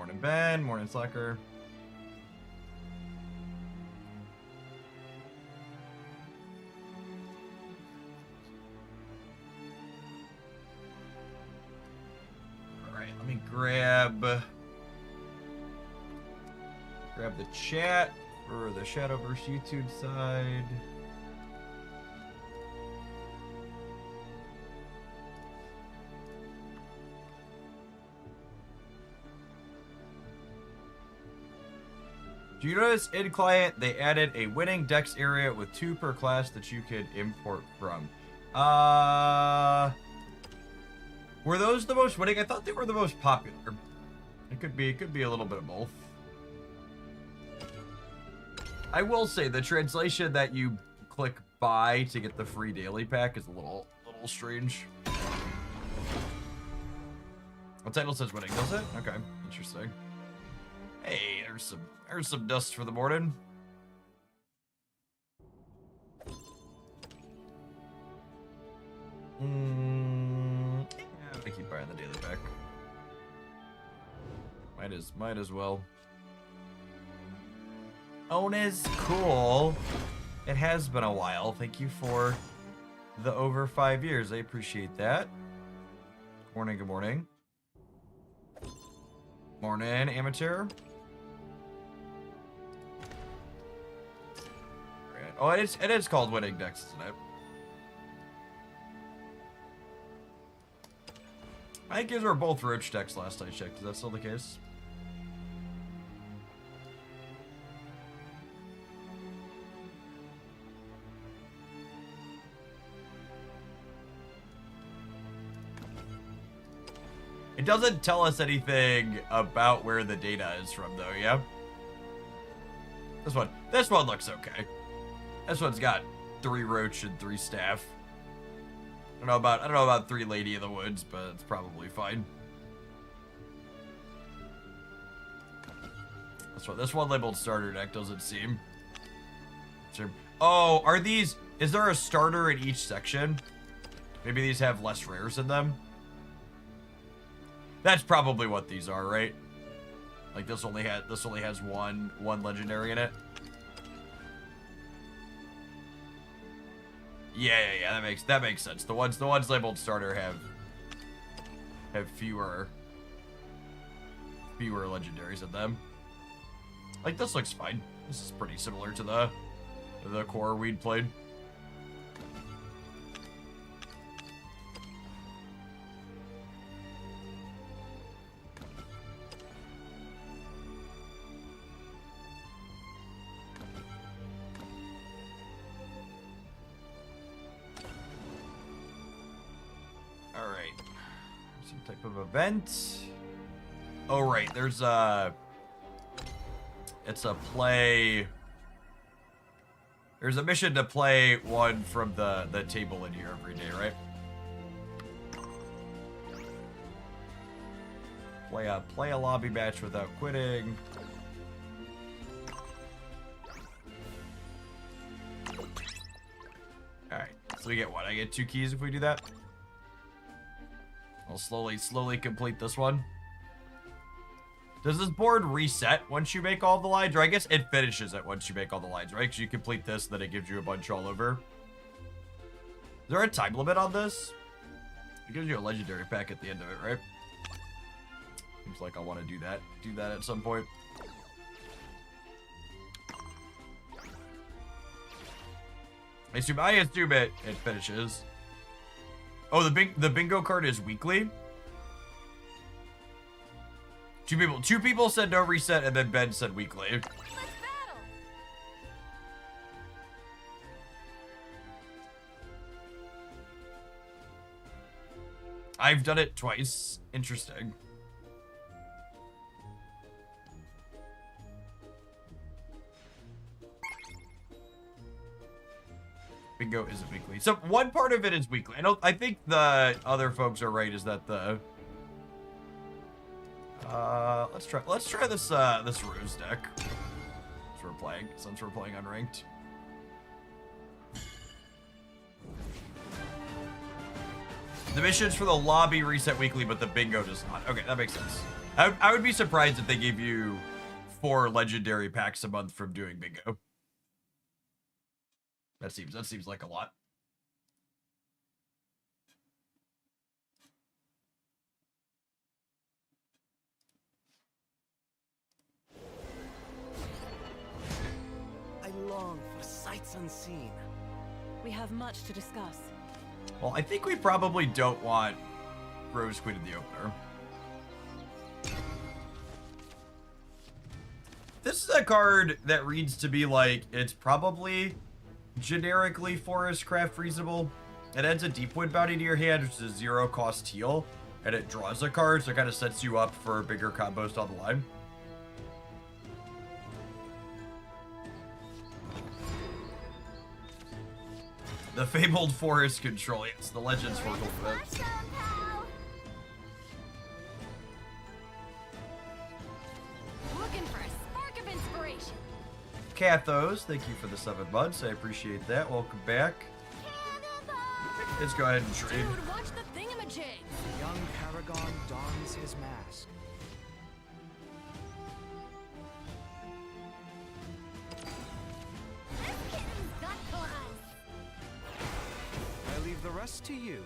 Morning, Ben. Morning, Slacker. All right, let me grab the chat for the Shadowverse YouTube side. Do you notice in client they added a winning dex area with 2 per class that you could import from? Were those the most winning? I thought they were the most popular. It could be a little bit of both. I will say the translation that you click buy to get the free daily pack is a little strange. The title says winning, does it? Okay, interesting. Hey, there's some dust for the morning. Yeah, I'm gonna keep buying the daily pack. Might as well. Own is cool. It has been a while. Thank you for the over 5 years. I appreciate that. Morning, good morning. Morning, amateur. Oh, it is called winning decks, isn't it? I think these were both roach decks last I checked. Is that still the case? It doesn't tell us anything about where the data is from, though, yeah? This one looks okay. This one's got 3 roach and 3 staff. I don't know about 3 lady of the woods, but it's probably fine. This one labeled starter deck doesn't seem. Oh, are these? Is there a starter in each section? Maybe these have less rares in them. That's probably what these are, right? Like this only has one legendary in it. Yeah, that makes sense. The ones labeled starter have fewer legendaries in them. Like this looks fine. This is pretty similar to the core we'd played. Of event. Oh right, there's it's a play. There's a mission to play one from the table in here every day, right? Play a lobby match without quitting. All right, so we get what? I get 2 keys if we do that. I'll slowly complete this one. Does this board reset once you make all the lines? Or I guess it finishes it once you make all the lines, right? Because you complete this, then it gives you a bunch all over. Is there a time limit on this? It gives you a legendary pack at the end of it, right? Seems like I want to do that at some point. I assume it finishes. Oh, the bingo card is weekly? Two people said no reset, and then Ben said weekly. Let's battle. I've done it twice. Interesting. Bingo isn't weekly. So one part of it is weekly. I think the other folks are right, is that the let's try this this ruse deck. Since we're playing unranked. The missions for the lobby reset weekly, but the bingo does not. Okay, that makes sense. I would be surprised if they gave you 4 legendary packs a month from doing bingo. That seems like a lot. I long for sights unseen. We have much to discuss. Well, I think we probably don't want Rose Queen in the opener. This is a card that reads to be like, it's probably generically forestcraft reasonable. It adds a Deepwood Bounty to your hand, which is a 0 cost heal, and it draws a card, so it kind of sets you up for bigger combos down the line. The fabled forest control. Yes, the legends for it. Looking for a spark of inspiration. Cathos, thank you for the 7 months. I appreciate that. Welcome back. Let's go ahead and trade. Dude, watch the thingamajig. The young paragon dons his mask. This kitten's got claws. I leave the rest to you.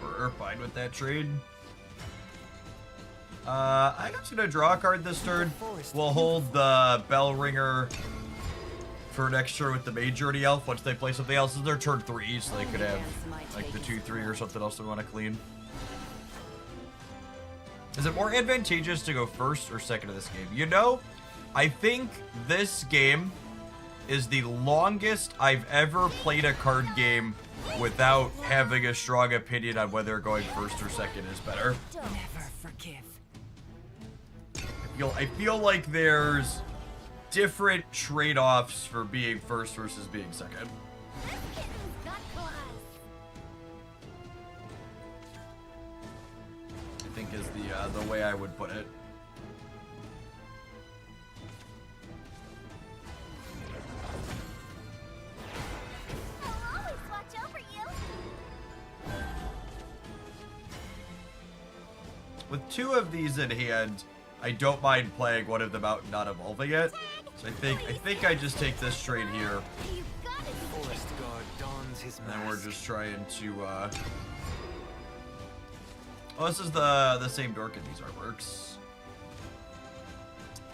We're fine with that trade. I'm just gonna draw a card this turn. We'll hold the Bell Ringer for next turn with the Majority Elf once they play something else. This is their turn 3, so they could have like the 2/3 or something else they want to clean. Is it more advantageous to go first or second in this game? You know, I think this game is the longest I've ever played a card game without having a strong opinion on whether going first or second is better. Never forgive. I feel like there's different trade-offs for being first versus being second. This kitten's got claws. I think is the way I would put it. I'll always watch over you. With 2 of these in hand, I don't mind playing one of them out and not evolving it. So I think I just take this trade here. You got it. Forest guard dons his And mask. then we're just trying to oh, this is the same dork in these artworks.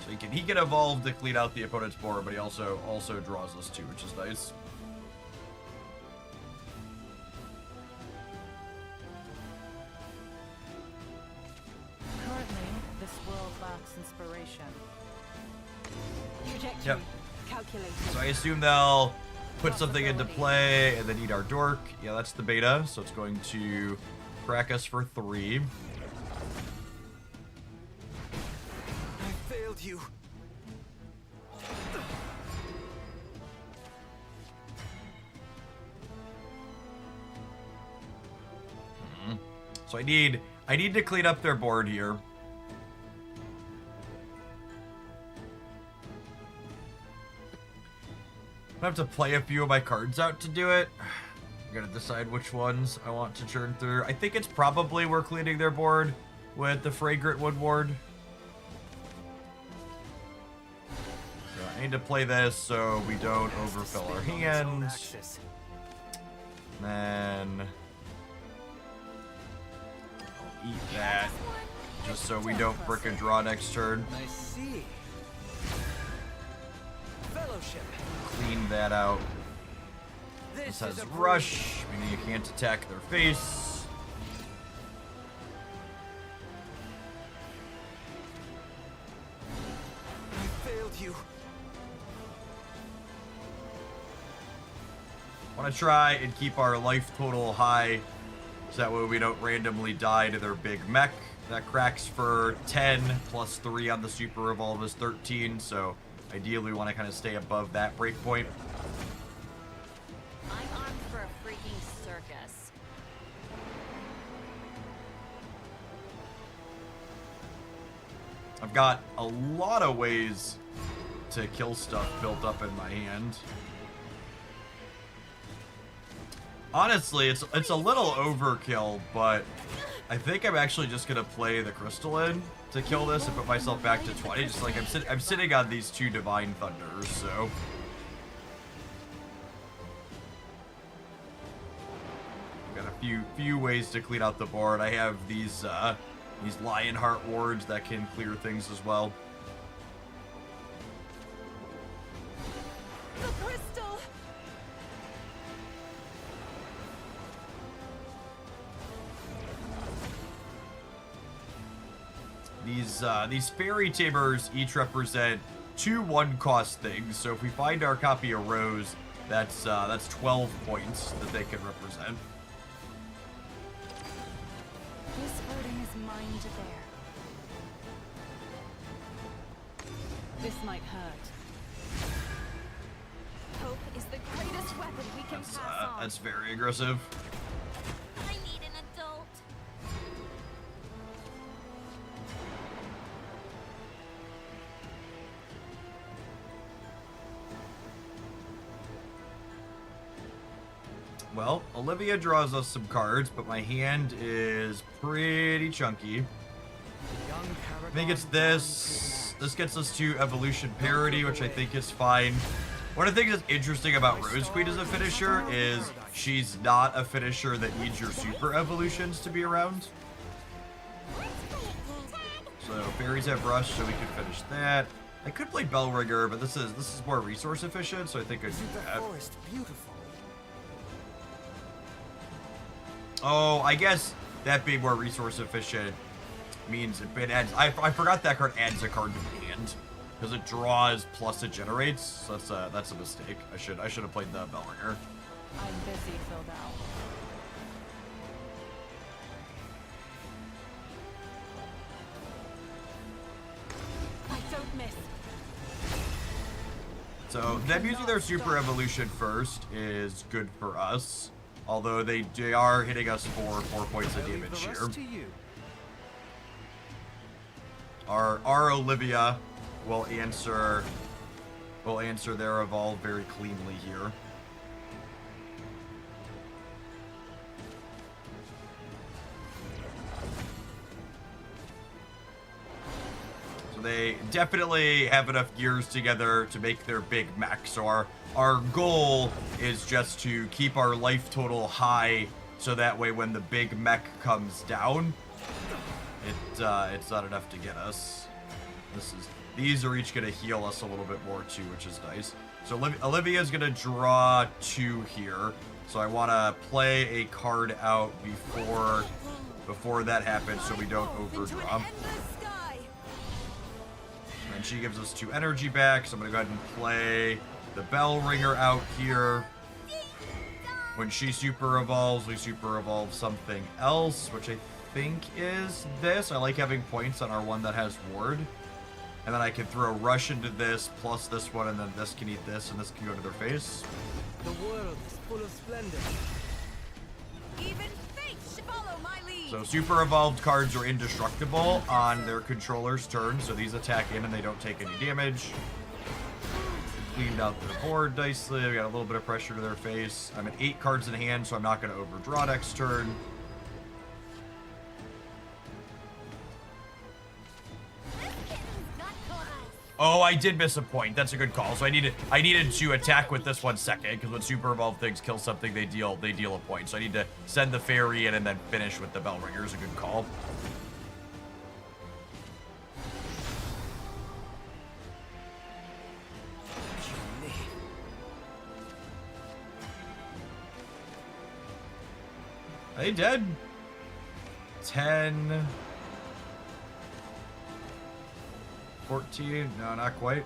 So he can evolve to clean out the opponent's board, but he also draws us 2, which is nice. Currently, this world lacks inspiration. Trajectory. Yep. Calculated. So I assume they'll put something into play and then eat our dork. Yeah, that's the beta, so it's going to crack us for 3. I failed you. So I need to clean up their board here. I have to play a few of my cards out to do it. I gotta decide which ones I want to churn through. I think it's probably we're cleaning their board with the Fragrant Woodward. So I need to play this so we don't overfill our hands. Then I'll eat that just so we don't frickin' draw next turn. I see. Fellowship. Clean that out. This has rush, meaning you can't attack their face. I failed you. Want to try and keep our life total high, so that way we don't randomly die to their big mech. That cracks for 10, plus 3 on the super evolve is 13, so ideally we want to kind of stay above that breakpoint. I'm armed for a freaking circus. I've got a lot of ways to kill stuff built up in my hand. Honestly, it's a little overkill, but I think I'm actually just gonna play the crystal in to kill this and put myself back to 20. Just like I'm sitting on these 2 Divine Thunders, so. Got a few ways to clean out the board. I have these Lionheart wards that can clear things as well. The crystal! These fairy tamers each represent 2 1-cost things. So if we find our copy of Rose, that's 12 points that they can represent. This burden is mine to bear. This might hurt. Hope is the greatest weapon we can pass on. That's very aggressive. I need an adult. Well, Olivia draws us some cards, but my hand is pretty chunky. I think it's this. This gets us to evolution parity, which I think is fine. One of the things that's interesting about Rose Queen as a finisher is she's not a finisher that needs your super evolutions to be around. So fairies have rush, so we can finish that. I could play Bellringer, but this is more resource efficient, so I think I'd do Isn't the that. forest beautiful? Oh, I guess that being more resource efficient means it adds. I forgot that card adds a card to the hand because it draws plus it generates. So that's a mistake. I should have played the Bellringer. I'm busy, filled out. I don't miss. So them using their super evolution first is good for us. Although they are hitting us for 4 points of I'll leave damage the here. rest to you. Our Olivia will answer their evolve very cleanly here. So they definitely have enough gears together to make their big mech. So our goal is just to keep our life total high, so that way when the big mech comes down, it's not enough to get us. These are each gonna heal us a little bit more too, which is nice. So Olivia's gonna draw 2 here. So I wanna play a card out before that happens, so we don't overdraw. And she gives us 2 energy back, so I'm gonna go ahead and play the Bellringer out here. When she super evolves, we super evolve something else, which I think is this. I like having points on our one that has ward. And then I can throw rush into this, plus this one, and then this can eat this, and this can go to their face. The world is full of splendor. Even fate should follow my lead. So super evolved cards are indestructible on their controller's turn, so these attack in and they don't take any damage. Cleaned out their board nicely. We got a little bit of pressure to their face. I'm at 8 cards in hand, so I'm not going to overdraw next turn. Oh, I did miss a point. That's a good call. So I needed to attack with this 1 second, because when super evolved things kill something, they deal a point. So I need to send the fairy in and then finish with the Bellringer is a good call. Are they dead? 10... 14? No, not quite.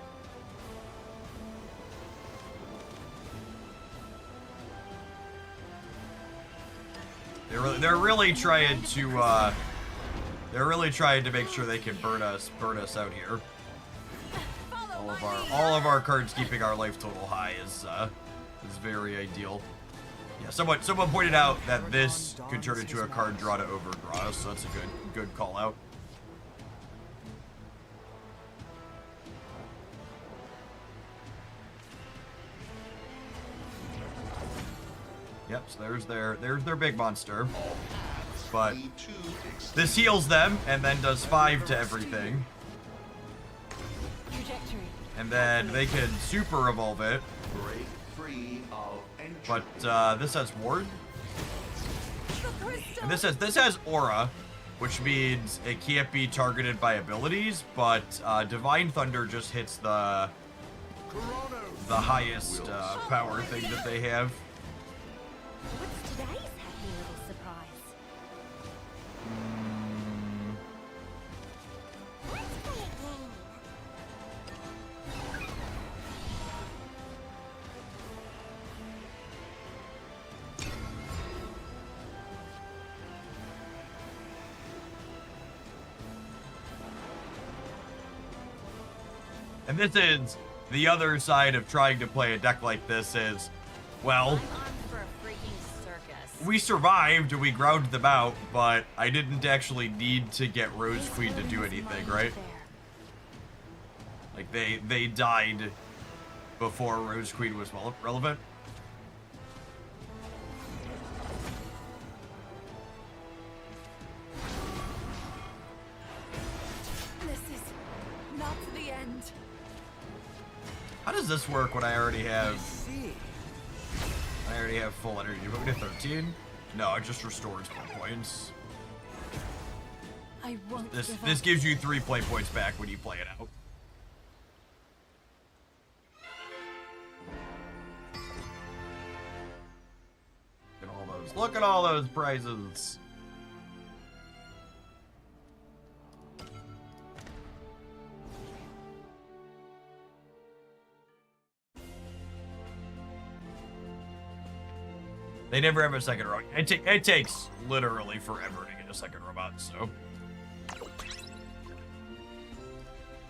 They're really trying to make sure they can burn us out here. All of our cards keeping our life total high is very ideal. Yeah, someone pointed out that this could turn into a card draw to overdraw, so that's a good call out. Yep, so there's their big monster. but this heals them and then does 5 to everything. Trajectory. And then they can super evolve it. Break free of entry. But this has ward. And this has aura, which means it can't be targeted by abilities, but Divine Thunder just hits the highest power thing that they have. What's today's happy little surprise? Let's play a game. And this is the other side of trying to play a deck like this is, well, I'm on for a freaking circus. we survived, we ground them out, but I didn't actually need to get Rose Queen to do anything, right? Like, they died before Rose Queen was relevant. This is not the end. How does this work when I already have See. full energy? You put me to 13? No, it just restores 4 points. I won't This give this up. gives you 3 play points back when you play it out. Look at all those prizes. They never have a second robot. It takes literally forever to get a second robot, so.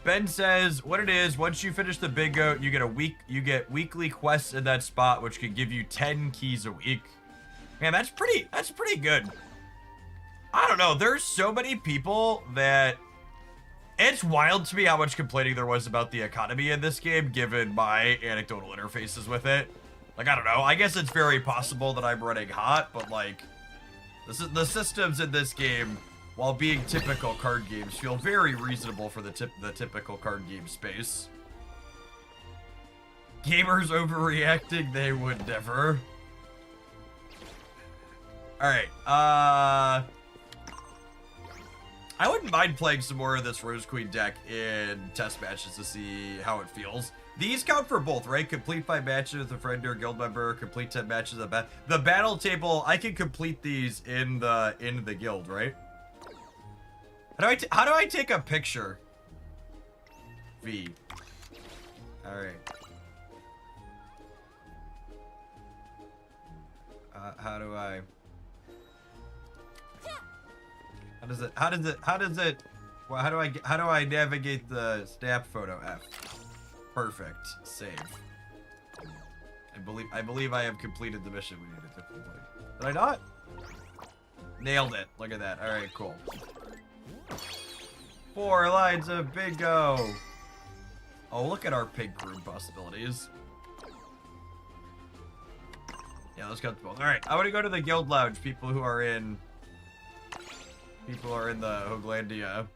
Ben says, what it is, once you finish the big goat, you get weekly quests in that spot, which can give you 10 keys a week. Man, that's pretty good. I don't know, there's so many people that it's wild to me how much complaining there was about the economy in this game, given my anecdotal interfaces with it. Like, I don't know, I guess it's very possible that I'm running hot, but like, the systems in this game, while being typical card games, feel very reasonable for the typical card game space. Gamers overreacting, they would never. Alright, I wouldn't mind playing some more of this Rose Queen deck in test matches to see how it feels. These count for both, right? Complete 5 matches with a friend or guild member, complete 10 matches of the battle table. I can complete these in the guild, right? How do I take a picture? V. All right. How do I? Well, how do I navigate the snap photo? F. Perfect. Save. I believe I have completed the mission we needed to complete. Did I not? Nailed it. Look at that. All right, cool. 4 lines of bingo. Oh, look at our pig crew possibilities. Yeah, let's go to both. All right, I want to go to the guild lounge. People who are in the Hoaglandia.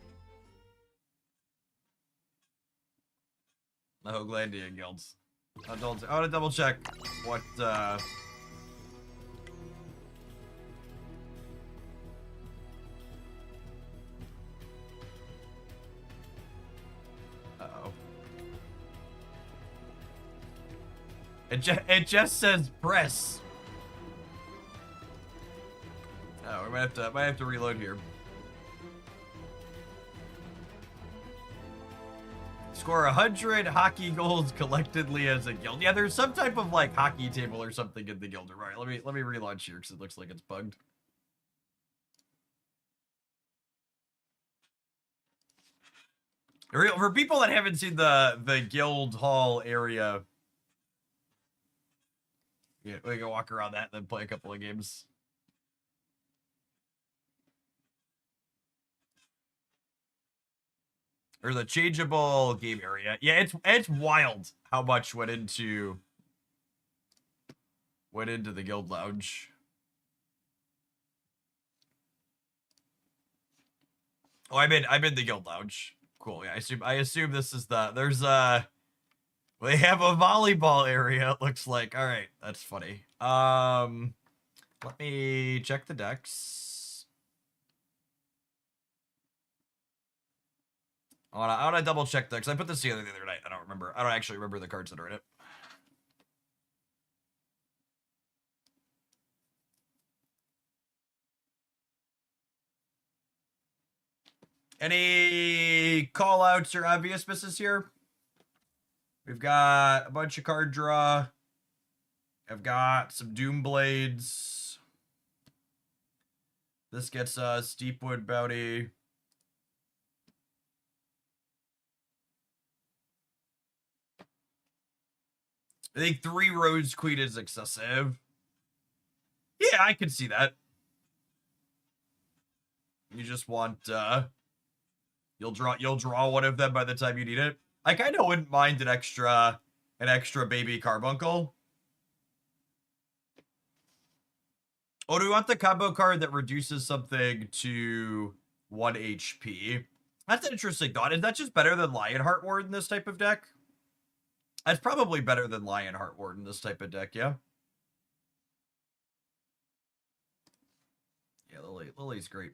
The Hoaglandia guilds. I want to double check what uh-oh. It just says press. Oh, we might have to reload here. Score 100 hockey goals collectively as a guild. Yeah, there's some type of like hockey table or something in the guild. Right, let me relaunch here because it looks like it's bugged. For people that haven't seen the guild hall area, yeah, we can walk around that and then play a couple of games. Or the changeable game area. Yeah, it's wild how much went into the guild lounge. Oh, I'm in the guild lounge. Cool. Yeah, I assume this is there's they have a volleyball area, it looks like. All right, that's funny. Let me check the decks. I wanna double check decks. I put this together the other night. I don't actually remember the cards that are in it. Any call outs or obvious misses here? We've got a bunch of card draw. I've got some Doom Blades. This gets a Steepwood Bounty. I think 3 Rose Queen is excessive. Yeah, I can see that. You just want you'll draw one of them by the time you need it. I kind of wouldn't mind an extra baby carbuncle. Oh, do we want the combo card that reduces something to 1 HP? That's an interesting thought. Is that just better than Lionheart Ward in this type of deck? That's probably better than Lionheart Ward in this type of deck, yeah? Yeah, Lily's great.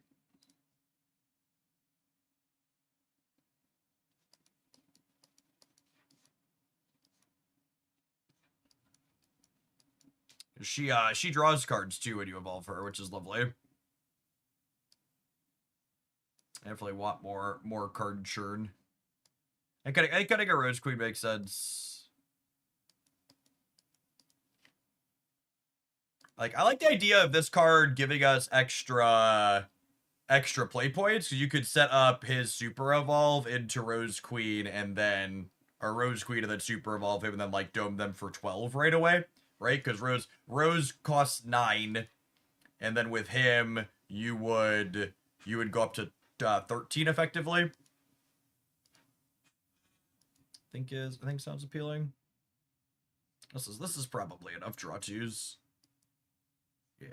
She draws cards too when you evolve her, which is lovely. I definitely want more card churn. I cutting a Rose Queen makes sense. Like, I like the idea of this card giving us extra play points, because you could set up his super evolve into Rose Queen and then Rose Queen and then super evolve him and then like dome them for 12 right away. Right, because Rose costs 9, and then with him you would go up to 13 effectively. I think sounds appealing. This is probably enough draw twos. Yeah.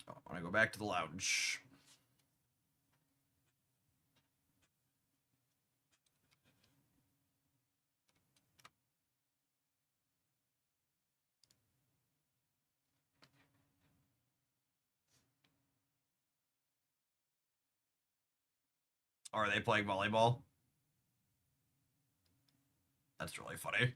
I want to go back to the lounge. Are they playing volleyball? That's really funny.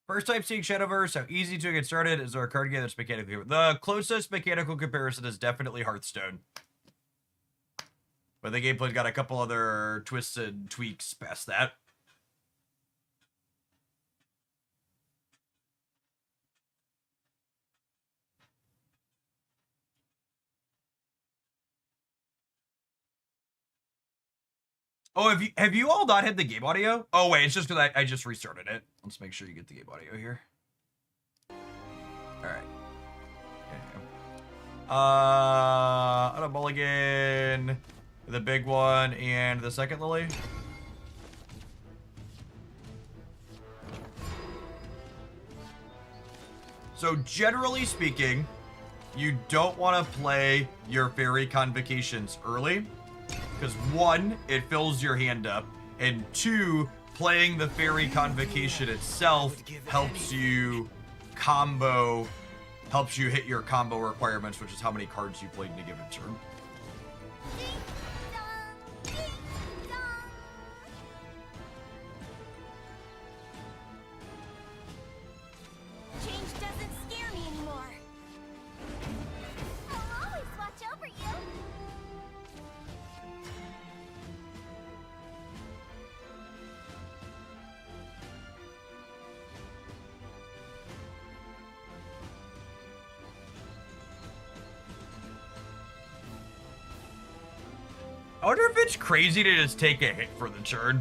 First time seeing Shadowverse, how easy to get started? Is there a card game that's mechanically... The closest mechanical comparison is definitely Hearthstone. But the gameplay's got a couple other twists and tweaks past that. Oh, have you all not had the game audio? Oh, wait, it's just because I just restarted it. Let's make sure you get the game audio here. All right. On a mulligan, the big one, and the second Lily. So generally speaking, you don't want to play your fairy convocations early. Because 1, it fills your hand up, and 2, playing the fairy convocation itself helps you hit your combo requirements, which is how many cards you played in a given turn. Change doesn't scare me anymore. I'll always watch over you. I wonder if it's crazy to just take a hit for the turn.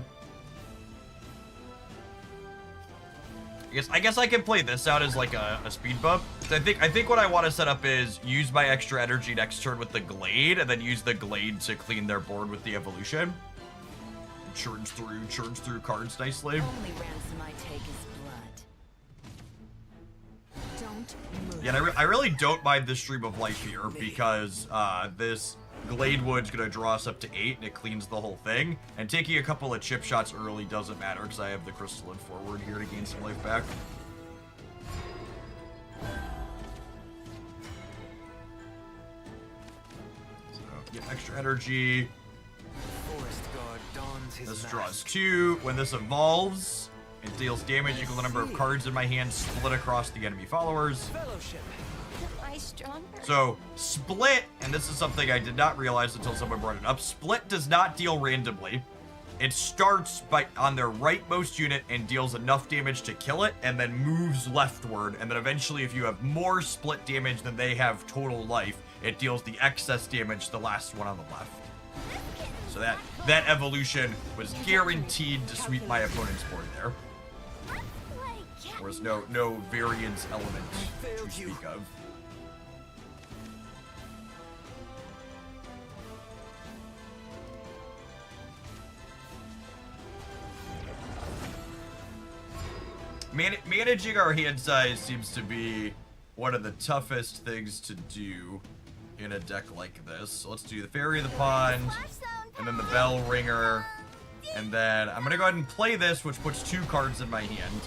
I guess I can play this out as like a speed bump. So I think what I want to set up is use my extra energy next turn with the Glade, and then use the Glade to clean their board with the evolution. Churns through cards nicely. Only ransom I take is blood. Don't move. Yeah, and I really don't mind this Stream of Life here because this Glade Wood's gonna draw us up to 8 and it cleans the whole thing. And taking a couple of chip shots early doesn't matter because I have the Crystalline Forward here to gain some life back. So, get extra energy. Forest guard dons his This mask. draws 2. When this evolves, it deals damage equal to the number of cards in my hand split across the enemy followers. Fellowship. Am I stronger? So, split, and this is something I did not realize until someone brought it up, split does not deal randomly. It starts on their rightmost unit and deals enough damage to kill it, and then moves leftward, and then eventually if you have more split damage than they have total life, it deals the excess damage to the last one on the left. So that evolution was guaranteed to sweep my opponent's board there. There was no variance element to speak of. Managing our hand size seems to be one of the toughest things to do in a deck like this. So let's do the Fairy of the Pond, and then the Bell Ringer, and then I'm going to go ahead and play this, which puts 2 cards in my hand.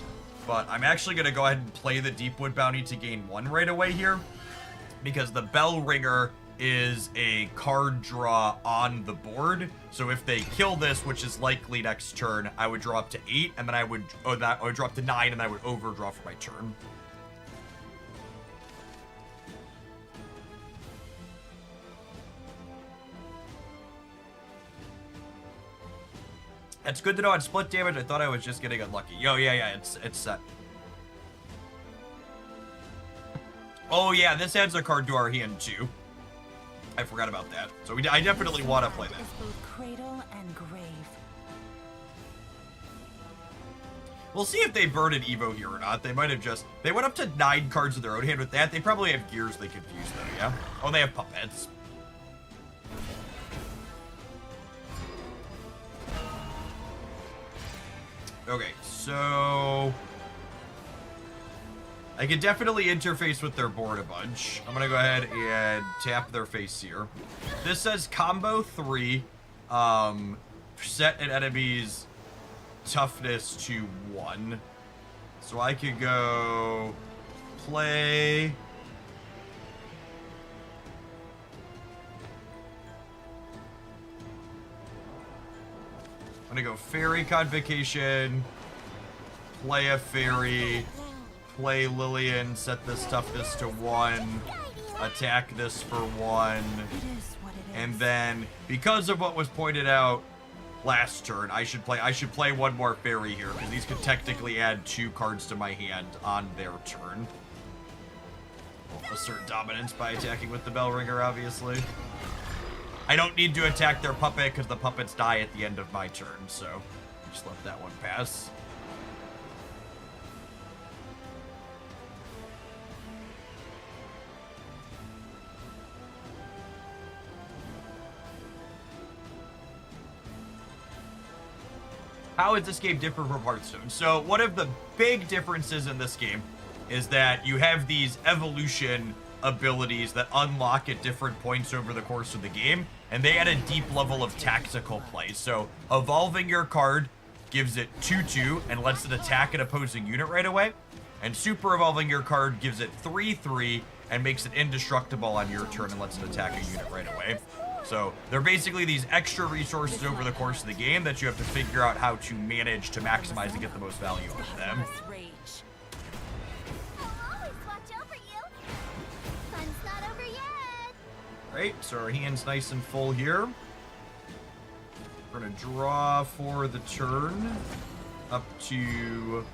But I'm actually going to go ahead and play the Deepwood Bounty to gain 1 right away here, because the Bell Ringer is a card draw on the board. So if they kill this, which is likely next turn, I would draw up to 8, and then I would draw up to 9, and I would overdraw for my turn. It's good to know on split damage. I thought I was just getting unlucky. Yo, yeah, it's set. Oh yeah, this adds a card to our hand too. I forgot about that. So I definitely want to play that. Is both cradle and grave. We'll see if they burn an Evo here or not. They might have they went up to 9 cards in their own hand with that. They probably have gears they confuse though, yeah? Oh, they have puppets. Okay, so I can definitely interface with their board a bunch. I'm gonna go ahead and tap their face here. This says combo 3, set an enemy's toughness to 1. So I could go play. I'm gonna go Fairy Convocation, play a Fairy, play Lillian, set this toughness to 1, attack this for 1, It is what it is. and then because of what was pointed out last turn, I should play 1 more Fairy here because these could technically add 2 cards to my hand on their turn. We'll assert dominance by attacking with the Bell Ringer, obviously. I don't need to attack their puppet because the puppets die at the end of my turn, so just let that one pass. How is this game different from Hearthstone? So one of the big differences in this game is that you have these evolution abilities that unlock at different points over the course of the game, and they add a deep level of tactical play. So evolving your card gives it 2/2 and lets it attack an opposing unit right away, and super evolving your card gives it 3/3 and makes it indestructible on your turn and lets it attack a unit right away. So they're basically these extra resources over the course of the game that you have to figure out how to manage to maximize and get the most value out of them. Rage. I'll always watch over you. Fun's not over yet. Right, so our hand's nice and full here. We're gonna draw for the turn up to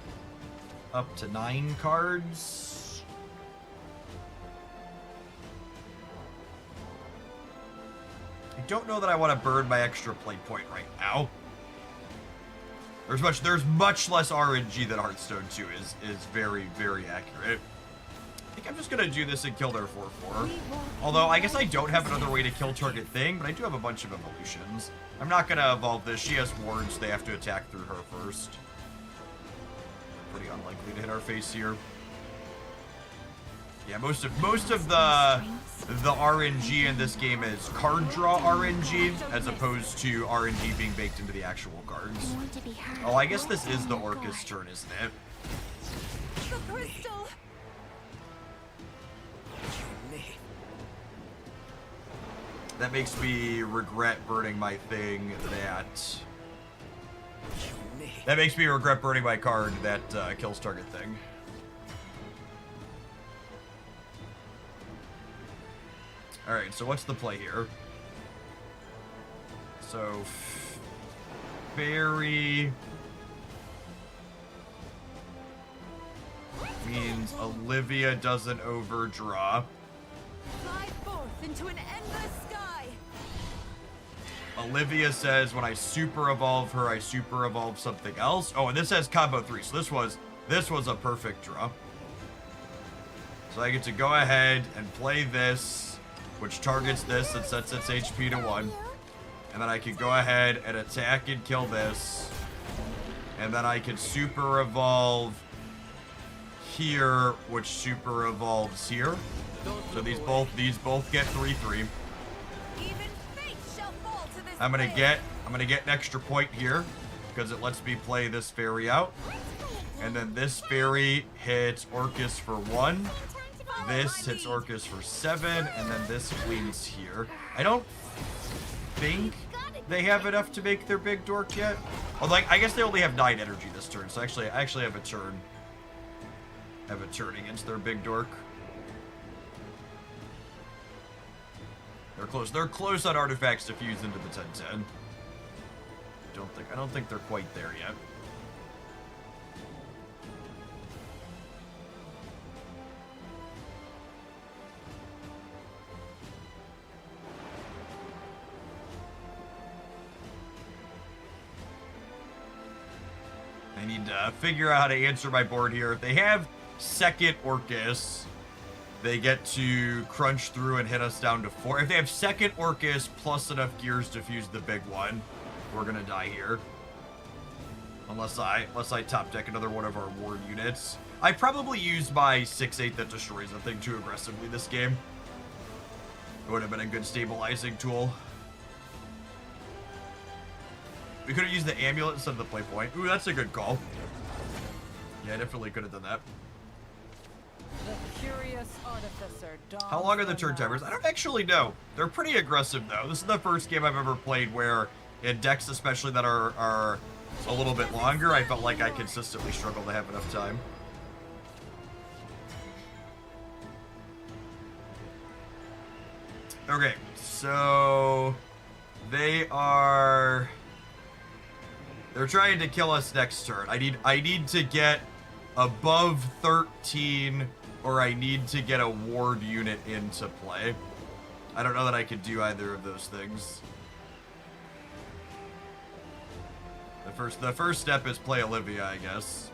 9 cards. I don't know that I want to burn my extra play point right now. There's much less RNG than Hearthstone 2 is very, very accurate. I think I'm just gonna do this and kill their 4/4. Although I guess I don't have another way to kill target thing, but I do have a bunch of evolutions. I'm not gonna evolve this. She has wards, they have to attack through her first. Pretty unlikely to hit our face here. Yeah, most of the RNG in this game is card draw RNG, as opposed to RNG being baked into the actual cards. Oh, I guess this is the Orcus turn, isn't it? The crystal. That makes me regret burning my thing that makes me regret burning my card that kills target thing. Alright, so what's the play here? So, Fairy means Olivia doesn't overdraw. Fly forth into an endless sky. Olivia says when I super evolve her, I super evolve something else. Oh, and this has combo 3, so this was a perfect draw. So I get to go ahead and play this, which targets this and sets its HP to 1. And then I can go ahead and attack and kill this. And then I can super evolve here, which super evolves here. So these both get 3/3. I'm gonna get an extra point here because it lets me play this fairy out. And then this fairy hits Orcus for 1. This hits Orcus for 7, and then this queen's here. I don't think they have enough to make their big dork yet. Oh, like I guess they only have 9 energy this turn, so I actually have a turn. Have a turn against their big dork. They're close. They're close on artifacts to fuse into the 10/10. I don't think they're quite there yet. I need to figure out how to answer my board here. If they have second Orcus, they get to crunch through and hit us down to 4. If they have second Orcus plus enough gears to fuse the big one, we're gonna die here. Unless I top deck another one of our ward units. I probably use my 6/8 that destroys the thing too aggressively this game. It would have been a good stabilizing tool. We could have used the amulet instead of the play point. Ooh, that's a good call. Yeah, I definitely could have done that. The curious artificer. How long are the turn timers? I don't actually know. They're pretty aggressive though. This is the first game I've ever played where in decks especially that are a little bit longer, I felt like I consistently struggle to have enough time. Okay, so they're trying to kill us next turn. I need to get above 13 or I need to get a ward unit into play. I don't know that I could do either of those things. The first step is play Olivia, I guess.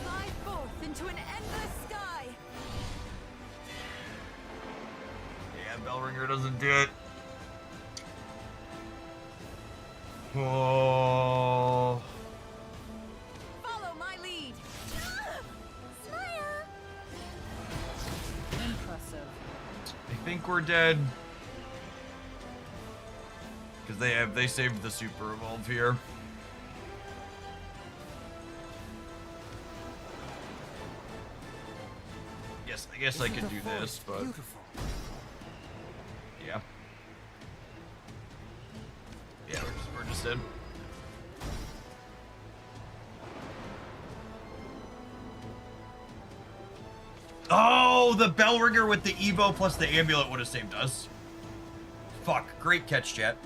Fly forth into an endless sky. Yeah, Bellringer doesn't do it. Oh. Follow my lead. Smile. Impressive. I think we're dead. Because they saved the super evolve here. I guess I could do this, but yeah. Yeah, we're just in. Oh, the Bellringer with the Evo plus the amulet would have saved us. Fuck, great catch, chat.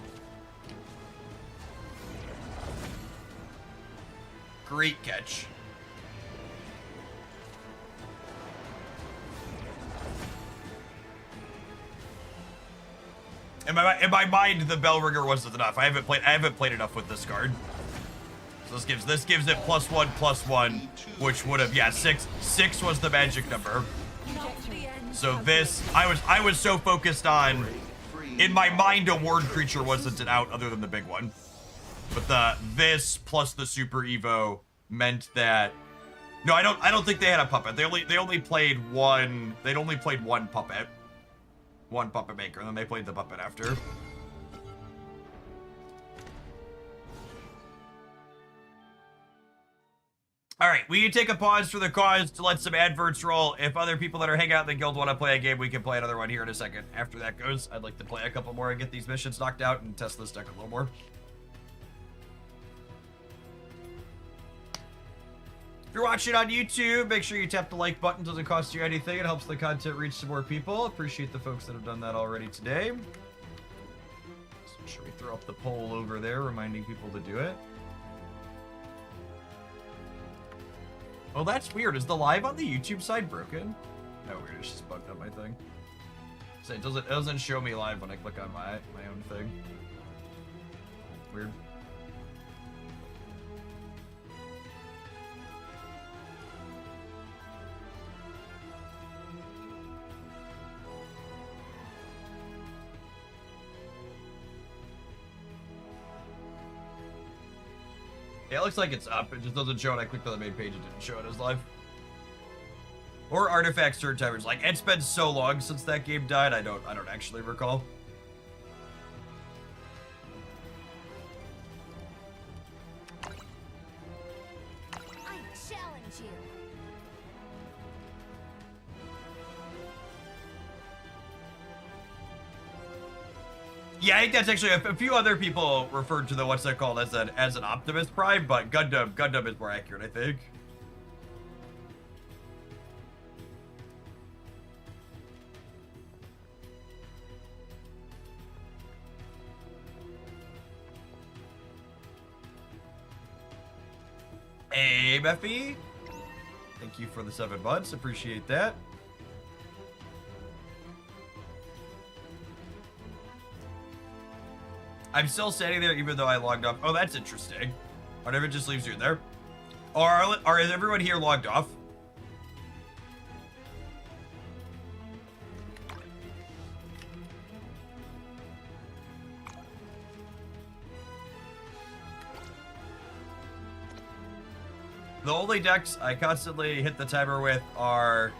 Great catch. In my mind, the Bellringer wasn't enough. I haven't played enough with this card. So this gives it +1/+1, which would have, yeah, 6. 6 was the magic number. So this, I was so focused on, in my mind, a ward creature wasn't an out other than the big one. But this plus the Super Evo meant that, no, I don't think they had a puppet. They only played one. They'd only played one puppet maker, and then they played the puppet after. All right, we can take a pause for the cause to let some adverts roll. If other people that are hanging out in the guild want to play a game, we can play another one here in a second. After that goes, I'd like to play a couple more and get these missions knocked out and test this deck a little more. If you're watching on YouTube, make sure you tap the like button. Doesn't cost you anything. It helps the content reach some more people. Appreciate the folks that have done that already today. So make sure we throw up the poll over there, reminding people to do it. Oh, that's weird. Is the live on the YouTube side broken? No, weird. It's just bugged up my thing. So it doesn't show me live when I click on my own thing. Weird. Yeah, it looks like it's up. It just doesn't show it. I clicked on the main page. It didn't show it as live. Or Artifacts Turn Timers. Like, it's been so long since that game died. I don't actually recall. I challenge you. Yeah, I think that's actually a few other people referred to the what's that called as an Optimus Prime, but Gundam is more accurate, I think. Hey, Meffy. Thank you for the 7 months. Appreciate that. I'm still standing there even though I logged off. Oh, that's interesting. What if it just leaves you in there? Or is everyone here logged off? The only decks I constantly hit the timer with are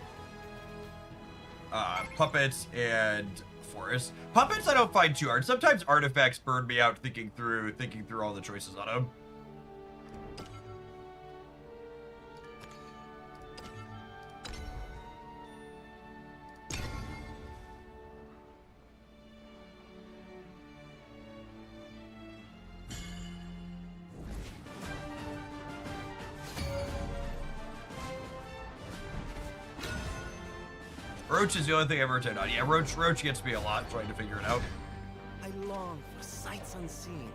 puppets and forest. Puppets I don't find too hard. Sometimes artifacts burn me out thinking through all the choices on them. Roach is the only thing I've ever turned on. Yeah, Roach gets me a lot trying to figure it out. I long for sights unseen.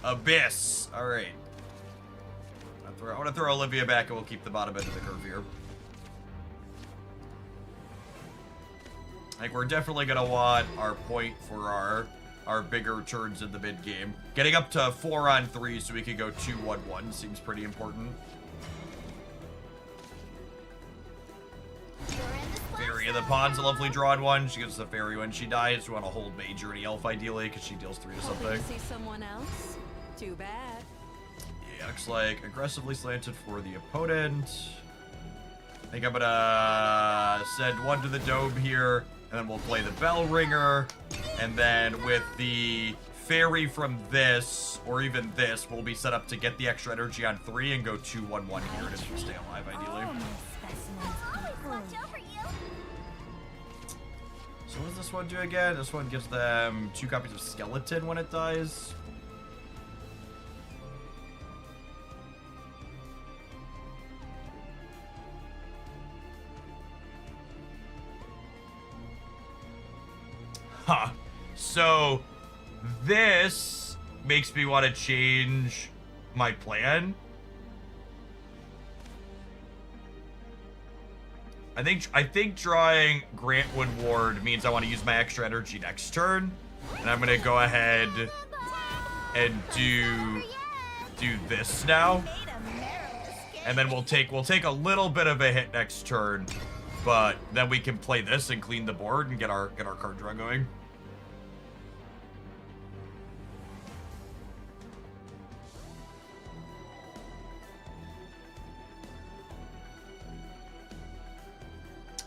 Abyss. All right. I want to throw Olivia back, and we'll keep the bottom end of the curve here. Like, we're definitely gonna want our point for our bigger turns in the mid game. Getting up to 4 on 3 so we can go 2-1-1 seems pretty important. Fairy of the Pond's a lovely drawn one. She gives us a fairy when she dies. We want to hold Major and Elf ideally because she deals 3 to something. Hoping to see someone else? Too bad. Yeah, looks like aggressively slanted for the opponent. I think I'm gonna send 1 to the dome here, and then we'll play the bell ringer, and then with the fairy from this or even this, we'll be set up to get the extra energy on 3 and go 2-1-1 here to stay alive ideally. So what does this one do again? This one gives them 2 copies of Skeleton when it dies. Huh. So this makes me want to change my plan. I think drawing Grantwood Ward means I want to use my extra energy next turn. And I'm going to go ahead and do this now. And then we'll take a little bit of a hit next turn, but then we can play this and clean the board and get our card draw going.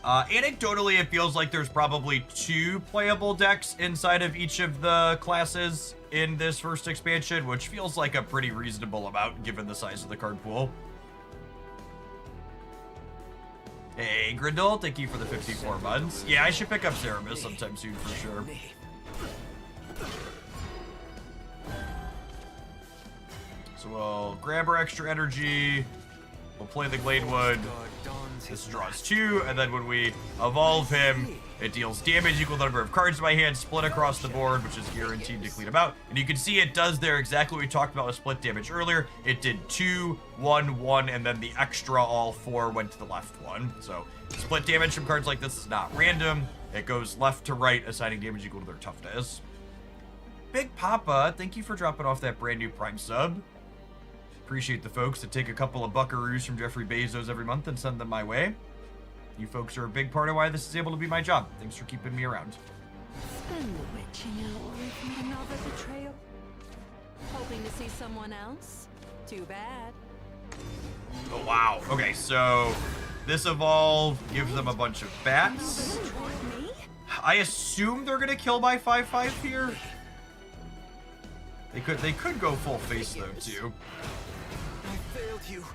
Anecdotally, it feels like there's probably 2 playable decks inside of each of the classes in this first expansion, which feels like a pretty reasonable amount given the size of the card pool. Hey, Grindel, thank you for the 54 months. Yeah, I should pick up Ceremis sometime soon for sure. So we'll grab our extra energy. We'll play the Gladewood. This draws 2, and then when we evolve him, it deals damage equal to the number of cards in my hand, split across the board, which is guaranteed to clean them out. And you can see it does there exactly what we talked about with split damage earlier. It did 2, 1, 1, and then the extra all 4 went to the left one. So split damage from cards like this is not random. It goes left to right, assigning damage equal to their toughness. Big Papa, thank you for dropping off that brand new Prime sub. Appreciate the folks that take a couple of buckaroos from Jeffrey Bezos every month and send them my way. You folks are a big part of why this is able to be my job. Thanks for keeping me around. Spend the witching hour with me, another betrayal. Hoping to see someone else? Too bad. Oh, wow. Okay, so this evolve gives them a bunch of bats. Me? I assume they're gonna kill my 5/5 here. They could go full face though too. I failed you.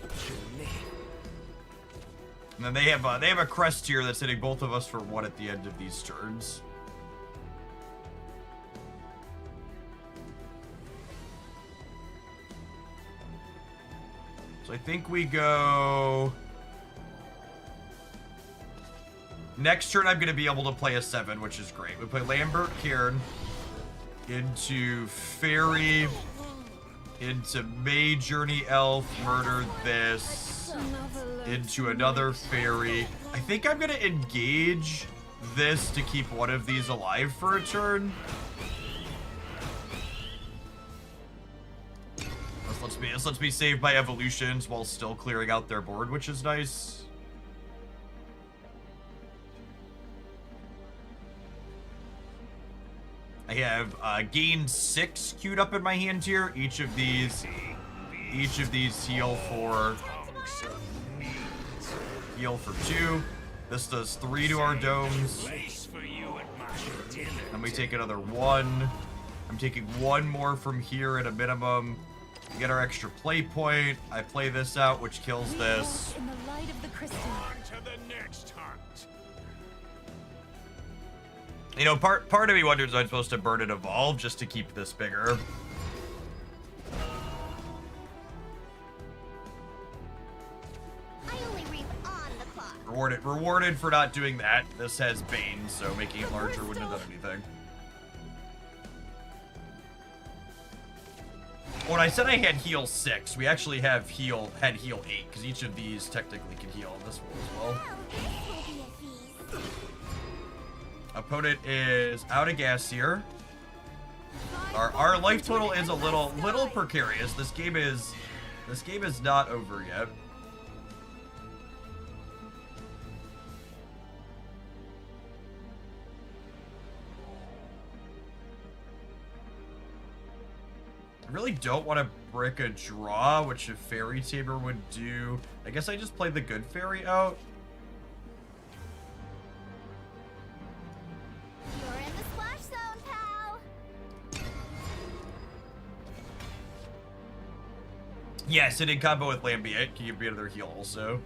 What's your name? And then they have a crest here that's hitting both of us for 1 at the end of these turns. So I think we go. Next turn, I'm going to be able to play a 7, which is great. We play Lambert Cairn into Fairy, into May Journey Elf, murder this, into another Fairy. I think I'm going to engage this to keep one of these alive for a turn. This lets me save my evolutions while still clearing out their board, which is nice. I have gain 6 queued up in my hand here. Each of these heal for 2. This does 3 to our domes. Then we take another 1. I'm taking 1 more from here at a minimum. We get our extra play point. I play this out, which kills this. In the light of the crystal. You know, part of me wonders if I'm supposed to burn and evolve just to keep this bigger. I only reap on the clock. Rewarded for not doing that. This has Bane, so making it larger wouldn't have done anything. When I said I had heal 6, we actually had heal 8, because each of these technically can heal this one as well. Opponent is out of gas here. Our life total is a little precarious. This game is not over yet. I really don't want to brick a draw, which a Fairy Tamer would do. I guess I just play the good Fairy out. You're in the splash zone, pal. Yes, and in combo with Lambiate, can give me another heal also.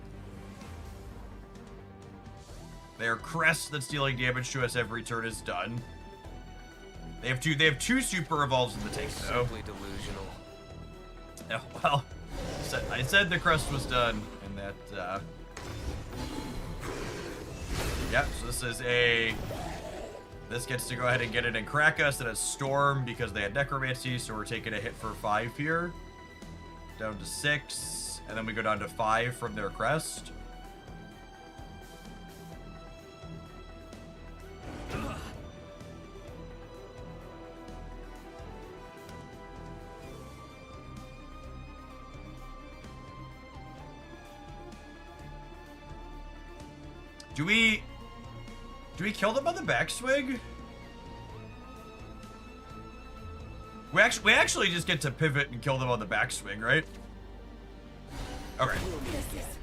Their crest that's dealing damage to us every turn is done. They have two super evolves in the tank though. Simply delusional. Yeah, well, I said the crest was done, and that. Yep. So this is a. This gets to go ahead and get it and crack us, and a storm because they had necromancy, so we're taking a hit for 5 here. Down to 6, and then we go down to 5 from their crest. Do we kill them on the backswing? We actually just get to pivot and kill them on the backswing, right? Okay. This is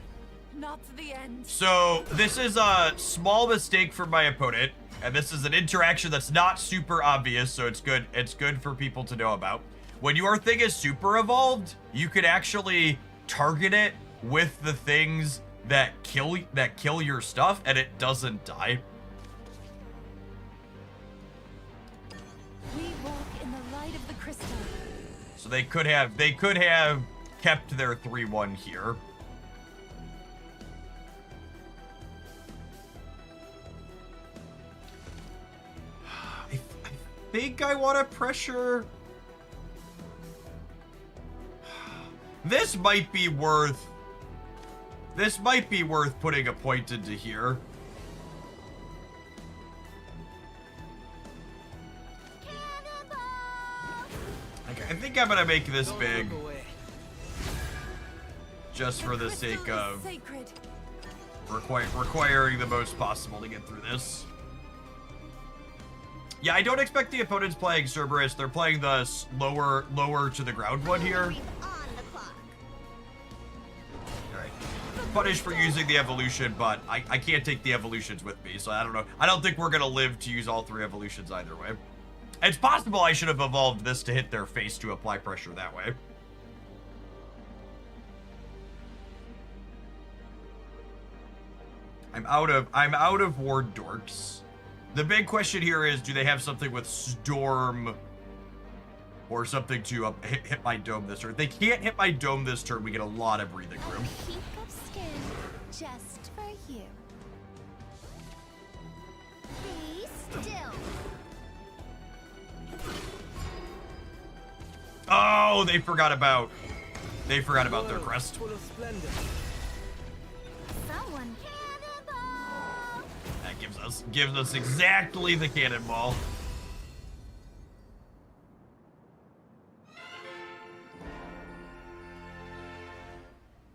not the end. So this is a small mistake for my opponent, and this is an interaction that's not super obvious, so it's good. It's good for people to know about. When your thing is super evolved, you can actually target it with the things that kill your stuff, and it doesn't die. We walk in the light of the crystal. So they could have kept their 3-1 here. I think I want to pressure. This might be worth putting a point into here. Okay, I think I'm gonna make this big, just for the sake of requiring the most possible to get through this. Yeah, I don't expect the opponents playing Cerberus. They're playing the lower to the ground one here. Alright. Punished for using the evolution, but I can't take the evolutions with me, so I don't know. I don't think we're gonna live to use all 3 evolutions either way. It's possible I should have evolved this to hit their face to apply pressure that way. I'm out of ward dorks. The big question here is, do they have something with storm or something to hit my dome this turn? If they can't hit my dome this turn, we get a lot of breathing room. A peek of skin just for you. Be still. Oh, they forgot about their crest. Full of splendor. Someone cannonball. That gives us exactly the cannonball.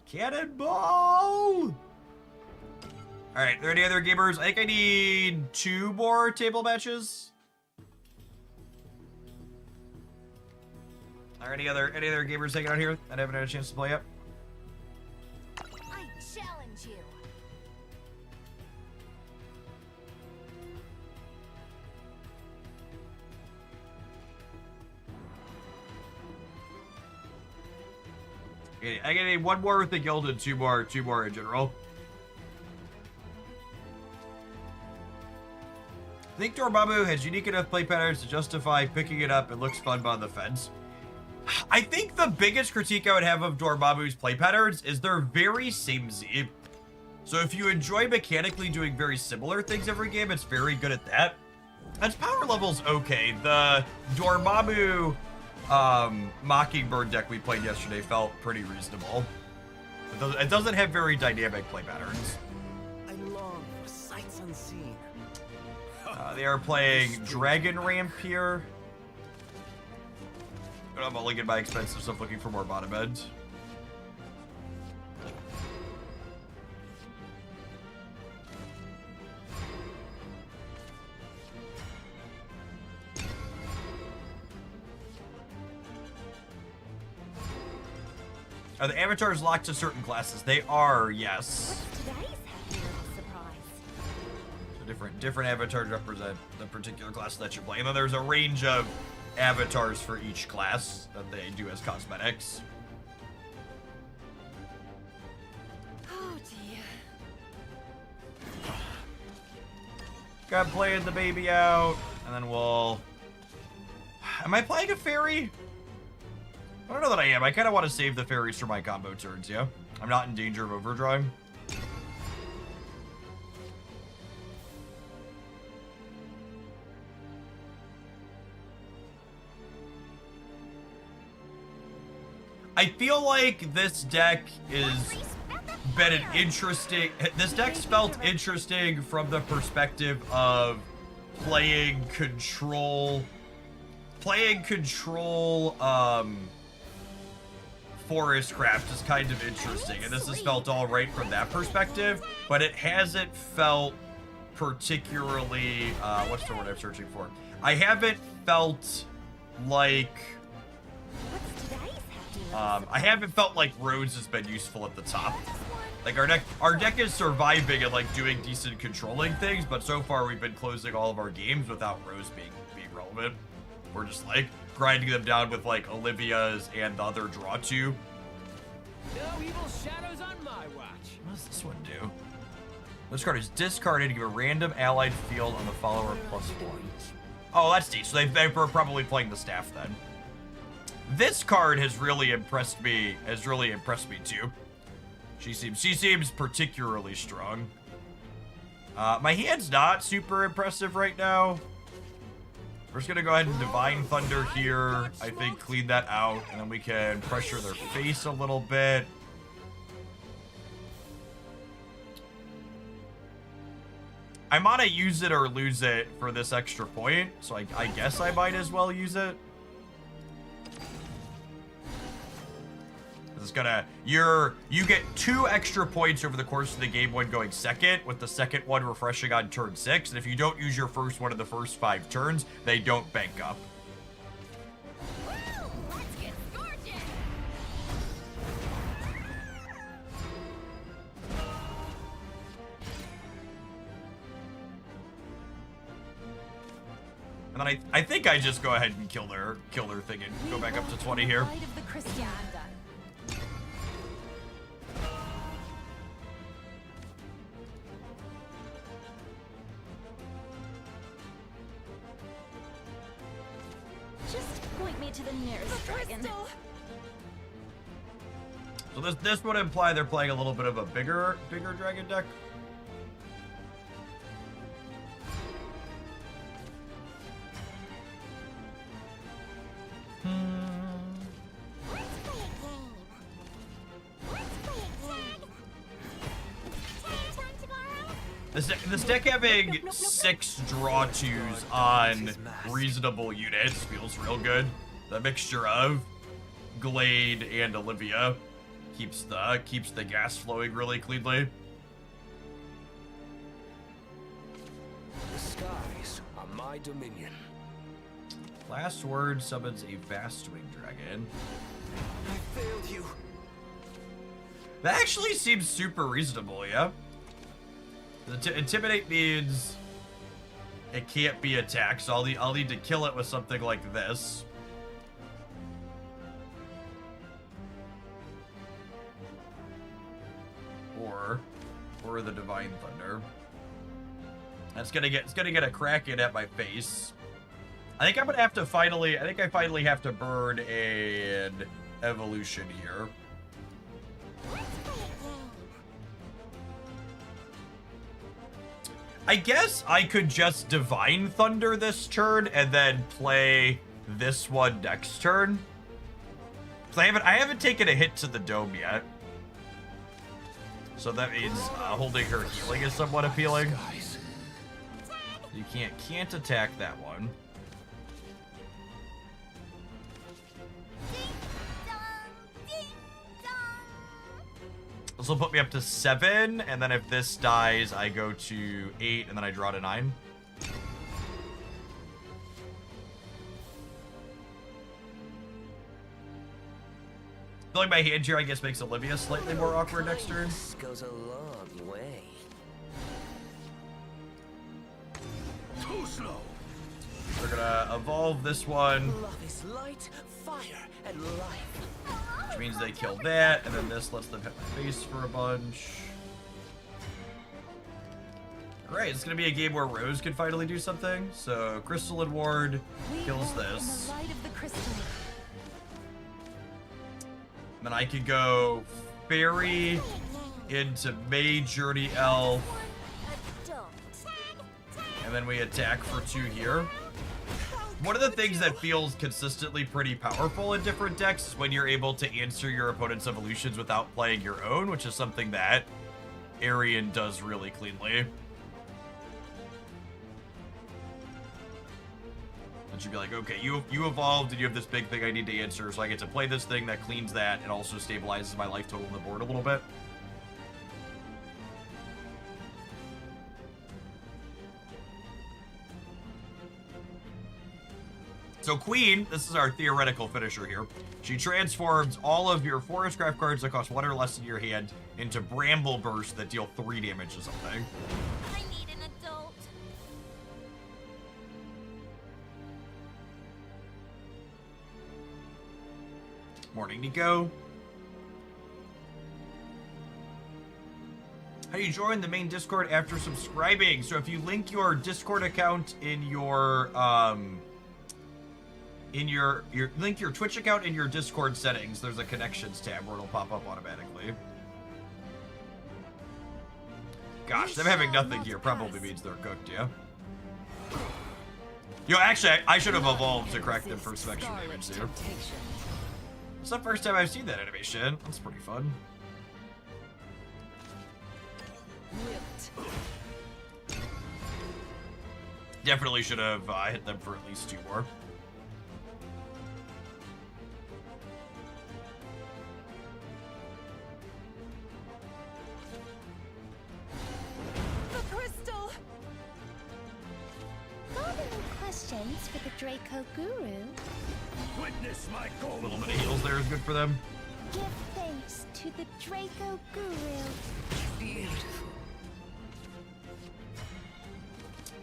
Cannonball! All right, are there any other gamers? I think I need 2 more table matches. Are there any other gamers hanging out here that I haven't had a chance to play yet? I challenge you. Okay, I need 1 more with the guild and 2 more in general. I think Dormammu has unique enough play patterns to justify picking it up and looks fun on the fence. I think the biggest critique I would have of Dormammu's play patterns is they're very samey. So if you enjoy mechanically doing very similar things every game, it's very good at that. Its power level's okay. The Dormammu Mockingbird deck we played yesterday felt pretty reasonable. It doesn't have very dynamic play patterns. I long for sights unseen. They are playing Dragon Ramp here. I'm only getting my expensive stuff, looking for more bottom end. Are the avatars locked to certain classes? They are, yes. What's today's happy little surprise? So different avatars represent the particular class that you're playing. And then there's a range of avatars for each class that they do as cosmetics. Oh dear. Got playing the baby out, and then we'll... Am I playing a fairy? I don't know that I am. I kind of want to save the fairies for my combo turns, yeah? I'm not in danger of overdrawing. I feel like this deck is been an interesting... This deck's felt interesting from the perspective of playing control forestcraft is kind of interesting, and this has felt all right from that perspective, but it hasn't felt particularly, what's the word I'm searching for? I haven't felt like, I haven't felt like Rose has been useful at the top. Like our deck is surviving and like doing decent controlling things, but so far we've been closing all of our games without Rose being relevant. We're just like grinding them down with like Olivia's and the other draw two. No evil shadows on my watch. What does this one do? This card is discarded. Give a random allied field on the follower +1. Oh, that's deep. So they were probably playing the staff then. This card has really impressed me. Has really impressed me too. She seems particularly strong. My hand's not super impressive right now. We're just gonna go ahead and Divine Thunder here. I think clean that out, and then we can pressure their face a little bit. I'm gonna use it or lose it for this extra point, so I guess I might as well use it. It's gonna, you get 2 extra points over the course of the game when going second, with the second one refreshing on turn 6, and if you don't use your first one in the first 5 turns, they don't bank up. Woo! Let's get scorching! And then I think I just go ahead and kill their thing and go back up to 20 here. Light of the crystal. Yeah, I'm done. Just point me to the nearest dragon. So this would imply they're playing a little bit of a bigger dragon deck. Let's play a game. Let's play a game. Time to borrow? This deck having 6 draw 2s on reasonable units feels real good. The mixture of Glade and Olivia keeps the gas flowing really cleanly. The skies are my dominion. Last word summons a vast winged dragon. I failed you. That actually seems super reasonable, yeah? Intimidate means it can't be attacked, so I'll need to kill it with something like this. Or the Divine Thunder. That's gonna get a crack in at my face. I think I'm gonna have to finally. I think I finally have to burn an evolution here. I guess I could just Divine Thunder this turn and then play this one next turn. 'Cause I haven't taken a hit to the dome yet. So that means holding her healing is somewhat appealing. You can't attack that one. This will put me up to 7, and then if this dies, I go to 8, and then I draw to 9. Filling my hand here, I guess, makes Olivia slightly more awkward next turn. This goes a long way. Too slow. We're gonna evolve this one, Love is light, fire, and life. which means they kill that, and then this lets them hit my face for a bunch. Alright, it's gonna be a game where Rose can finally do something. So Crystalline Ward kills this. In the light of the crystal. Then I could go Fairy into May Journey Elf, and then we attack for 2 here. One of the things that feels consistently pretty powerful in different decks is when you're able to answer your opponent's evolutions without playing your own, which is something that Arian does really cleanly. she'd be like, okay, you evolved and you have this big thing I need to answer, so I get to play this thing that cleans that and also stabilizes my life total on the board a little bit. So Queen, this is our theoretical finisher here. She transforms all of your forestcraft cards that cost 1 or less in your hand into bramble bursts that deal 3 damage to something. I need an adult. Morning, Nico. How do you join the main Discord after subscribing? So if you link your Discord account in your link your Twitch account in your Discord settings, there's a connections tab where it'll pop up automatically. Gosh, them having nothing here probably means they're cooked, yeah? Yo, actually, I should have evolved to correct them for some extra damage there. It's the first time I've seen that animation. That's pretty fun. Definitely should have hit them for at least 2 more. The crystal! Got any questions for the Draco Guru? Witness my A goal. little bit of heals there is good for them. Give thanks to the Draco Guru. Beautiful.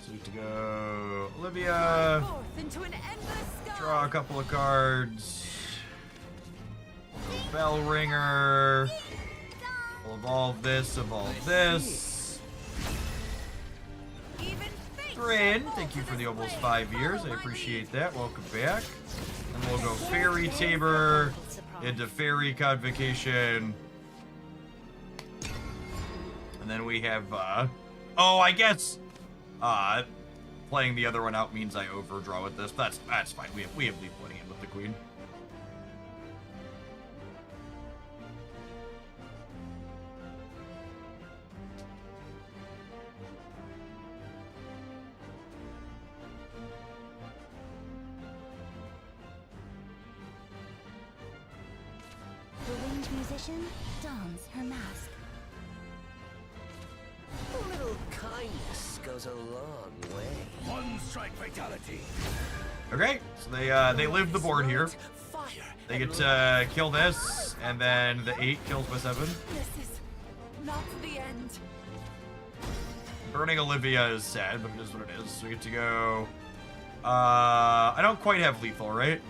So we need to go Olivia. Forth into an endless sky! Draw a couple of cards. We'll go Bell Ringer. We'll evolve this, evolve this. Even fate Bryn, shall thank you fall for the to almost this 5 blade. years. I Follow my appreciate that. Welcome back. And we'll go Fairy Tabor into Fairy Convocation. And then we have, oh, I guess, playing the other one out means I overdraw with this. That's fine. We have lethal in hand with the Queen. The winged musician dons her mask. A little kindness goes a long way. One strike fatality. Okay, so they live the board here. Fire. They get to kill this, and then the 8 kills by 7. This is not the end. Burning Olivia is sad, but it is what it is. So we get to go. I don't quite have lethal, right?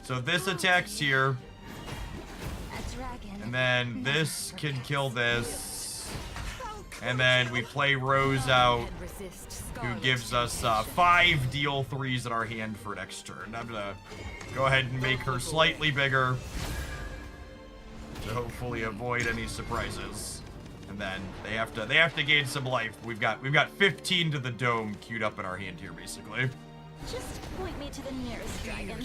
So this attacks here, A dragon. and then this can kill this, and then we play Rose out, And resist who Scarlet gives us 5 deal 3s in our hand for next turn. I'm gonna go ahead and make her slightly bigger to hopefully avoid any surprises. And then they have to gain some life. We've got 15 to the dome queued up in our hand here, basically. Just point me to the nearest dragon.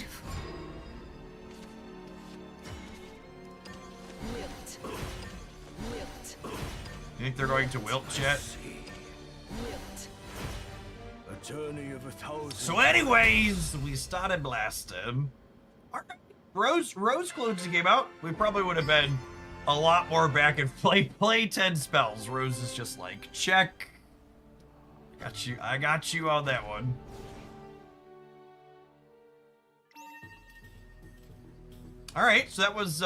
Wilt. Wilt. You think they're going to wilt yet? Wilt. A journey of 1,000. So anyways, we started blasting. Rose closing game out. We probably would have been a lot more back and play 10 spells. Rose is just like, check. I got you on that one. All right, so that was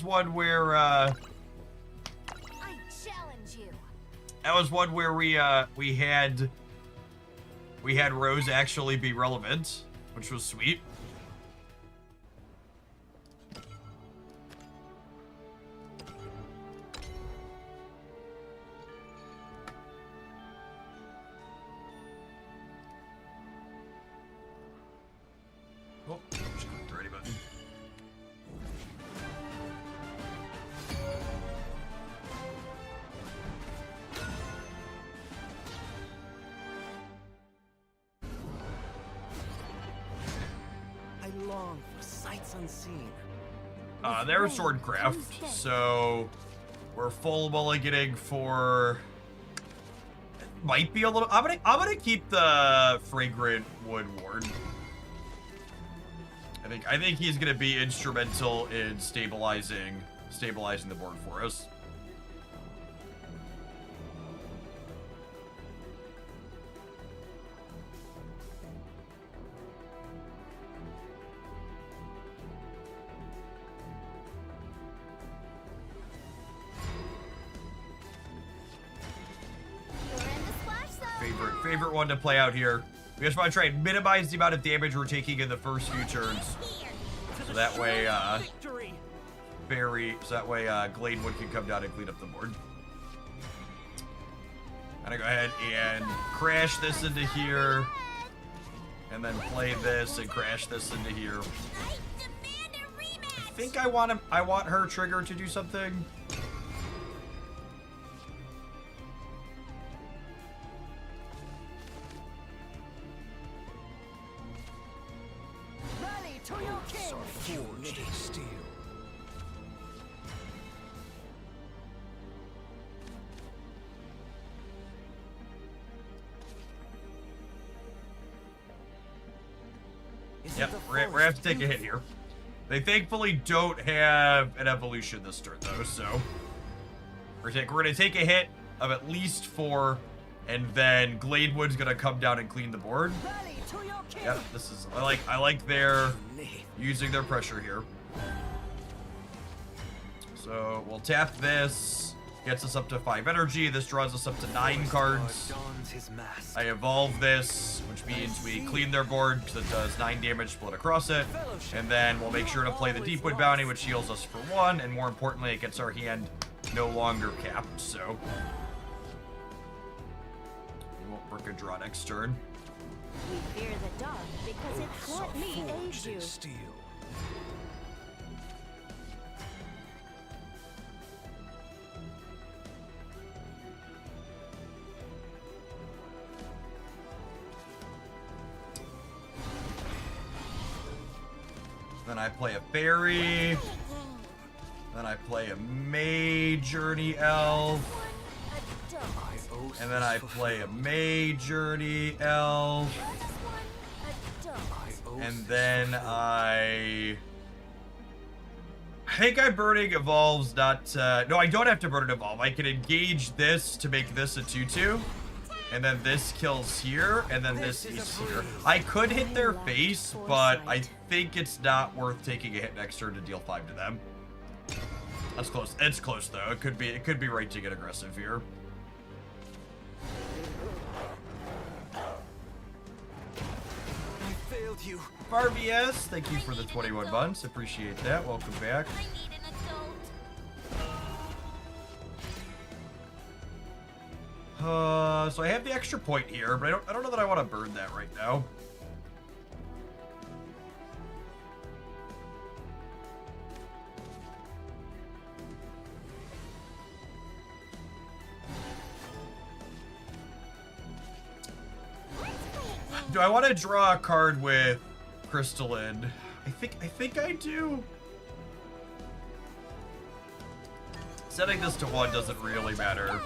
one where I challenge you. that was one where we had Rose actually be relevant, which was sweet. Oh, should click the ready button. I long for sights unseen. They're swordcraft, so we're full mulliganing for might be a little. I'm gonna keep the fragrant wood ward. I think he's gonna be instrumental in stabilizing the board for us. Favorite one to play out here. We just want to try and minimize the amount of damage we're taking in the first few turns. So that way, Gladewood can come down and clean up the board. I'm gonna go ahead and crash this into here. And then play this and crash this into here. I think I want her trigger to do something. Forged in steel. Yep, we're gonna have to take a hit here. They thankfully don't have an evolution this turn though, so we're gonna take a hit of at least 4, and then Gladewood's gonna come down and clean the board. Yep, this is I like their using their pressure here. So we'll tap this, gets us up to 5 energy. This draws us up to 9 cards. I evolve this, which means we clean their board because it does 9 damage split across it. And then we'll make sure to play the Deepwood Bounty, which heals us for 1, and more importantly, it gets our hand no longer capped, so we won't brick a draw next turn. We fear the dark because it can't me aid you. Steel. Then I play a fairy. Then I play a May Journey Elf. And then I play a May Journey Elf. And then I think I Burning Evolves not... no, I don't have to Burn it Evolve. I can engage this to make this a 2-2. And then this kills here, and then this is here. I could hit their face, but I think it's not worth taking a hit next turn to deal 5 to them. That's close. It's close though. It could be right to get aggressive here. I failed you. RBS, thank you for the 21 months. Appreciate that. Welcome back. I need an adult. So I have the extra point here, but I don't know that I want to burn that right now. Do I want to draw a card with Crystalline? I think I do. Setting this to 1 doesn't really matter.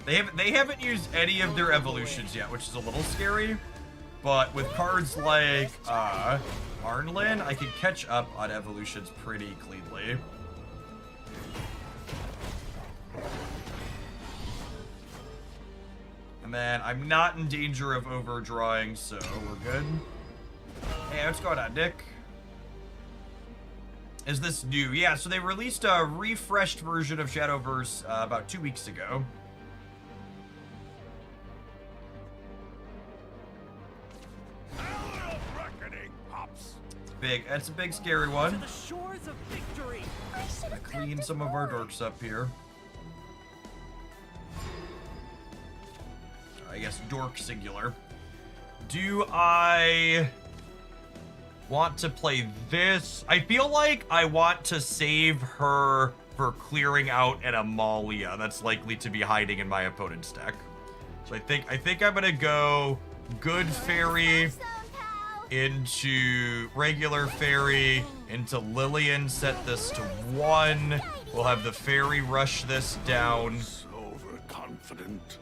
They haven't used any of their evolutions yet, which is a little scary. But with cards like Arnlin, I can catch up on evolutions pretty cleanly. And then I'm not in danger of overdrawing, so we're good. Hey, what's going on, Nick? Is this new? Yeah, so they released a refreshed version of Shadowverse about 2 weeks ago. Big. That's a big, scary one. To the shores of victory. Gonna clean some of our dorks up here. I guess dork singular. Do I want to play this? I feel like I want to save her for clearing out an Amalia that's likely to be hiding in my opponent's deck. So I think I'm gonna go good fairy into regular fairy into Lillian, set this to 1. We'll have the fairy rush this down. Overconfident.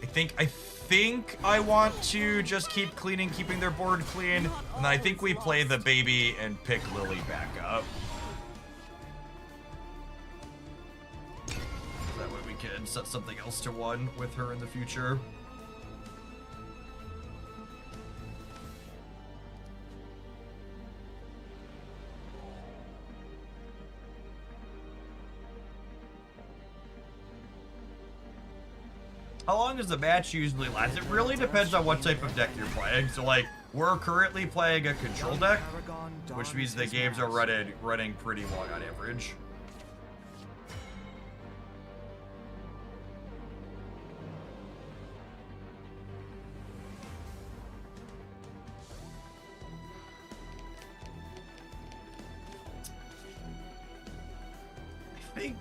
I think I want to just keep cleaning, keeping their board clean, and I think we play the baby and pick Lily back up. That way we can set something else to 1 with her in the future. How long does the match usually last? It really depends on what type of deck you're playing. So, like, we're currently playing a control deck, which means the games are running pretty long on average. I think...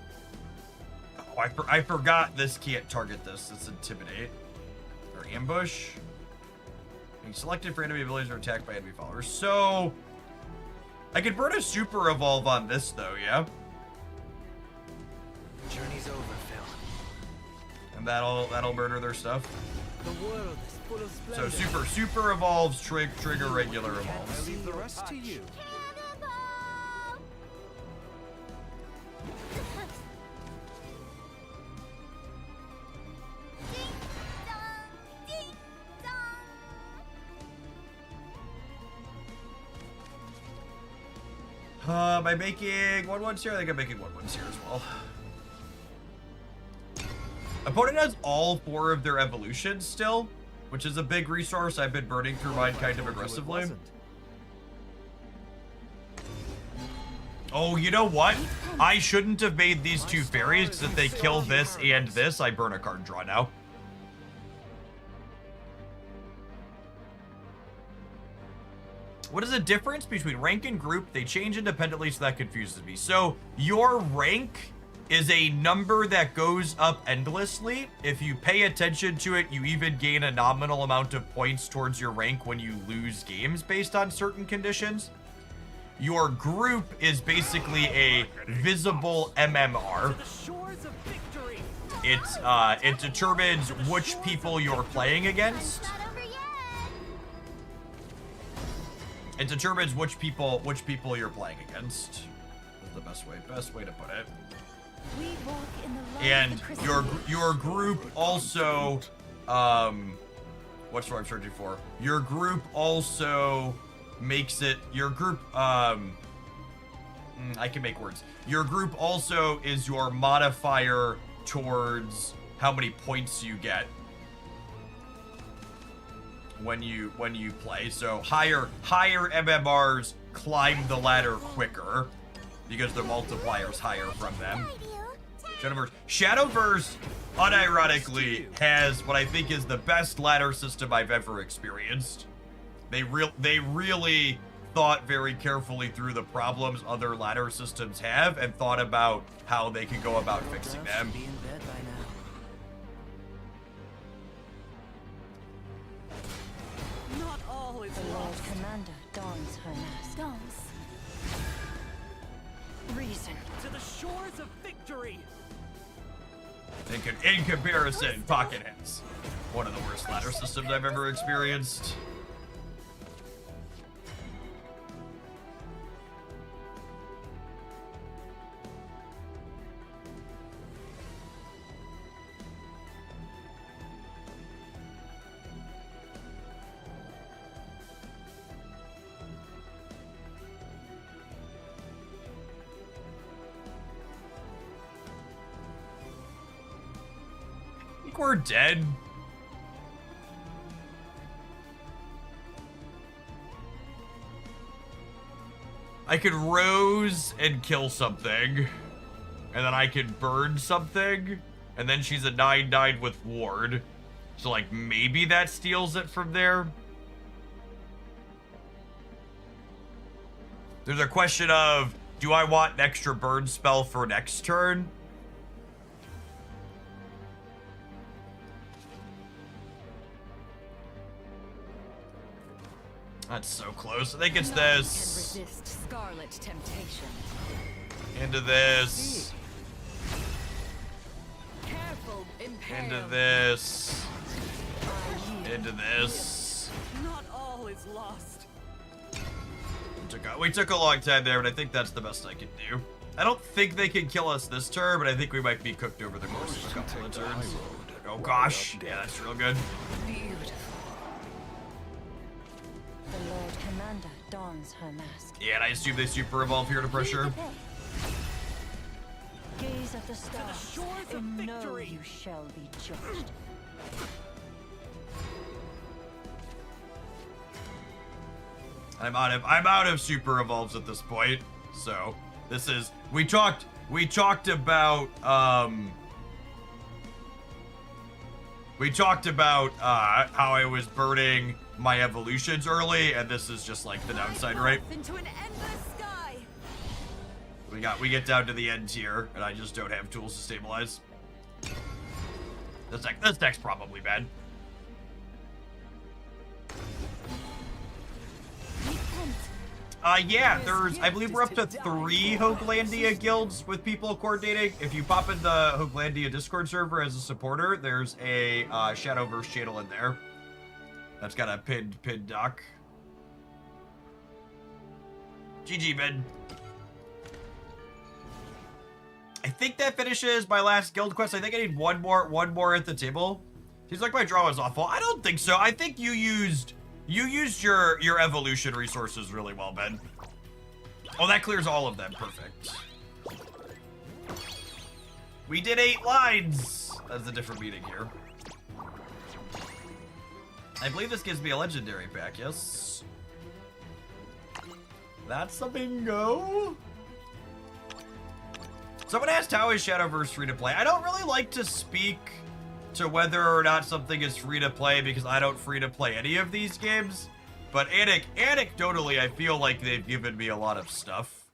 Oh, I forgot this can't target this. It's Intimidate. Or Ambush. Being selected for enemy abilities or attacked by enemy followers. So... I could burn a Super Evolve on this, though, yeah? Journey's over, Phil. And that'll murder their stuff. The world is full of So splendor. super evolves, trigger regular I'll evolves. leave the rest to you. Cannonball! Ding dong, ding dong. Am I making 1/1s here? I think I'm making 1/1s here as well. Opponent has all 4 of their evolutions still, which is a big resource. I've been burning through mine kind of aggressively. Oh, you know what? I shouldn't have made these 2 fairies, because if they kill this and this, I burn a card draw now. What is the difference between rank and group? They change independently, so that confuses me. So, your rank is a number that goes up endlessly. If you pay attention to it, you even gain a nominal amount of points towards your rank when you lose games based on certain conditions. Your group is basically a visible MMR. The shores of victory. It determines which people you're playing against. Not over yet. It determines which people you're playing against. Is the best way to put it. We walk in the light And of the crystal. your group also, what's what I'm searching for? Your group also makes it, I can make words. Your group also is your modifier towards how many points you get when you play. So higher MMRs climb the ladder quicker because their multiplier's higher from them. Shadowverse, unironically, has what I think is the best ladder system I've ever experienced. They really thought very carefully through the problems other ladder systems have and thought about how they could go about fixing them. Be in bed by now. Not all is The Lord lost. Commander dons her mask. Dons. Reason. To the shores of victory. In comparison, Pocket Heads, one of the worst ladder systems I've ever experienced. I think we're dead. I could rose and kill something, and then I could burn something, and then she's a 9/9 with ward. So, like, maybe that steals it from there. There's a question of, do I want an extra burn spell for next turn? That's so close. I think it's None can this. resist scarlet temptation. Into this. Careful, impale. Into this. into this. Not all is lost. We took a long time there, but I think that's the best I can do. I don't think they can kill us this turn, but I think we might be cooked over the course of a couple of turns. Oh gosh, yeah, that's real good. Beautiful. The Lord Commander dons her mask. Yeah, and I assume they super evolve here to pressure. Gaze at the stars, shores of and know victory. you shall be judged. I'm out of super evolves at this point. So this is we talked about how I was burning my evolutions early, and this is just like the downside, right? Into an endless sky. We get down to the end here, and I just don't have tools to stabilize. This deck's probably bad. Yeah, I believe we're up to 3 Hoaglandia guilds with people coordinating. If you pop in the Hoaglandia Discord server as a supporter, there's a Shadowverse channel in there. That's got a pinned doc. GG, man. I think that finishes my last guild quest. I think I need one more at the table. Seems like my draw was awful. I don't think so. I think you used your evolution resources really well, Ben. Oh, that clears all of them. Perfect. We did 8 lines. That's a different meaning here. I believe this gives me a legendary pack, yes? That's a bingo. Someone asked, how is Shadowverse free to play? I don't really like to speak to whether or not something is free to play because I don't free to play any of these games. But anecdotally, I feel like they've given me a lot of stuff.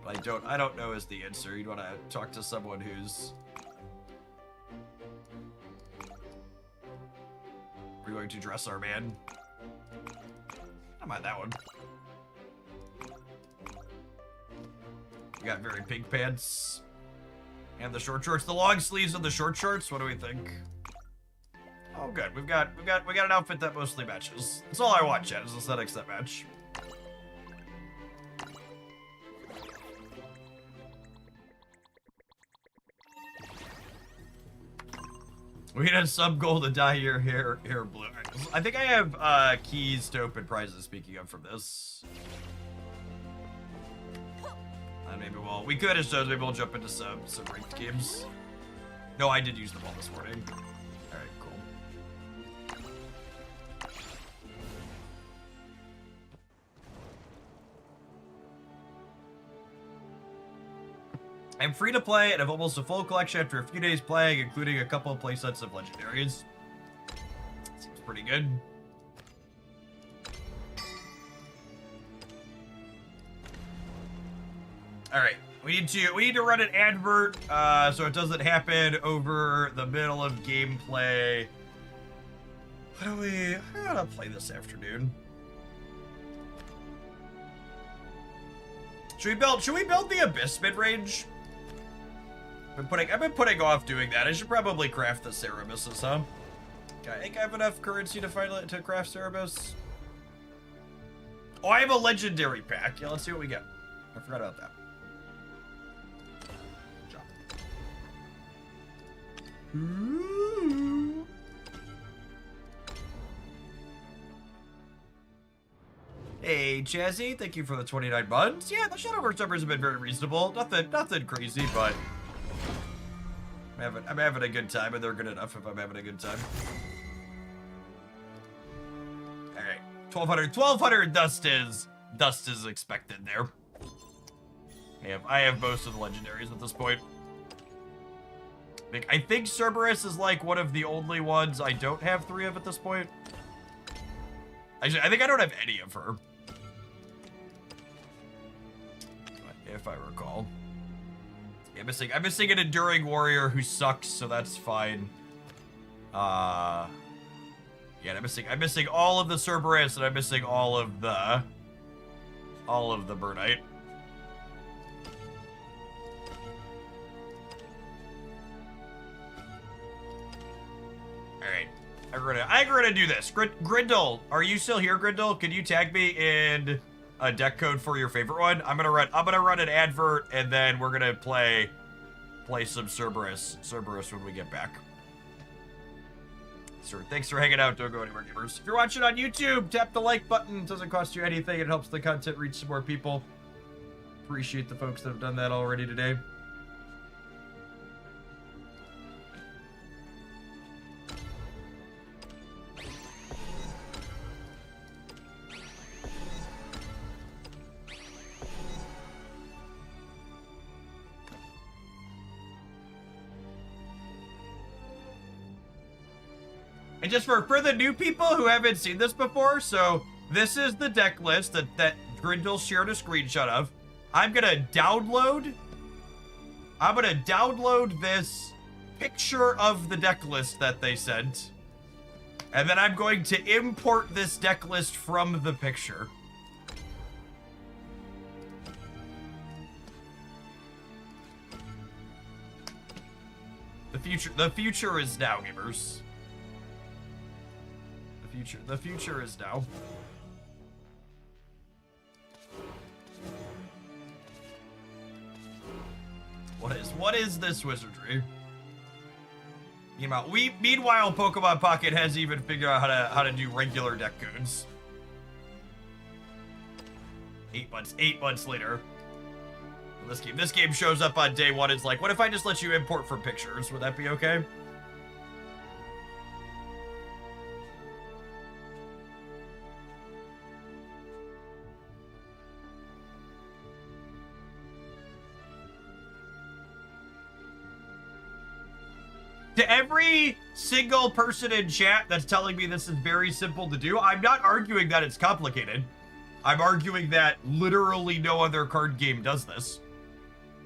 But I don't know is the answer. You'd want to talk to someone who's... We're going to dress our man. I mind that one. We got very pink pants. And the short shorts, the long sleeves and the short shorts. What do we think? Oh, good. We got an outfit that mostly matches. That's all I want, chat, is aesthetics that match. We need a sub goal to dye your hair blue. I think I have keys to open prizes. Speaking of from this. And maybe we could have shows. Maybe we'll jump into some ranked games. No, I did use them all this morning. All right, cool. I'm free to play and have almost a full collection after a few days playing, including a couple of playsets of legendaries. Seems pretty good. All right, we need to run an advert so it doesn't happen over the middle of gameplay. I gotta play this afternoon. Should we build the Abyss midrange? I've been putting off doing that. I should probably craft the Cerebus's, huh? I think I have enough currency to craft Cerebus. Oh, I have a legendary pack. Yeah, let's see what we get. I forgot about that. Ooh. Hey, Chazzy, thank you for the 29 months. Yeah, the Shadowverse numbers have been very reasonable. Nothing crazy, but I'm having a good time, and they're good enough if I'm having a good time. All right, 1200 dust is expected there. I have most of the legendaries at this point. I think Cerberus is like one of the only ones I don't have 3 of at this point. Actually, I think I don't have any of her. If I recall. Yeah, I'm missing an Enduring Warrior who sucks, so that's fine. Yeah, I'm missing all of the Cerberus, and I'm missing all of the Burnite. I'm gonna do this. Grindle, are you still here, Grindle? Can you tag me in a deck code for your favorite one? I'm gonna run an advert, and then we're gonna play some Cerberus when we get back. Sir, thanks for hanging out. Don't go anywhere, gamers. If you're watching on YouTube, tap the like button. It doesn't cost you anything. It helps the content reach some more people. Appreciate the folks that have done that already today. And just for the new people who haven't seen this before, so this is the deck list that Grindle shared a screenshot of. I'm gonna download this picture of the deck list that they sent, and then I'm going to import this deck list from the picture. The future is now, gamers. The future is now. What is this wizardry? Meanwhile, Pokemon Pocket has even figured out how to do regular deck codes. 8 months later. This game shows up on day one. It's like, what if I just let you import from pictures? Would that be okay? To every single person in chat that's telling me this is very simple to do, I'm not arguing that it's complicated. I'm arguing that literally no other card game does this.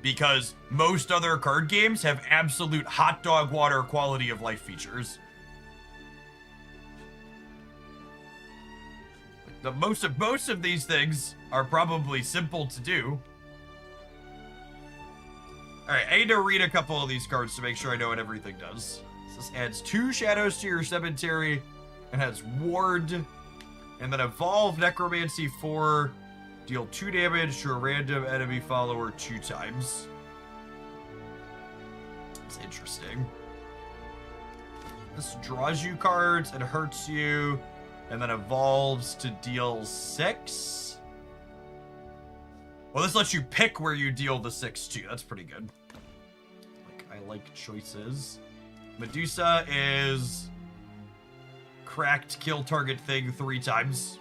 Because most other card games have absolute hot dog water quality of life features. Most of these things are probably simple to do. Alright, I need to read a couple of these cards to make sure I know what everything does. This adds 2 shadows to your cemetery and has Ward. And then Evolve Necromancy 4. Deal 2 damage to a random enemy follower 2 times. That's interesting. This draws you cards and hurts you. And then evolves to deal 6. Well, this lets you pick where you deal the 6 too. That's pretty good. I like choices. Medusa is cracked kill target thing 3 times.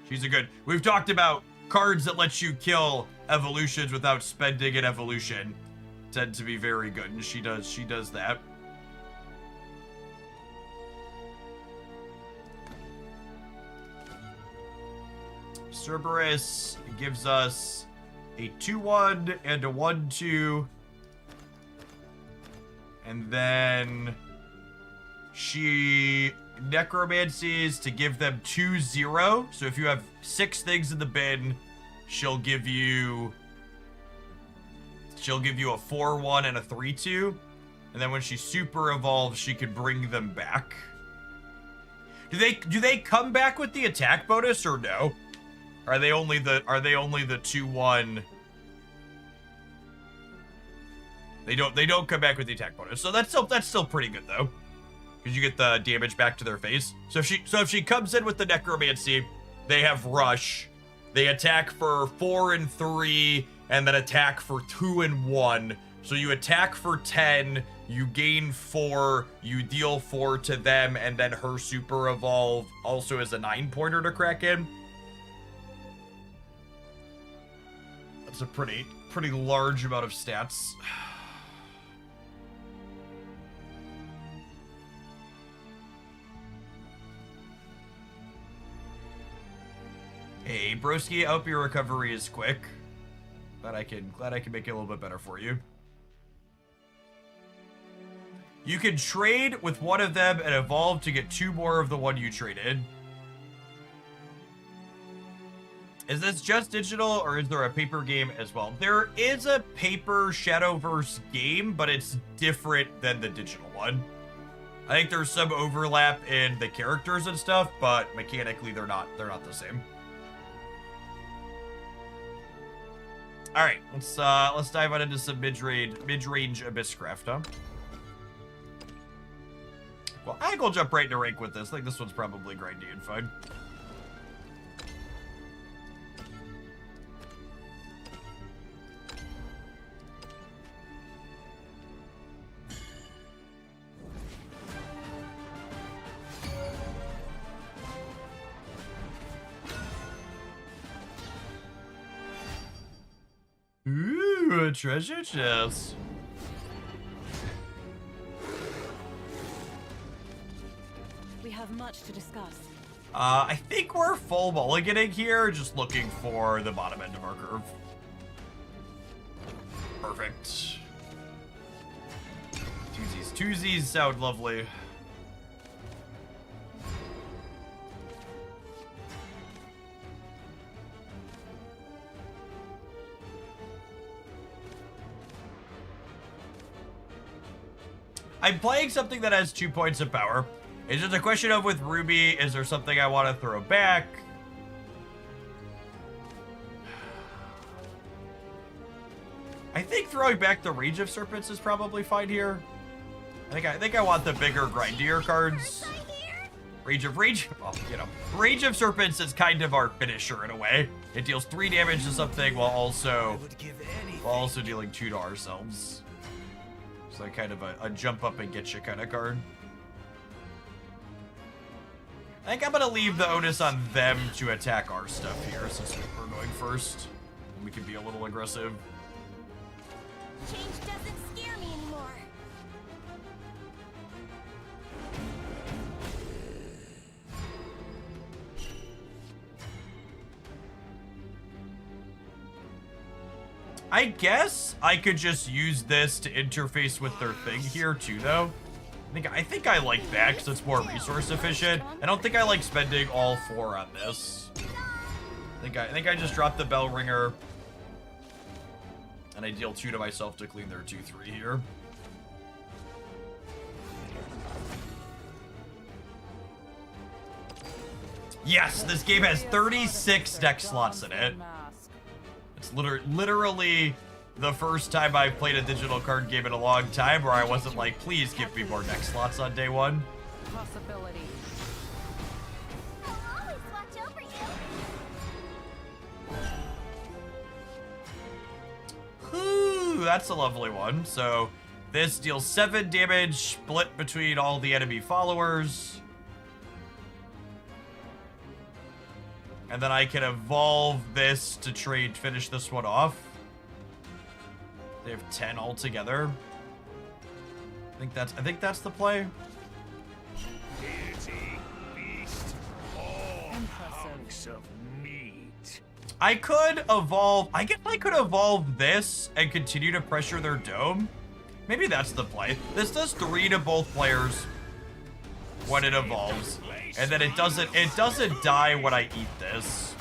She's a good. We've talked about cards that let you kill evolutions without spending an evolution. Tend to be very good, and she does that. Cerberus gives us a 2/1 and a 1/2. And then she necromancies to give them 2/0. So if you have 6 things in the bin, she'll give you a 4/1 and a 3/2. And then when she super evolves, she can bring them back. Do they come back with the attack bonus or no? Are they only the 2/1? They don't come back with the attack bonus. So that's still pretty good though. Because you get the damage back to their face. So if she comes in with the necromancy, they have rush. They attack for 4 and 3, and then attack for 2 and 1. So you attack for 10, you gain 4, you deal 4 to them, and then her super evolve also is a 9-pointer to crack in. That's a pretty large amount of stats. Hey, broski, I hope your recovery is quick. Glad I can make it a little bit better for you. You can trade with one of them and evolve to get 2 more of the one you traded. Is this just digital, or is there a paper game as well? There is a paper Shadowverse game, but it's different than the digital one. I think there's some overlap in the characters and stuff, but mechanically they're not the same. All right, let's dive on into some mid-range Abysscraft, huh? Well, I think we'll jump right into rank with this. I think this one's probably grindy and fun. Ooh, a treasure chest. We have much to discuss. I think we're full mulliganing here, just looking for the bottom end of our curve. Perfect. Twosies sound lovely. I'm playing something that has 2 points of power. It's just a question of with Ruby, is there something I want to throw back? I think throwing back the Rage of Serpents is probably fine here. I think I want the bigger, grindier cards. Rage of Serpents is kind of our finisher in a way. It deals 3 damage to something while also dealing 2 to ourselves. It's like kind of a jump up and get you kind of card. I think I'm gonna leave the onus on them to attack our stuff here since we're going first. And we can be a little aggressive. Change doesn't scare me anymore. I guess I could just use this to interface with their thing here too, though. I think I like that because it's more resource efficient. I don't think I like spending all 4 on this. I think I just dropped the bell ringer, and I deal 2 to myself to clean their 2/3 here. Yes, this game has 36 deck slots in it. It's literally the first time I've played a digital card game in a long time where I wasn't like, please give me more deck slots on day 1. Possibility. I'll always watch over you. Ooh, that's a lovely one. So this deals 7 damage, split between all the enemy followers. And then I can evolve this to finish this one off. They have 10 altogether. I think that's the play. Deity, beast, all hunks of meat. I could evolve. I guess I could evolve this and continue to pressure their dome. Maybe that's the play. This does 3 to both players when it evolves, and then it doesn't die when I eat this.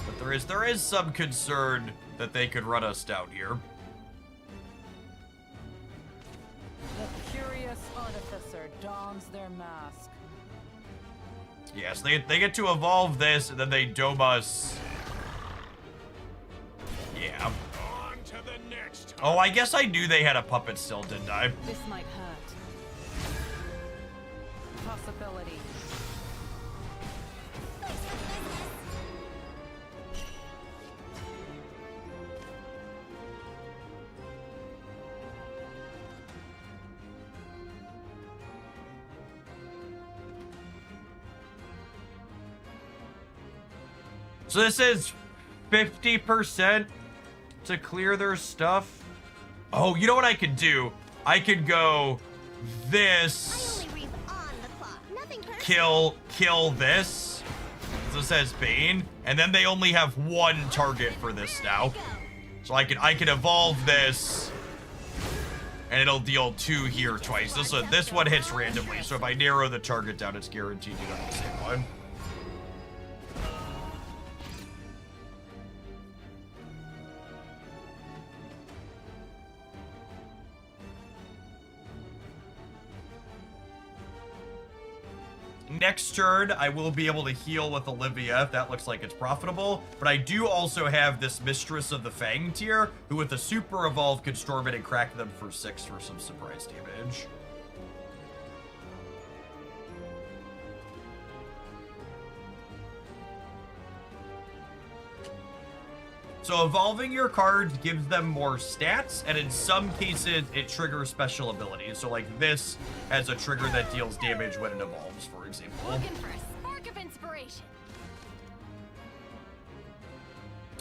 But there is some concern that they could run us down here. The curious artificer dons their mask. Yes, they get to evolve this, and then they dome us. Yeah. On to the next. Oh, I guess I knew they had a puppet still, didn't I? This might hurt. Possibility. So this is 50% to clear their stuff. Oh, you know what I could do? I could go this, I only read on the clock. Nothing personal. kill this. So it says Bane, and then they only have 1 target for this now. So I could evolve this, and it'll deal 2 here twice. This one hits randomly, so if I narrow the target down, it's guaranteed to get the same one. next turn, I will be able to heal with Olivia if that looks like it's profitable. But I do also have this Mistress of the Fang tier, who with a super evolve could storm it and crack them for 6 for some surprise damage. So evolving your cards gives them more stats, and in some cases, it triggers special abilities. So like this has a trigger that deals damage when it evolves, for example. Looking for a spark of inspiration.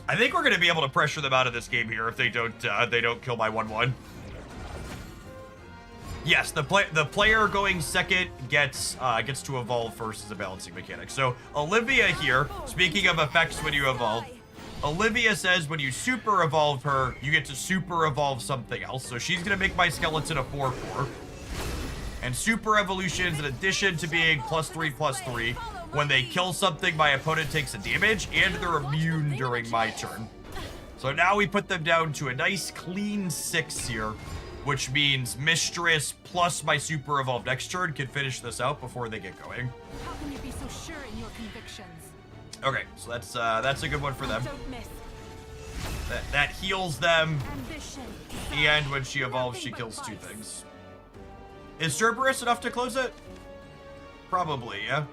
I think we're going to be able to pressure them out of this game here if they don't kill my 1/1. Yes, the player going second gets to evolve first as a balancing mechanic. So Olivia here, speaking of effects when you evolve, Olivia says when you super evolve her, you get to super evolve something else. So she's going to make my skeleton a 4/4. And super evolutions, in addition to being +3/+3, when they kill something, my opponent takes a damage, and they're immune during my turn. So now we put them down to a nice clean 6 here, which means Mistress plus my super evolved next turn can finish this out before they get going. How can you be so sure in your convictions? Okay, so that's a good one for them. Don't miss. That heals them, Ambition. and when she evolves, she kills 2 things. Is Cerberus enough to close it? Probably, yeah.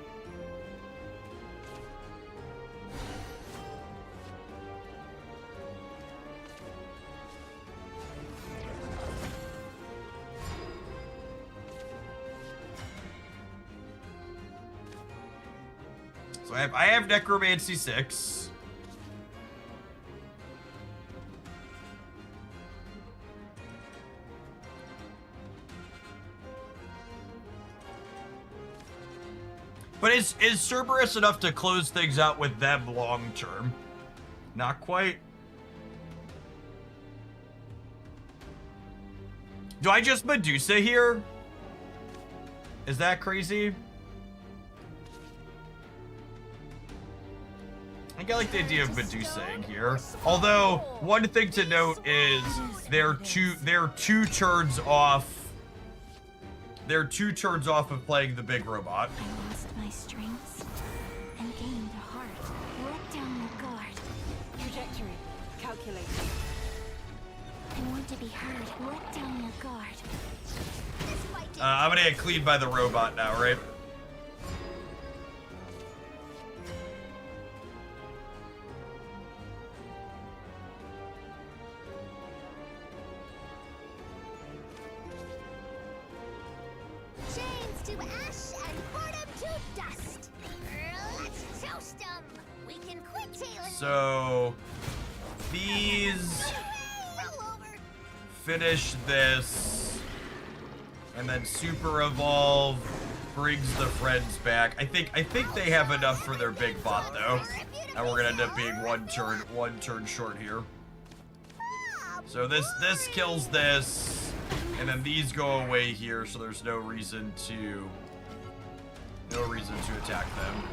So I have Necromancy 6. But is Cerberus enough to close things out with them long term? Not quite. Do I just Medusa here? Is that crazy? I think I like the idea of Medusaing here. Although, one thing to note is they're two turns off. They're 2 turns off of playing the big robot. I lost my strengths and gained a heart. Let down your guard. Trajectory. Calculated. I want to be heard. Let down your guard. I'm gonna get cleaned by the robot now, right? Chains to ash and boredom to dust. Let's toast them. We can quit tailing. So these Roll over. finish this, and then super evolve brings the friends back. I think they have enough for their big bot though, and we're gonna end up being one turn short here. So this kills this, and then these go away here, so there's no reason to attack them.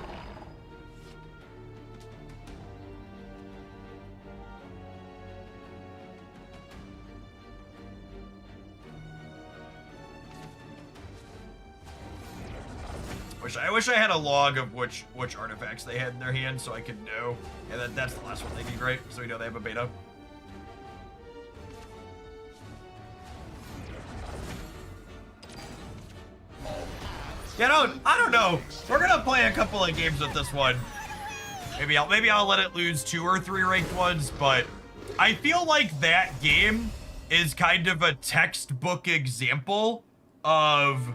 I wish I had a log of which artifacts they had in their hands so I could know. And then that's the last one they need, right? So we know they have a beta. Yeah, I don't know. We're gonna play a couple of games with this one. Maybe I'll let it lose 2 or 3 ranked ones, but I feel like that game is kind of a textbook example of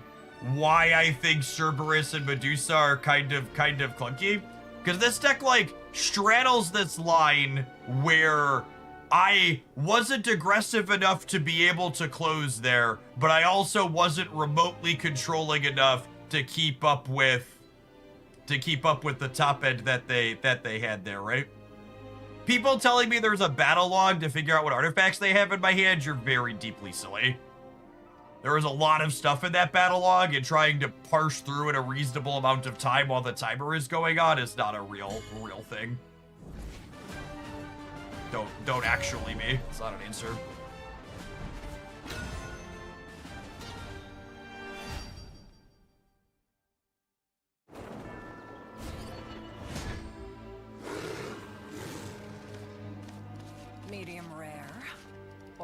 why I think Cerberus and Medusa are kind of clunky. Because this deck, like, straddles this line where I wasn't aggressive enough to be able to close there, but I also wasn't remotely controlling enough to keep up with the top end that they had there, right? People telling me there's a battle log to figure out what artifacts they have in my hand, you're very deeply silly. There was a lot of stuff in that battle log, and trying to parse through in a reasonable amount of time while the timer is going on is not a real thing. Don't actually me. It's not an answer.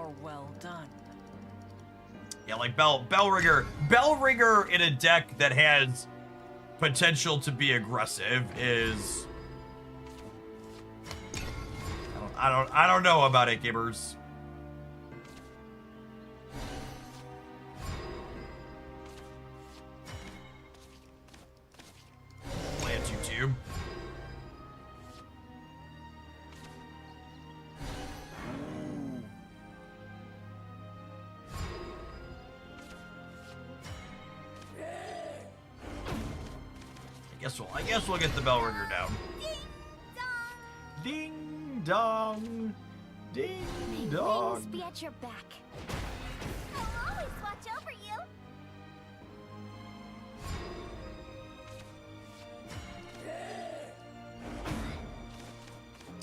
More well done. Yeah, like Bellringer in a deck that has potential to be aggressive is... I don't know about it, gamers. Plant YouTube. I guess we'll get the Bellringer down. Ding dong. Ding May dong. wings be at your back. I'll always watch over you.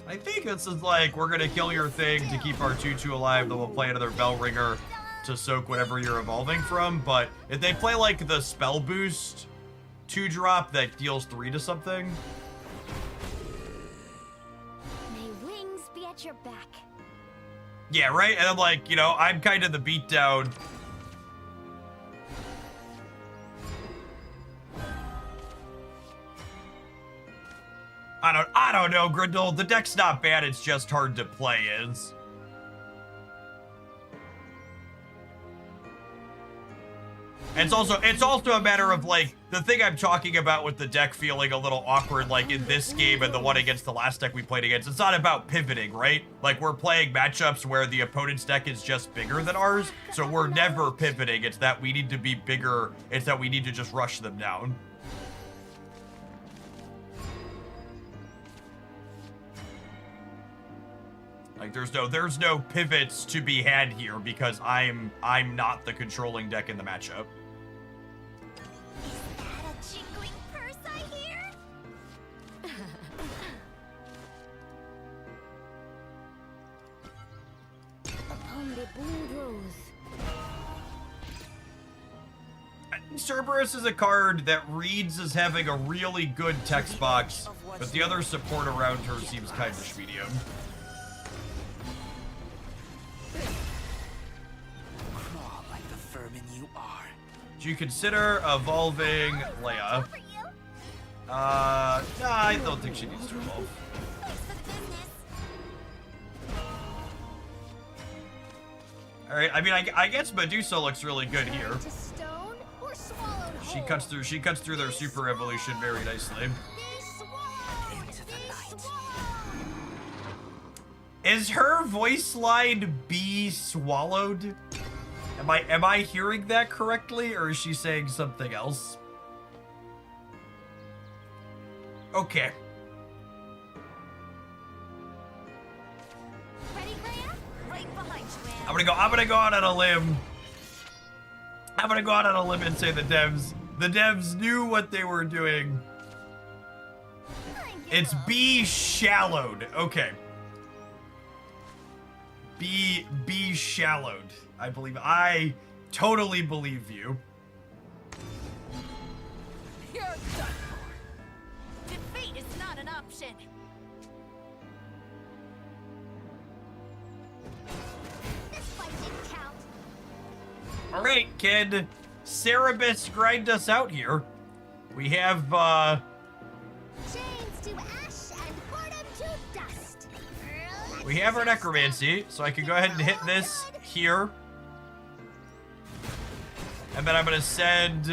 I think this is like, we're gonna kill your thing to keep our 2/2 alive, then we'll play another Bellringer to soak whatever you're evolving from, but if they play like the spell boost 2-drop that deals 3 to something. May wings be at your back. Yeah, right? And I'm like, you know, I'm kind of the beatdown. I don't know, Grindel. The deck's not bad, it's just hard to play is. It's also a matter of like the thing I'm talking about with the deck feeling a little awkward like in this game and the one against the last deck we played against. It's not about pivoting, right? Like we're playing matchups where the opponent's deck is just bigger than ours, so we're never pivoting. It's that we need to be bigger. It's that we need to just rush them down. Like there's no pivots to be had here because I'm not the controlling deck in the matchup. Is that a jingling purse I hear? Upon the bulldrose. Cerberus is a card that reads as having a really good text box, but the other support around her seems kind of medium. Crawl like the vermin you are. Do you consider evolving Leia? Nah, I don't think she needs to evolve. Thanks for the business. Alright, I mean, I guess Medusa looks really good here. To stone or swallowed She cuts through their super evolution very nicely. Into the night. Is her voice line be swallowed? Am I hearing that correctly, or is she saying something else? Okay. Ready, Graham? Right behind you, man. I'm gonna go out on a limb. I'm gonna go out on a limb and say the devs knew what they were doing. It's be shallowed. Okay. Be shallowed. I totally believe you. You're done for. Defeat is not an option. This fight didn't count. All right, kid. Cerebus grind us out here. We have Chains to ash and boredom to dust. we have our necromancy, so I can go ahead and hit this here. And then I'm gonna send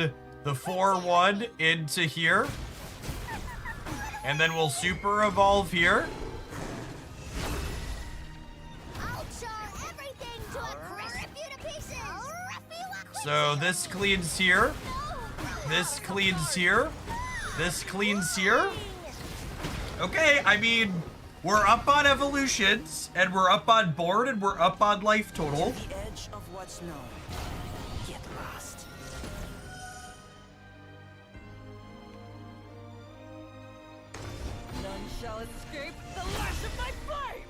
the 4/1 into here. And then we'll super evolve here. I'll char everything to a crisp. Rip you to pieces. So this cleans here. This cleans here. This cleans here. Okay, I mean, we're up on evolutions, and we're up on board, and we're up on life total. To the edge of what's known. Get lost. None shall escape the lash of my flame.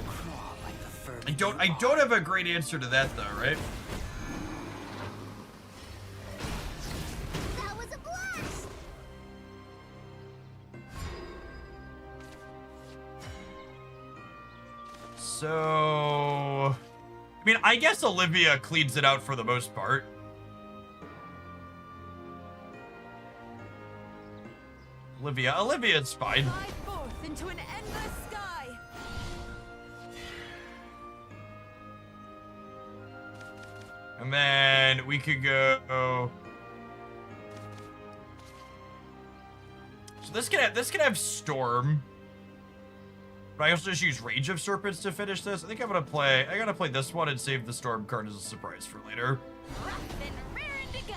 Crawl like the vermin I don't have a great answer to that though, right? That was a blast. So I mean, I guess Olivia cleans it out for the most part. Olivia's fine. Fly forth into an endless sky. And then we could go. So this can have Storm. But I also just use Rage of Serpents to finish this. I think I gotta play this one and save the Storm card as a surprise for later. Rough and raring to go.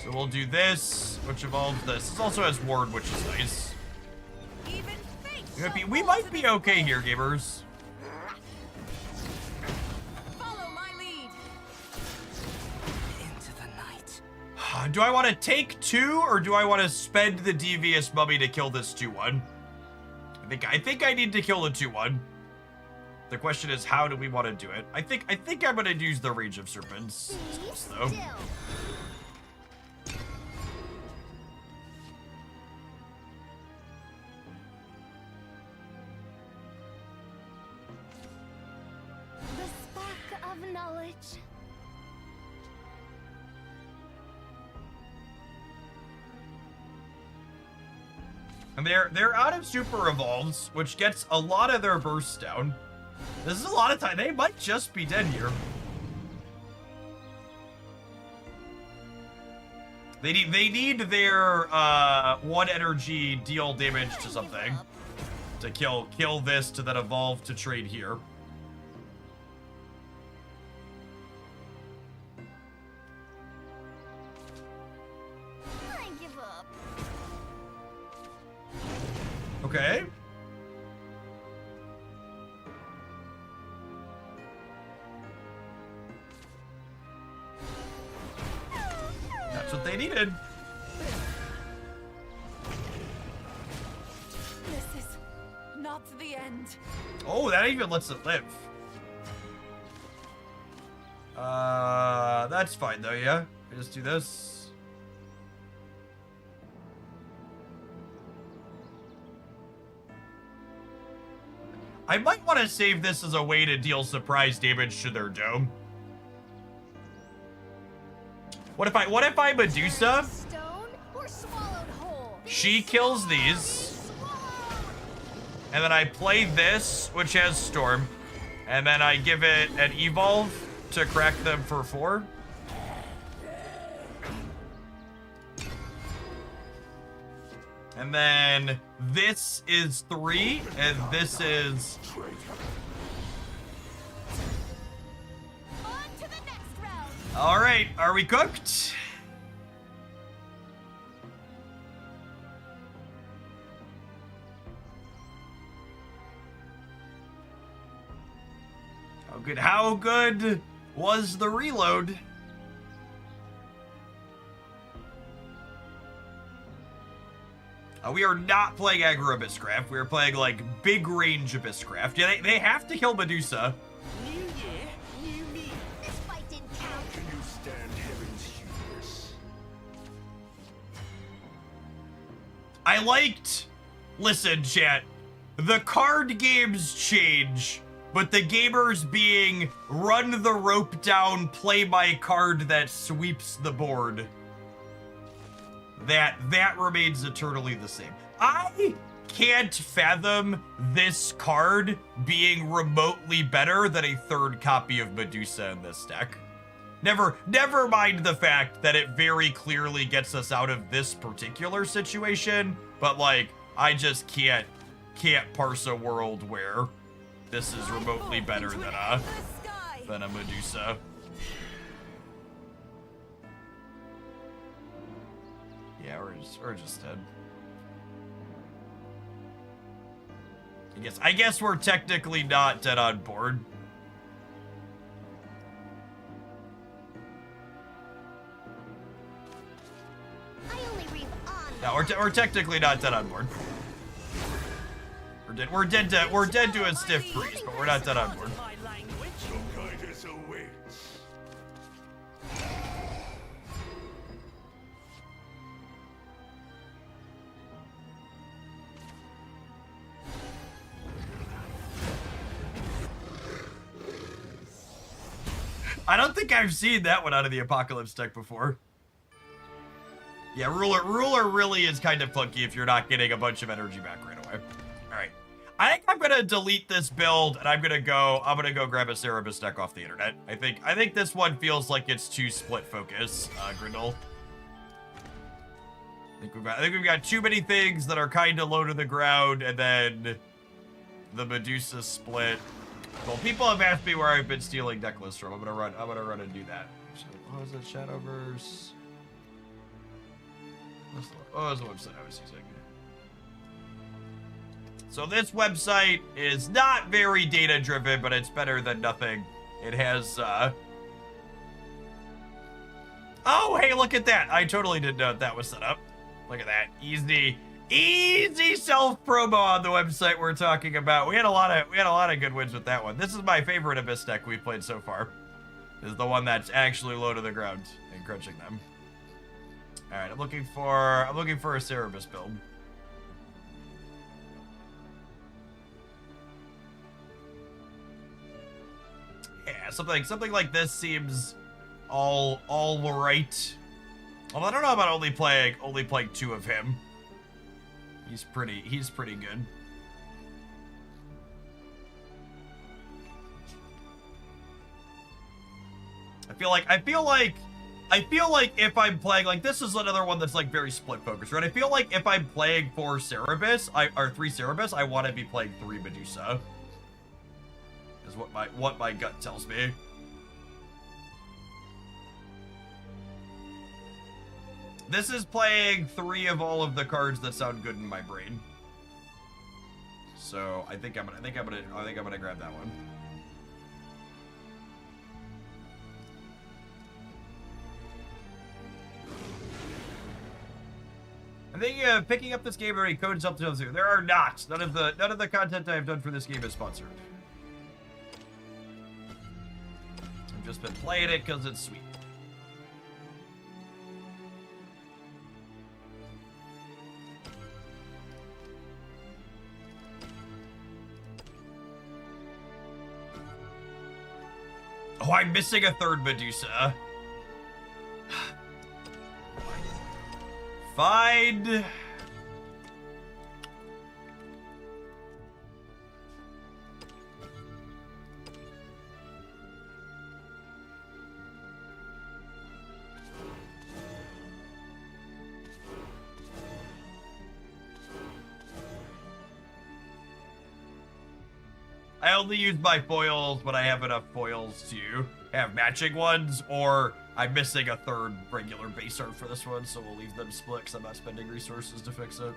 So we'll do this, which evolves this. This also has Ward, which is nice. Even fate We might be okay here, gamers. follow my lead. Into the night. Do I want to take 2 or do I want to spend the Devious Mummy to kill this 2-1? I think I need to kill the 2-1. The question is, how do we want to do it? I think I'm gonna use the Rage of Serpents. Be So. still. The spark of knowledge. And they're out of super evolves, which gets a lot of their bursts down. This is a lot of time. They might just be dead here. They need their 1 energy deal damage to something to kill this to then evolve to trade here. I give up. Okay. That's what they needed. This is not the end. Oh, that even lets it live. That's fine though, yeah? We just do this. I might want to save this as a way to deal surprise damage to their dome. What if I Medusa? Stone or swallowed whole? She kills these. And then I play this, which has Storm. And then I give it an Evolve to crack them for 4. And then this is 3, and this is... On to the next round. All right, are we cooked? How good was the reload? We are not playing aggro Abysscraft. We are playing, like, big range Abysscraft. Yeah, they have to kill Medusa. New year, new me. This fight didn't count. Can you stand heaven's hubris? I liked... Listen, chat. The card games change, but the gamers being run the rope down, play my card that sweeps the board. That remains eternally the same. I can't fathom this card being remotely better than a 3rd copy of Medusa in this deck. Never mind the fact that it very clearly gets us out of this particular situation, but like, I just can't parse a world where this is remotely better than a Medusa. Yeah, we're just dead. I guess we're technically not dead on board. I only reap on. No, we're technically not dead on board. We're dead to a stiff breeze, but we're not dead on board. My language. The guidance awaits. I don't think I've seen that one out of the Apocalypse deck before. Yeah, Ruler really is kind of clunky if you're not getting a bunch of energy back right away. All right. I think I'm gonna delete this build and I'm gonna go grab a Cerebus deck off the internet. I think this one feels like it's too split focus, Grindle. I think we've got too many things that are kind of low to the ground, and then the Medusa split. Well, people have asked me where I've been stealing deck lists from. I'm gonna run and do that. So, what was it? Shadowverse. What was the website I was using? So this website is not very data driven, but it's better than nothing. It has oh, hey, look at that. I totally didn't know that was set up. Look at that. Easy self-promo on the website we're talking about. We had a lot of good wins with that one. This is my favorite Abyss deck we've played so far. This is the one that's actually low to the ground and crunching them. Alright, I'm looking for a Cerebus build. Yeah, something like this seems all right. Well, I don't know about only playing 2 of him. He's pretty good. I feel like if I'm playing, like, this is another one that's like very split focus, right? I feel like if I'm playing 4 Cerebus, or 3 Cerebus, I want to be playing 3 Medusa. Is what my gut tells me. This is playing 3 of all of the cards that sound good in my brain. So I think I'm gonna grab that one. I think picking up this game already codes up to 0. There are not. None of the content I've done for this game is sponsored. I've just been playing it because it's sweet. Oh, I'm missing a 3rd Medusa. Fine. I only use my foils when I have enough foils to have matching ones, or I'm missing a 3rd regular base art for this one, so we'll leave them split because I'm not spending resources to fix it.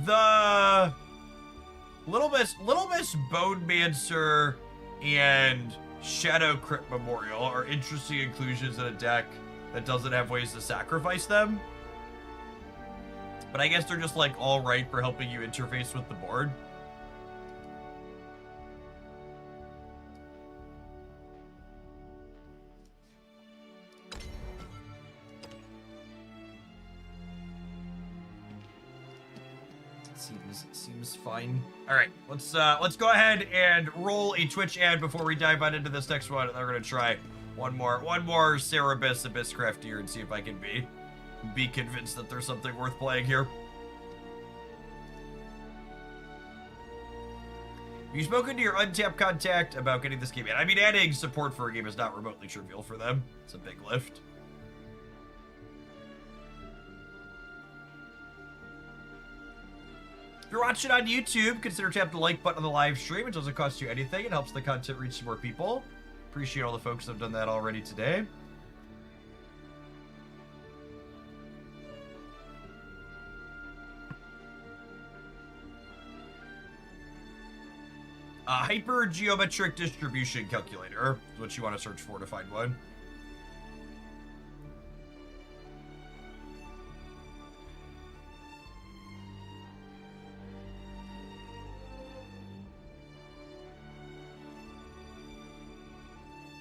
The Little Miss Bonemancer and Shadow Crypt Memorial are interesting inclusions in a deck that doesn't have ways to sacrifice them. But I guess they're just like all right for helping you interface with the board. Seems fine. All right, let's go ahead and roll a Twitch ad before we dive on into this next one. We're gonna try one more Cerebus Abysscraft here and see if I can be convinced that there's something worth playing here. Have you spoken to your untapped contact about getting this game in? I mean, adding support for a game is not remotely trivial for them. It's a big lift. If you're watching on YouTube, consider tapping the like button on the live stream. It doesn't cost you anything. It helps the content reach some more people. Appreciate all the folks that have done that already today. Hypergeometric distribution calculator is what you want to search for to find one.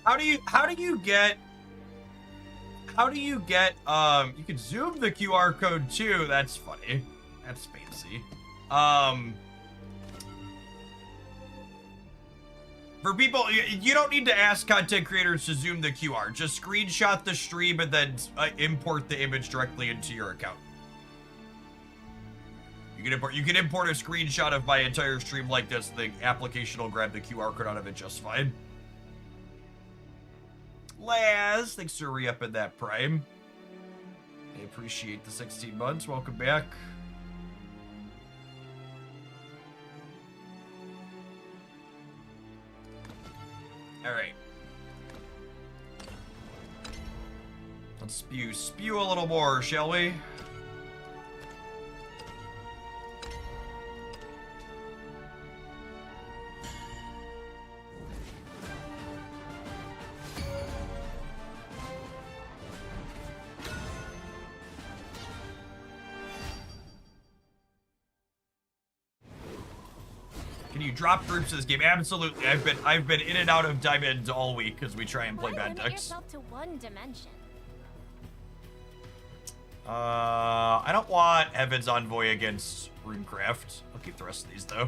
How do you get How do you get, you can zoom the QR code too. That's funny. That's fancy. For people, you don't need to ask content creators to zoom the QR. Just screenshot the stream and then import the image directly into your account. You can import a screenshot of my entire stream like this. The application will grab the QR code out of it just fine. Laz, thanks for re-upping that Prime. I appreciate the 16 months. Welcome back. All right. Let's spew a little more, shall we? Can you drop groups in this game? Absolutely. I've been in and out of diamonds all week because we try and play bad decks. yourself to one dimension. I don't want Heaven's Envoy against Runecraft. I'll keep the rest of these though.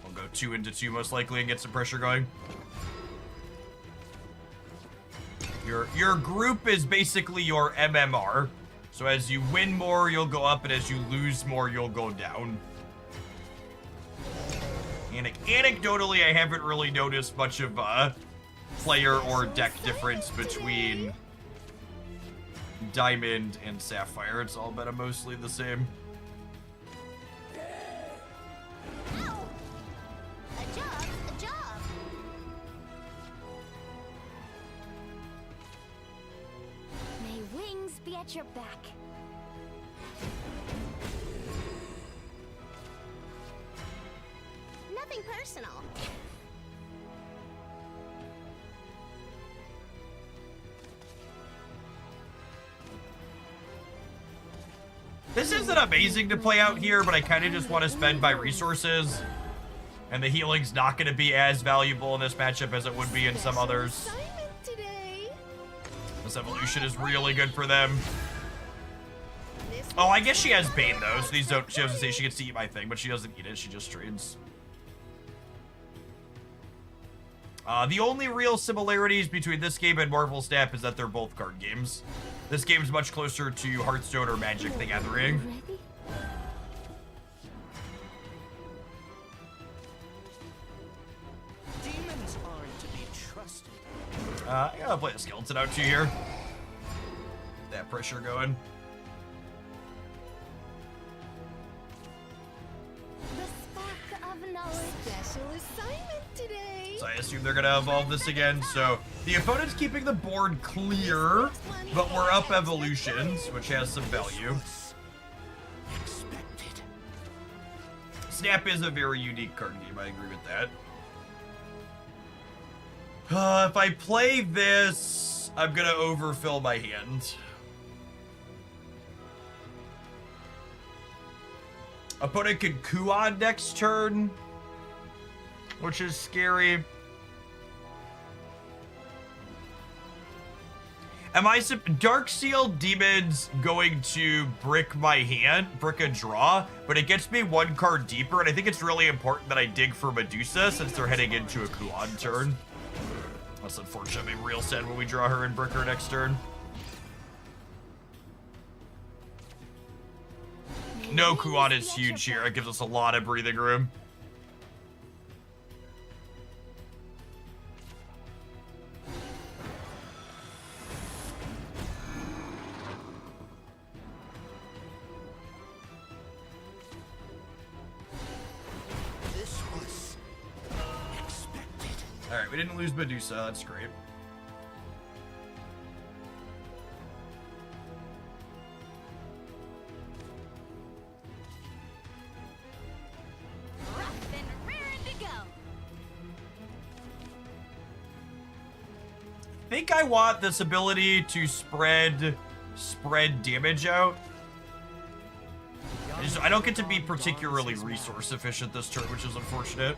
We'll go 2 into 2 most likely and get some pressure going. Your group is basically your MMR. So as you win more, you'll go up, and as you lose more, you'll go down. Anecdotally, I haven't really noticed much of a player or deck difference between Diamond and Sapphire. It's all been mostly the same. Ow. A job's a job. May wings be at your back. Nothing personal. This isn't amazing to play out here, but I kind of just want to spend my resources. And the healing's not going to be as valuable in this matchup as it would be in some others. This evolution is really good for them. Oh, I guess she has Bane though, so these don't. She doesn't say she gets to eat my thing, but she doesn't eat it. She just trades. The only real similarities between this game and Marvel Snap is that they're both card games. This game's much closer to Hearthstone or Magic the Gathering. Demons aren't to be trusted. I gotta play a skeleton out 2 here. That pressure going. The spark of knowledge. Special assignment today. So I assume they're gonna evolve this again. So the opponent's keeping the board clear, but we're up evolutions, which has some value. Expected. Snap is a very unique card game. I agree with that. If I play this, I'm gonna overfill my hand. Opponent can Kuon next turn, which is scary. Am I Dark Seal Demon's going to brick my hand, brick a draw, but it gets me 1 card deeper, and I think it's really important that I dig for Medusa since they're heading into a Kuon turn. That's unfortunate. I'll be real sad when we draw her and brick her next turn. No Kuon is huge here. It gives us a lot of breathing room. This was expected. All right, we didn't lose Medusa. That's great. Rough and raring to go. I think I want this ability to spread damage out. I don't get to be particularly resource efficient this turn, which is unfortunate.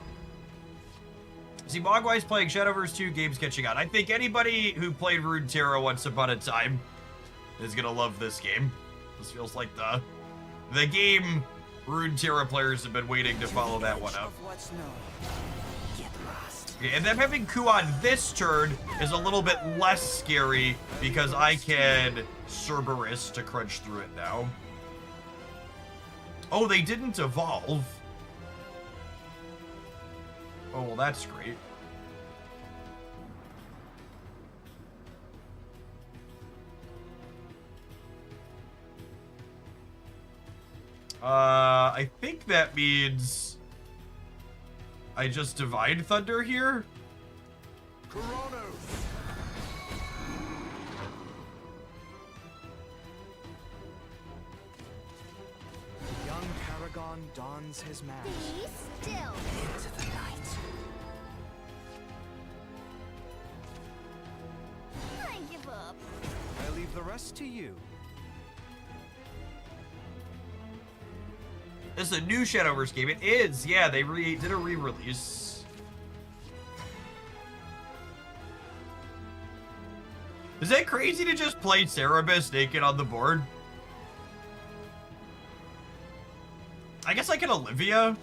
See, Mogwai's playing Shadowverse 2, game's catching on. I think anybody who played Runeterra once upon a time is gonna love this game. This feels like the game Runeterra players have been waiting to follow that one up. What's known. Get lost. Okay, and then having Ku on this turn is a little bit less scary because I can Cerberus to crunch through it now. Oh, they didn't evolve. Oh, well, that's great. I think that means I just Divine Thunder here. Kronos. Young Paragon dons his mask. Be still. Into the night. I give up. I leave the rest to you. This is a new Shadowverse game. It is, yeah, they did a re-release. Is that crazy to just play Cerberus naked on the board? I guess I can Olivia.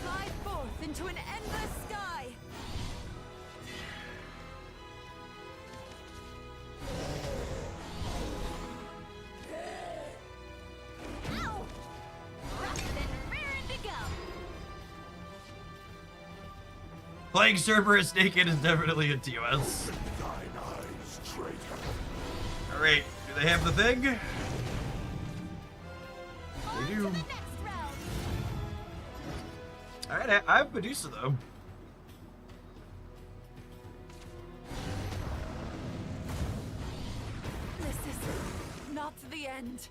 Fly forth into an endless sky. Ow! Rough and raring to go. Playing Cerberus naked is definitely a TOS. Thine eyes, traitor. Alright, do they have the thing? On They to do. the next round. Alright, I have Medusa though. This is not the end.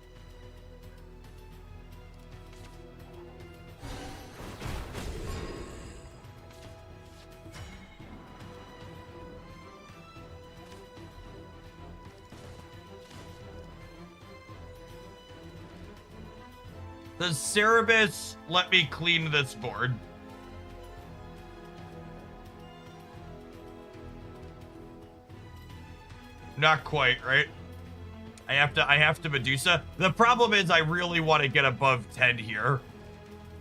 Does Cerberus let me clean this board? Not quite, right? I have to Medusa. The problem is I really want to get above 10 here.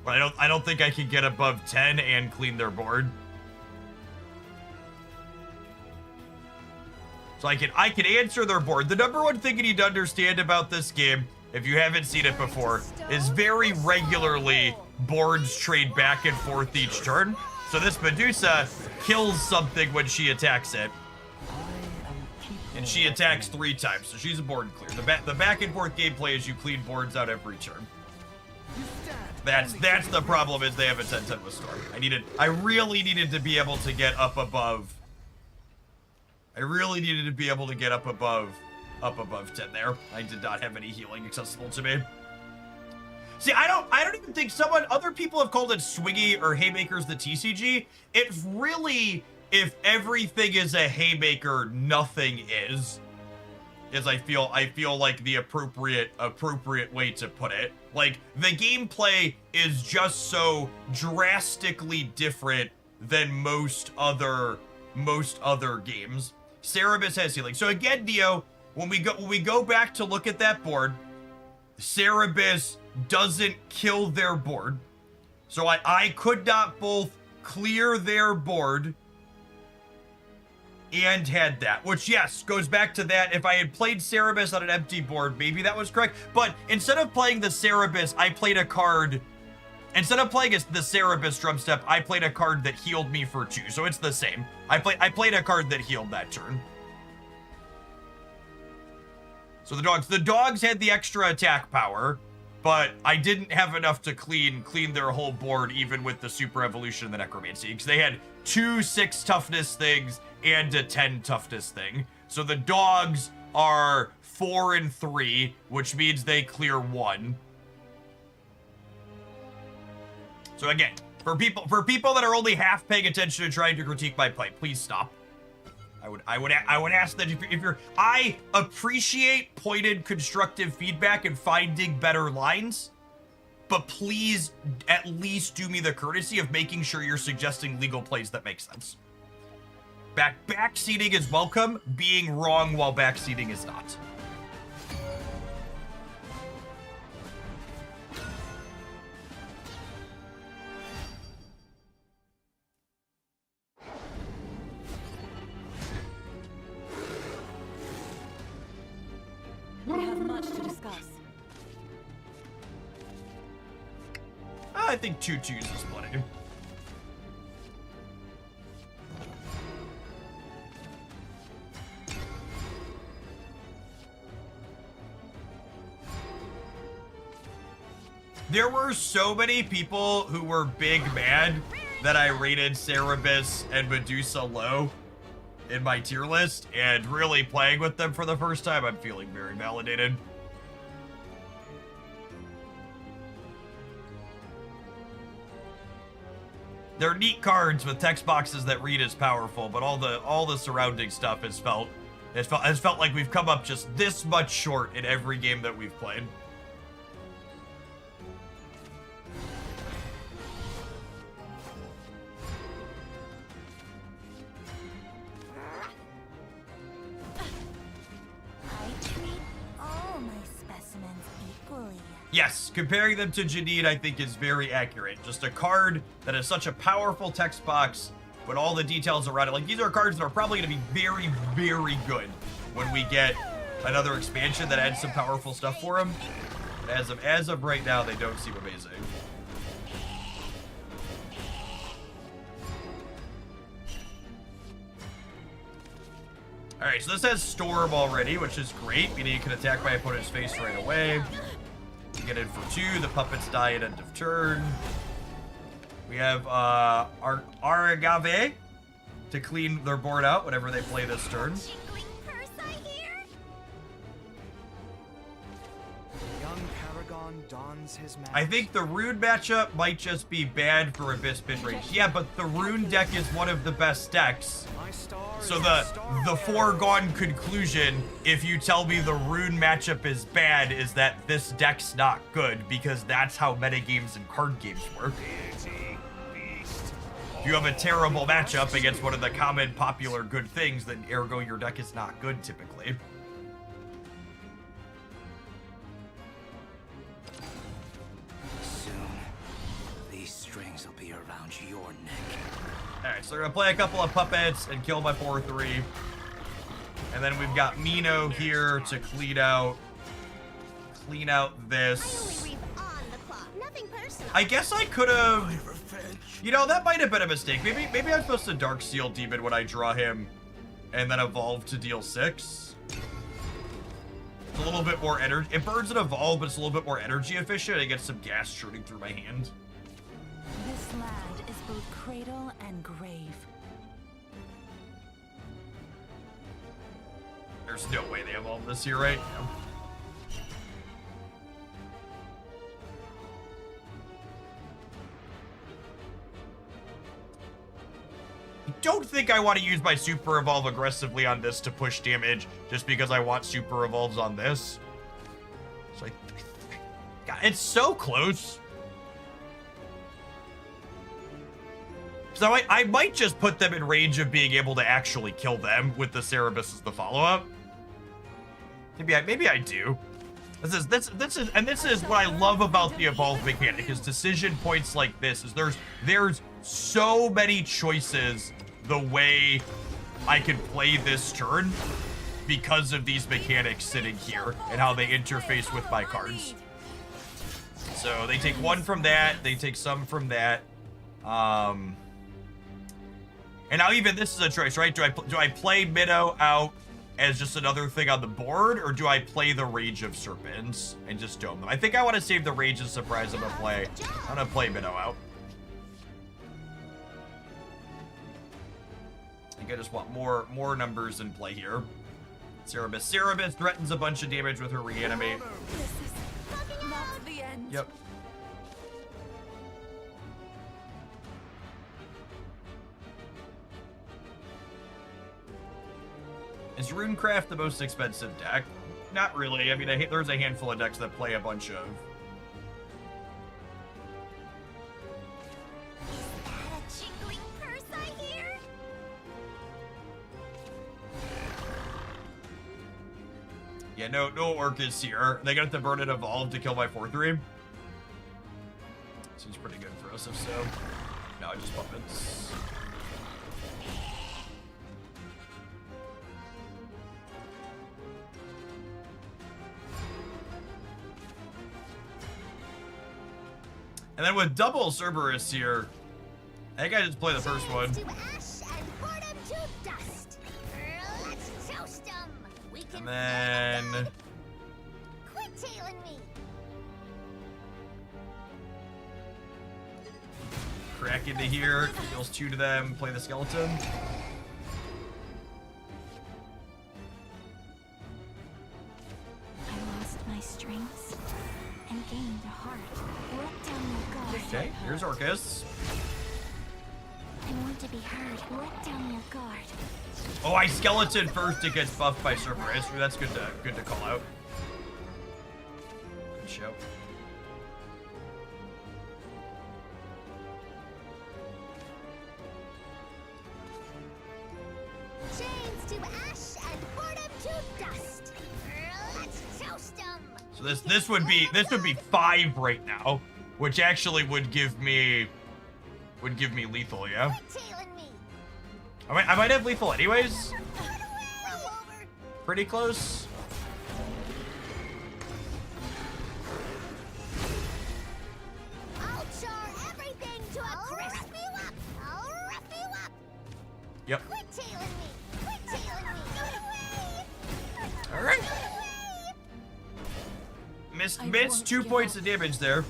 But I don't think I can get above 10 and clean their board. So I can answer their board. The number one thing you need to understand about this game, if you haven't seen it before, is very regularly boards trade back and forth each turn. So this Medusa kills something when she attacks it. And she attacks 3 times, so she's a board clear. The back and forth gameplay is you clean boards out every turn. That's the problem, is they have a 10-10 with Storm. I really needed to be able to get up above. I really needed to be able to get up above 10 there. I did not have any healing accessible to me. See, I don't even think other people have called it Swiggy or Haymakers the TCG. It's really, if everything is a Haymaker, nothing is I feel like the appropriate way to put it. Like, the gameplay is just so drastically different than most other games. Cerberus has healing. So again, Neo, when we go back to look at that board, Cerberus doesn't kill their board. So I could not both clear their board and had that, which, yes, goes back to that. If I had played Cerberus on an empty board, maybe that was correct. But instead of playing the Cerberus, I played a card. Instead of playing the Cerberus drum step, I played a card that healed me for 2. So it's the same. I played a card that healed that turn. So the dogs had the extra attack power, but I didn't have enough to clean their whole board, even with the super evolution and the necromancy, because they had 2 6 toughness things and a 10 toughness thing. So the dogs are 4 and 3, which means they clear 1. So again, for people that are only half paying attention and trying to critique my play, please stop. I would ask that I appreciate pointed constructive feedback and finding better lines, but please at least do me the courtesy of making sure you're suggesting legal plays that make sense. Backseating is welcome, being wrong while backseating is not. We have much to discuss. I think 2/2s is plenty. There were so many people who were big mad that I rated Cerebus and Medusa low in my tier list, and really playing with them for the first time, I'm feeling very validated. They're neat cards with text boxes that read as powerful, but all the surrounding stuff has felt like we've come up just this much short in every game that we've played. Yes, comparing them to Janine, I think, is very accurate. Just a card that is such a powerful text box, but all the details around it. Like, these are cards that are probably going to be very, very good when we get another expansion that adds some powerful stuff for them. But as of right now, they don't seem amazing. All right, so this has Storm already, which is great, meaning you can attack my opponent's face right away. Get in for 2. The puppets die at end of turn. We have Aragave to clean their board out whenever they play this turn. Young Paragon dons his mask. I think the Rune matchup might just be bad for Abyss Midrange. Yeah, but the Rune deck is one of the best decks. So the foregone conclusion, if you tell me the Rune matchup is bad, is that this deck's not good, because that's how metagames and card games work. If you have a terrible matchup against one of the common popular good things, then ergo your deck is not good typically. Soon, these strings will be around your neck. Alright, so we're gonna play a couple of puppets and kill my 4/3. And then we've got Mino here to clean out this. I guess I could have. You know, that might have been a mistake. Maybe I'm supposed to Dark Seal Demon when I draw him and then evolve to deal 6. It's a little bit more energy. It burns and evolve, but it's a little bit more energy efficient. I get some gas shooting through my hand. This land is both cradle and grave. There's no way they evolve this here, right? No. I don't think I want to use my Super Evolve aggressively on this to push damage just because I want Super Evolves on this. So God, it's so close. So I might just put them in range of being able to actually kill them with the Cerebus as the follow-up. Maybe I do. This is what I love about the evolve mechanic, is decision points like this. Is there's so many choices the way I can play this turn because of these mechanics sitting here and how they interface with my cards. So they take 1 from that, they take some from that. And now even this is a choice, right? Do I play Minnow out as just another thing on the board, or do I play the Rage of Serpents and just dome them? I think I want to save the Rage of Surprise. I'm gonna play Minnow out. I think I just want more numbers in play here. Cerebus threatens a bunch of damage with her reanimate. This is not the end. Yep. Is Runecraft the most expensive deck? Not really. I mean, there's a handful of decks that play a bunch of Yeah, no Orcus here. They got the Burn and Evolve to kill my 4-3. Seems pretty good for us if so. No, just puppets. And then with double Cerberus here, I think I just play the first one. To ash and burn 'em to dust. Let's toast 'em. We can And then quit tailing me. crack into here, deals 2 to them, play the skeleton. I lost my strengths and gained a heart. Let down your guard. Okay, here's Orcus. I want to be heard. Let down your guard. Oh, I skeleton first, it gets buffed by Cerberus. That's good to call out. Good show. Chains to ash and burn 'em to dust. Let's toast 'em. So this would be 5 right now, which actually would give me lethal, yeah. Quit tailing me. I might have lethal anyways. Run over. Pretty close. I'll char everything to a crisp you up. I'll rough you up. Yep. Quit tailing me. Quit tailing me. Get away. All right. Get away. Missed 2 points of damage there.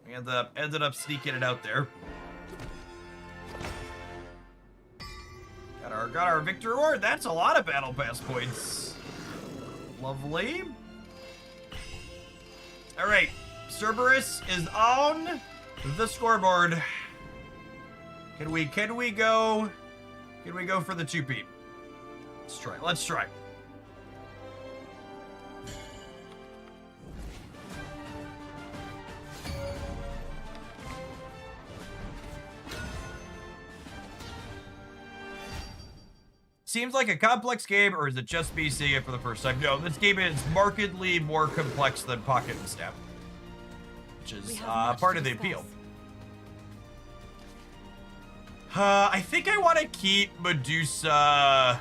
We ended up sneaking it out there. Got our victory reward. That's a lot of battle pass points. Lovely. All right, Cerberus is on the scoreboard. Can we go for the 2-peat? Let's try. Seems like a complex game, or is it just me seeing it for the first time? No, this game is markedly more complex than Pocket and Snap, which is part of the appeal. I think I want to keep Medusa. I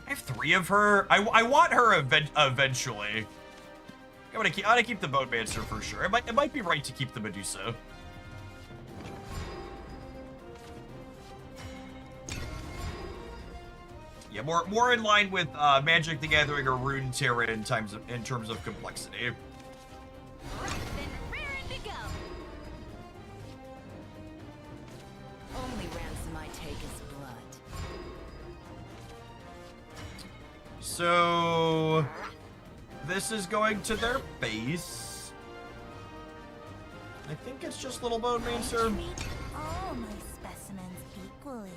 have 3 of her. I want her eventually. I want to keep the Bonemancer for sure. It might be right to keep the Medusa. Yeah, more in line with Magic the Gathering or Runeterra in terms of complexity. Right then, raring to go. Only ransom I take is blood. So this is going to their base. I think it's just Little Bonemancer. Treat all my specimens equally.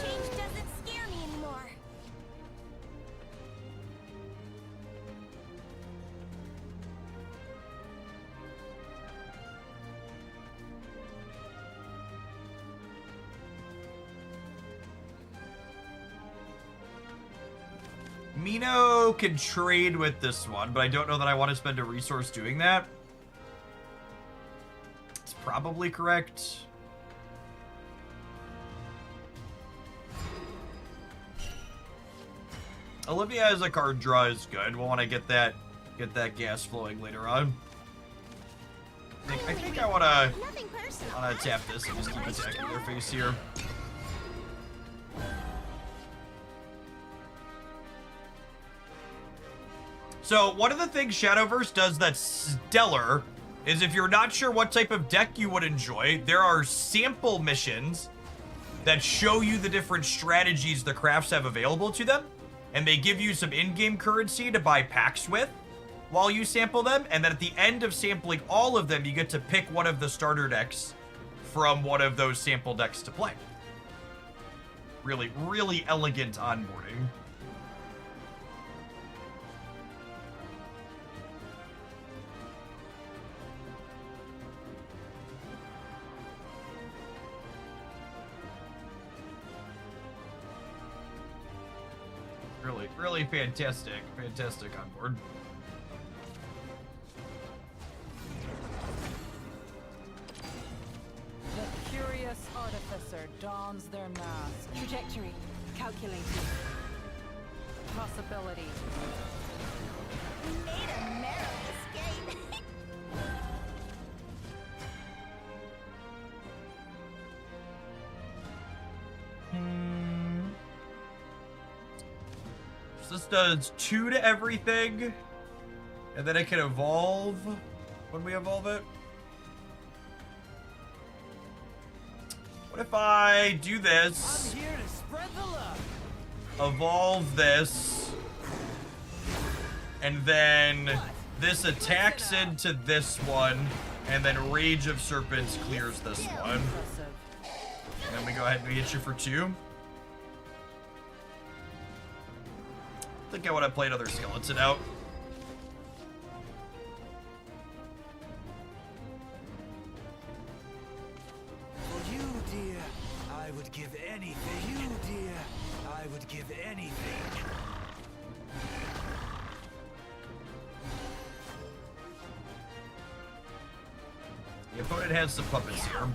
Change doesn't scare me anymore. Mino can trade with this one, but I don't know that I want to spend a resource doing that. It's probably correct. Olivia as a card draw is good. We'll want to get that gas flowing later on. I think I want to Nothing personal. tap this and just keep attacking their face here. So one of the things Shadowverse does that's stellar is if you're not sure what type of deck you would enjoy, there are sample missions that show you the different strategies the crafts have available to them, and they give you some in-game currency to buy packs with while you sample them, and then at the end of sampling all of them, you get to pick one of the starter decks from one of those sample decks to play. Really, really elegant onboarding. really fantastic on board. The curious artificer dons their mask. Trajectory. Calculating. Possibility. We made a narrow escape. So this does 2 to everything, and then it can evolve when we evolve it. What if I do this? I'm here to spread the love. Evolve this, and then this attacks into this one, and then Rage of Serpents clears this one. Impressive. And then we go ahead and we hit you for 2. I think I want to play another skeleton out. For you, dear, I would give anything. For you, dear, I would give anything. The opponent has some puppets here.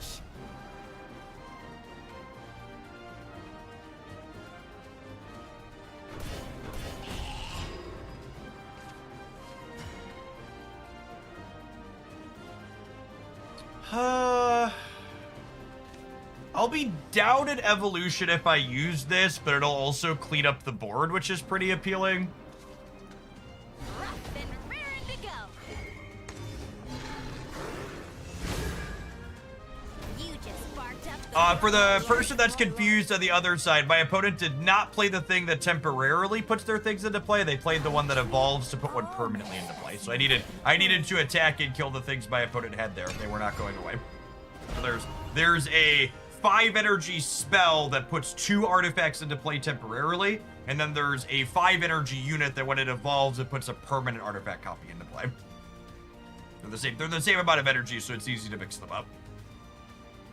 I'll be down at evolution if I use this, but it'll also clean up the board, which is pretty appealing. Rough and raring to go. You just sparked up For the person that's confused on the other side, my opponent did not play the thing that temporarily puts their things into play. They played the one that evolves to put one permanently into play. So I needed to attack and kill the things my opponent had there. They were not going away. So there's a 5 energy spell that puts 2 artifacts into play temporarily, and then there's a 5 energy unit that when it evolves, it puts a permanent artifact copy into play. They're the same amount of energy, so it's easy to mix them up.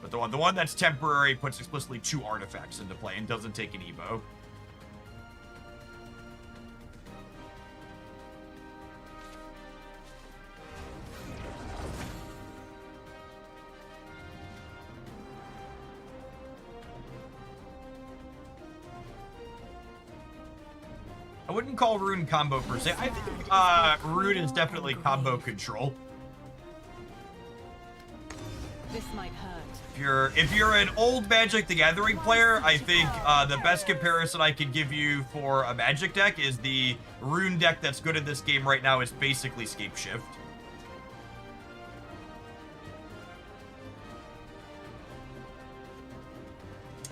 But the one that's temporary puts explicitly 2 artifacts into play and doesn't take an evo. I wouldn't call Rune combo per se. I think Rune is definitely combo control. This might hurt. If you're an old Magic the Gathering player, I think the best comparison I could give you for a Magic deck is the Rune deck that's good in this game right now is basically Scape Shift.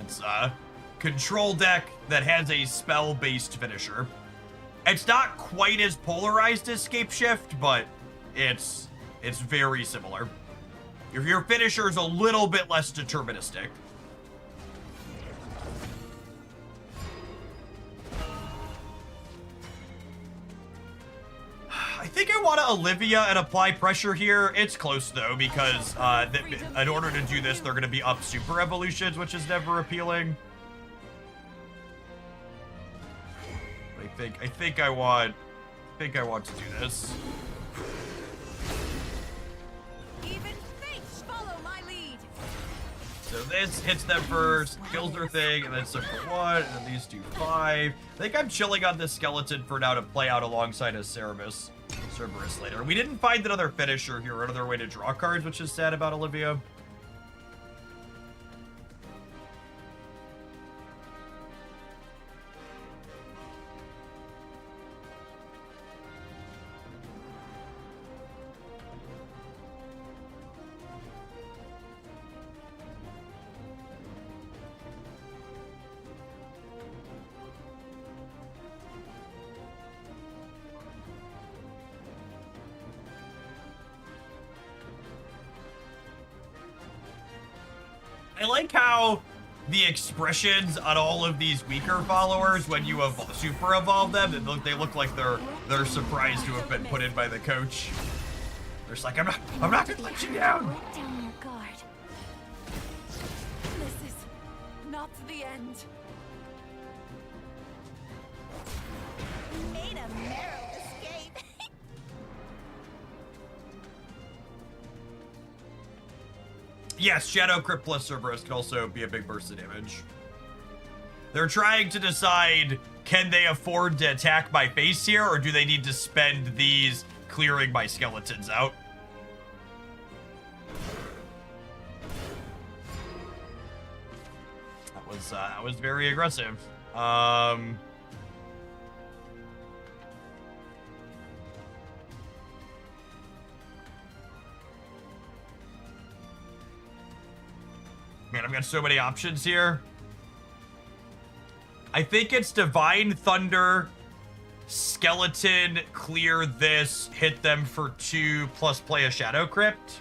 It's a control deck that has a spell-based finisher. It's not quite as polarized as Scape Shift, but it's very similar. Your finisher is a little bit less deterministic. I think I want to Olivia and apply pressure here. It's close though, because in order to do this, they're going to be up super evolutions, which is never appealing. I think I want to do this. Even fates follow my lead. So this hits them first, kills their thing, and then some for 1, and then these do 5. I think I'm chilling on this skeleton for now to play out alongside a Cerberus later. We didn't find another finisher here or another way to draw cards, which is sad about Olivia. I like how the expressions on all of these weaker followers, when you super evolve them, they look like they're surprised to have been put in by the coach. They're just like, I'm not gonna let you down. Let down your guard. This is not the end. Quite a narrow escape. Yes, Shadow Crypt plus Cerberus can also be a big burst of damage. They're trying to decide, can they afford to attack my face here, or do they need to spend these clearing my skeletons out? That was very aggressive. Man, I've got so many options here. I think it's Divine Thunder, Skeleton, clear this, hit them for 2, plus play a Shadow Crypt.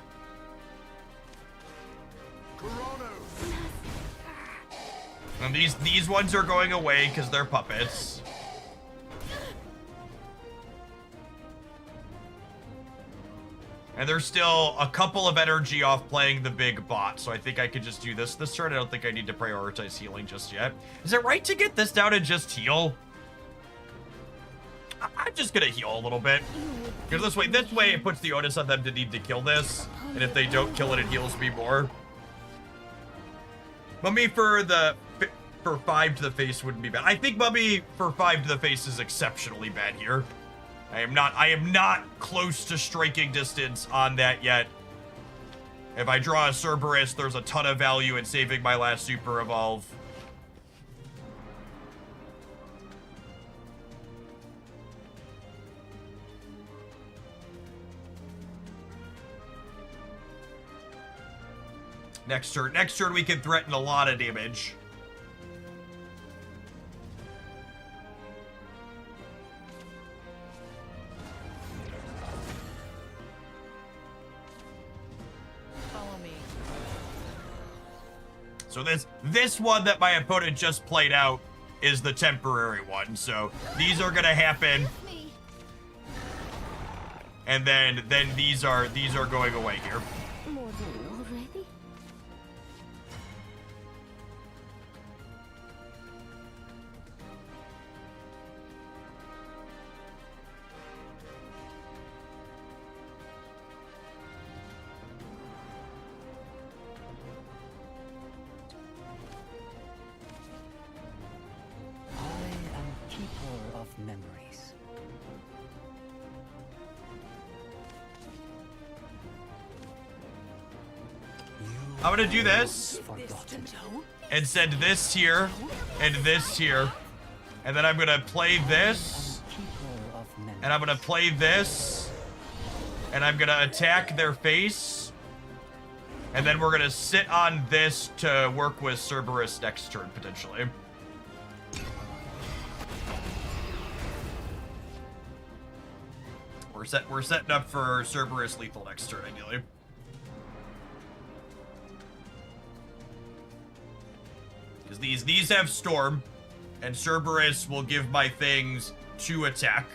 And these ones are going away because they're puppets. And there's still a couple of energy off playing the big bot, so I think I could just do this turn. I don't think I need to prioritize healing just yet. Is it right to get this down and just heal? I'm just gonna heal a little bit. Because this way it puts the onus on them to need to kill this. And if they don't kill it, it heals me more. Mummy for 5 to the face wouldn't be bad. I think Mummy for 5 to the face is exceptionally bad here. I am not close to striking distance on that yet. If I draw a Cerberus, there's a ton of value in saving my last super evolve. Next turn we can threaten a lot of damage. So this one that my opponent just played out is the temporary one. So these are gonna happen, and then these are going away here. More than already? Memories. I'm gonna do this and send this here and this here, and then I'm gonna play this, and I'm gonna play this, and I'm gonna attack their face, and then we're gonna sit on this to work with Cerberus next turn potentially. We're setting up for Cerberus lethal next turn, ideally. Because these have Storm, and Cerberus will give my things 2 attack.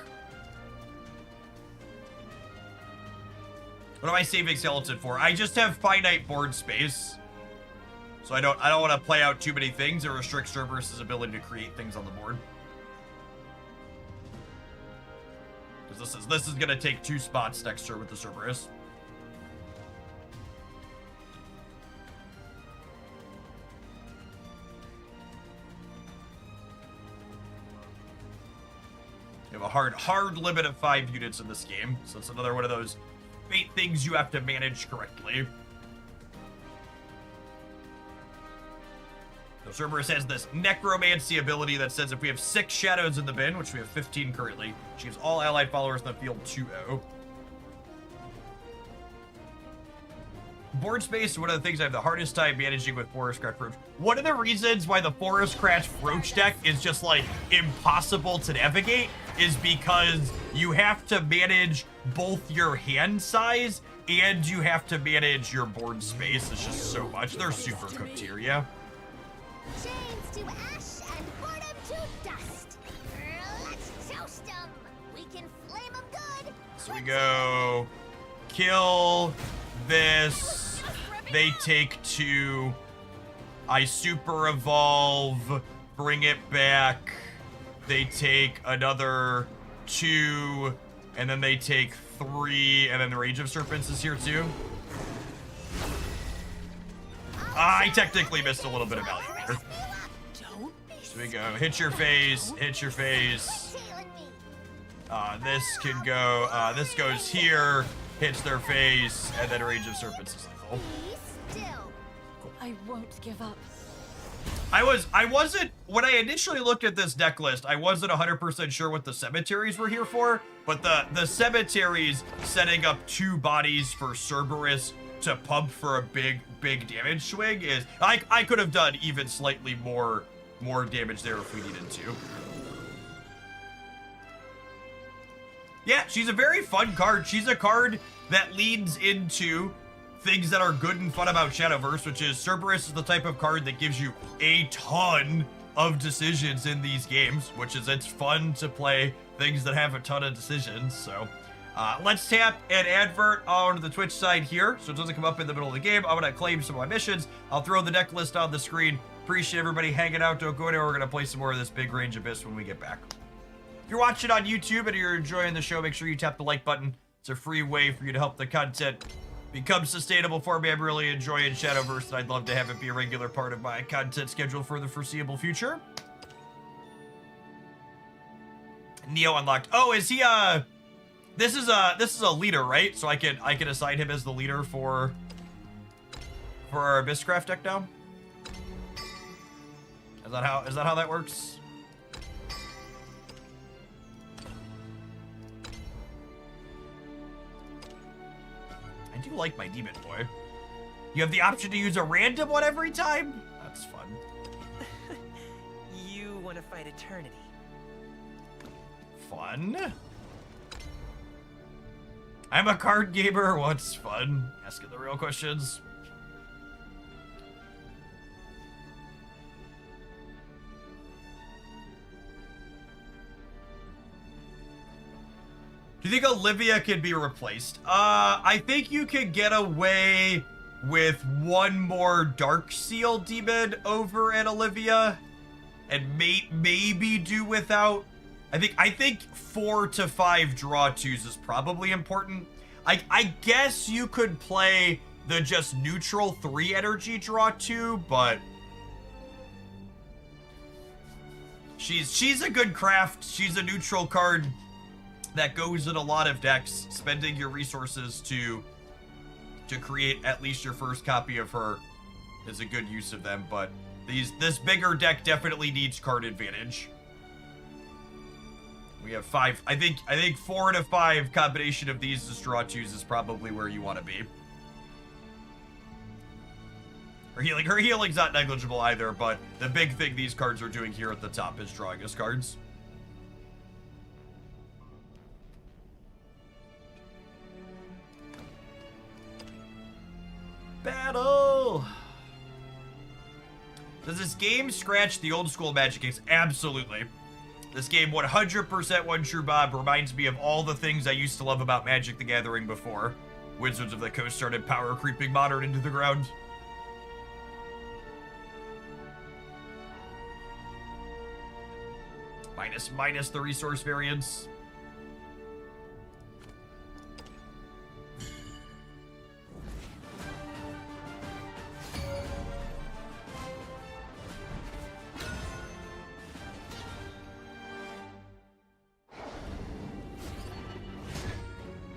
What am I saving Skeleton for? I just have finite board space. So I don't want to play out too many things or restrict Cerberus' ability to create things on the board. This is gonna take 2 spots next turn with the Cerberus. You have a hard limit of 5 units in this game, so it's another one of those fate things you have to manage correctly. So Cerberus has this necromancy ability that says if we have 6 shadows in the bin, which we have 15 currently, she gives all allied followers in the field 2-0. Board space, one of the things I have the hardest time managing with forestcraft roach. One of the reasons why the forestcraft roach deck is just like impossible to navigate is because you have to manage both your hand size and you have to manage your board space. It's just so much. They're super cooked here, yeah. Chains to ash and boredom to dust. Let's toast them. We can flame them good. So we go kill this. They take 2. I super evolve, bring it back. They take another 2, and then they take 3, and then the Rage of Serpents is here too. I technically missed a little bit of value there. So we go, hit your face, hit your face. This can go, this goes here, hits their face, and then Rage of Serpents is lethal. I won't give up. I wasn't, when I initially looked at this deck list, I wasn't 100% sure what the cemeteries were here for, but the cemeteries setting up 2 bodies for Cerberus to pump for a big damage swing is, I could have done even slightly more damage there if we needed to. Yeah, she's a very fun card. She's a card that leads into things that are good and fun about Shadowverse, which is Cerberus is the type of card that gives you a ton of decisions in these games, which is it's fun to play things that have a ton of decisions. So let's tap an advert on the Twitch side here so it doesn't come up in the middle of the game. I'm going to claim some of my missions. I'll throw the deck list on the screen. Appreciate everybody hanging out. Don't go anywhere. We're going to play some more of this Midrange Abyss when we get back. If you're watching on YouTube and you're enjoying the show, make sure you tap the like button. It's a free way for you to help the content become sustainable for me. I'm really enjoying Shadowverse, and I'd love to have it be a regular part of my content schedule for the foreseeable future. Neo unlocked. Oh, is he this is a leader, right? So I can assign him as the leader for our Abysscraft deck now? Is that how that works? I do like my demon boy. You have the option to use a random one every time? That's fun. You want to fight eternity. Fun? I'm a card gamer. What's fun? Asking the real questions. Do you think Olivia could be replaced? I think you could get away with one more Dark Seal demon over at Olivia, and maybe do without. I think 4 to 5 draw 2s is probably important. I guess you could play the just neutral 3 energy draw 2, but she's a good craft. She's a neutral card that goes in a lot of decks. Spending your resources to create at least your first copy of her is a good use of them, but this bigger deck definitely needs card advantage. We have 5. I think 4 to 5 combination of these as draw 2s is probably where you want to be. Her healing's not negligible either, but the big thing these cards are doing here at the top is drawing us cards. Battle! Does this game scratch the old school Magic games? Absolutely. This game 100% One True Bob reminds me of all the things I used to love about Magic the Gathering before Wizards of the Coast started power creeping Modern into the ground. Minus the resource variance.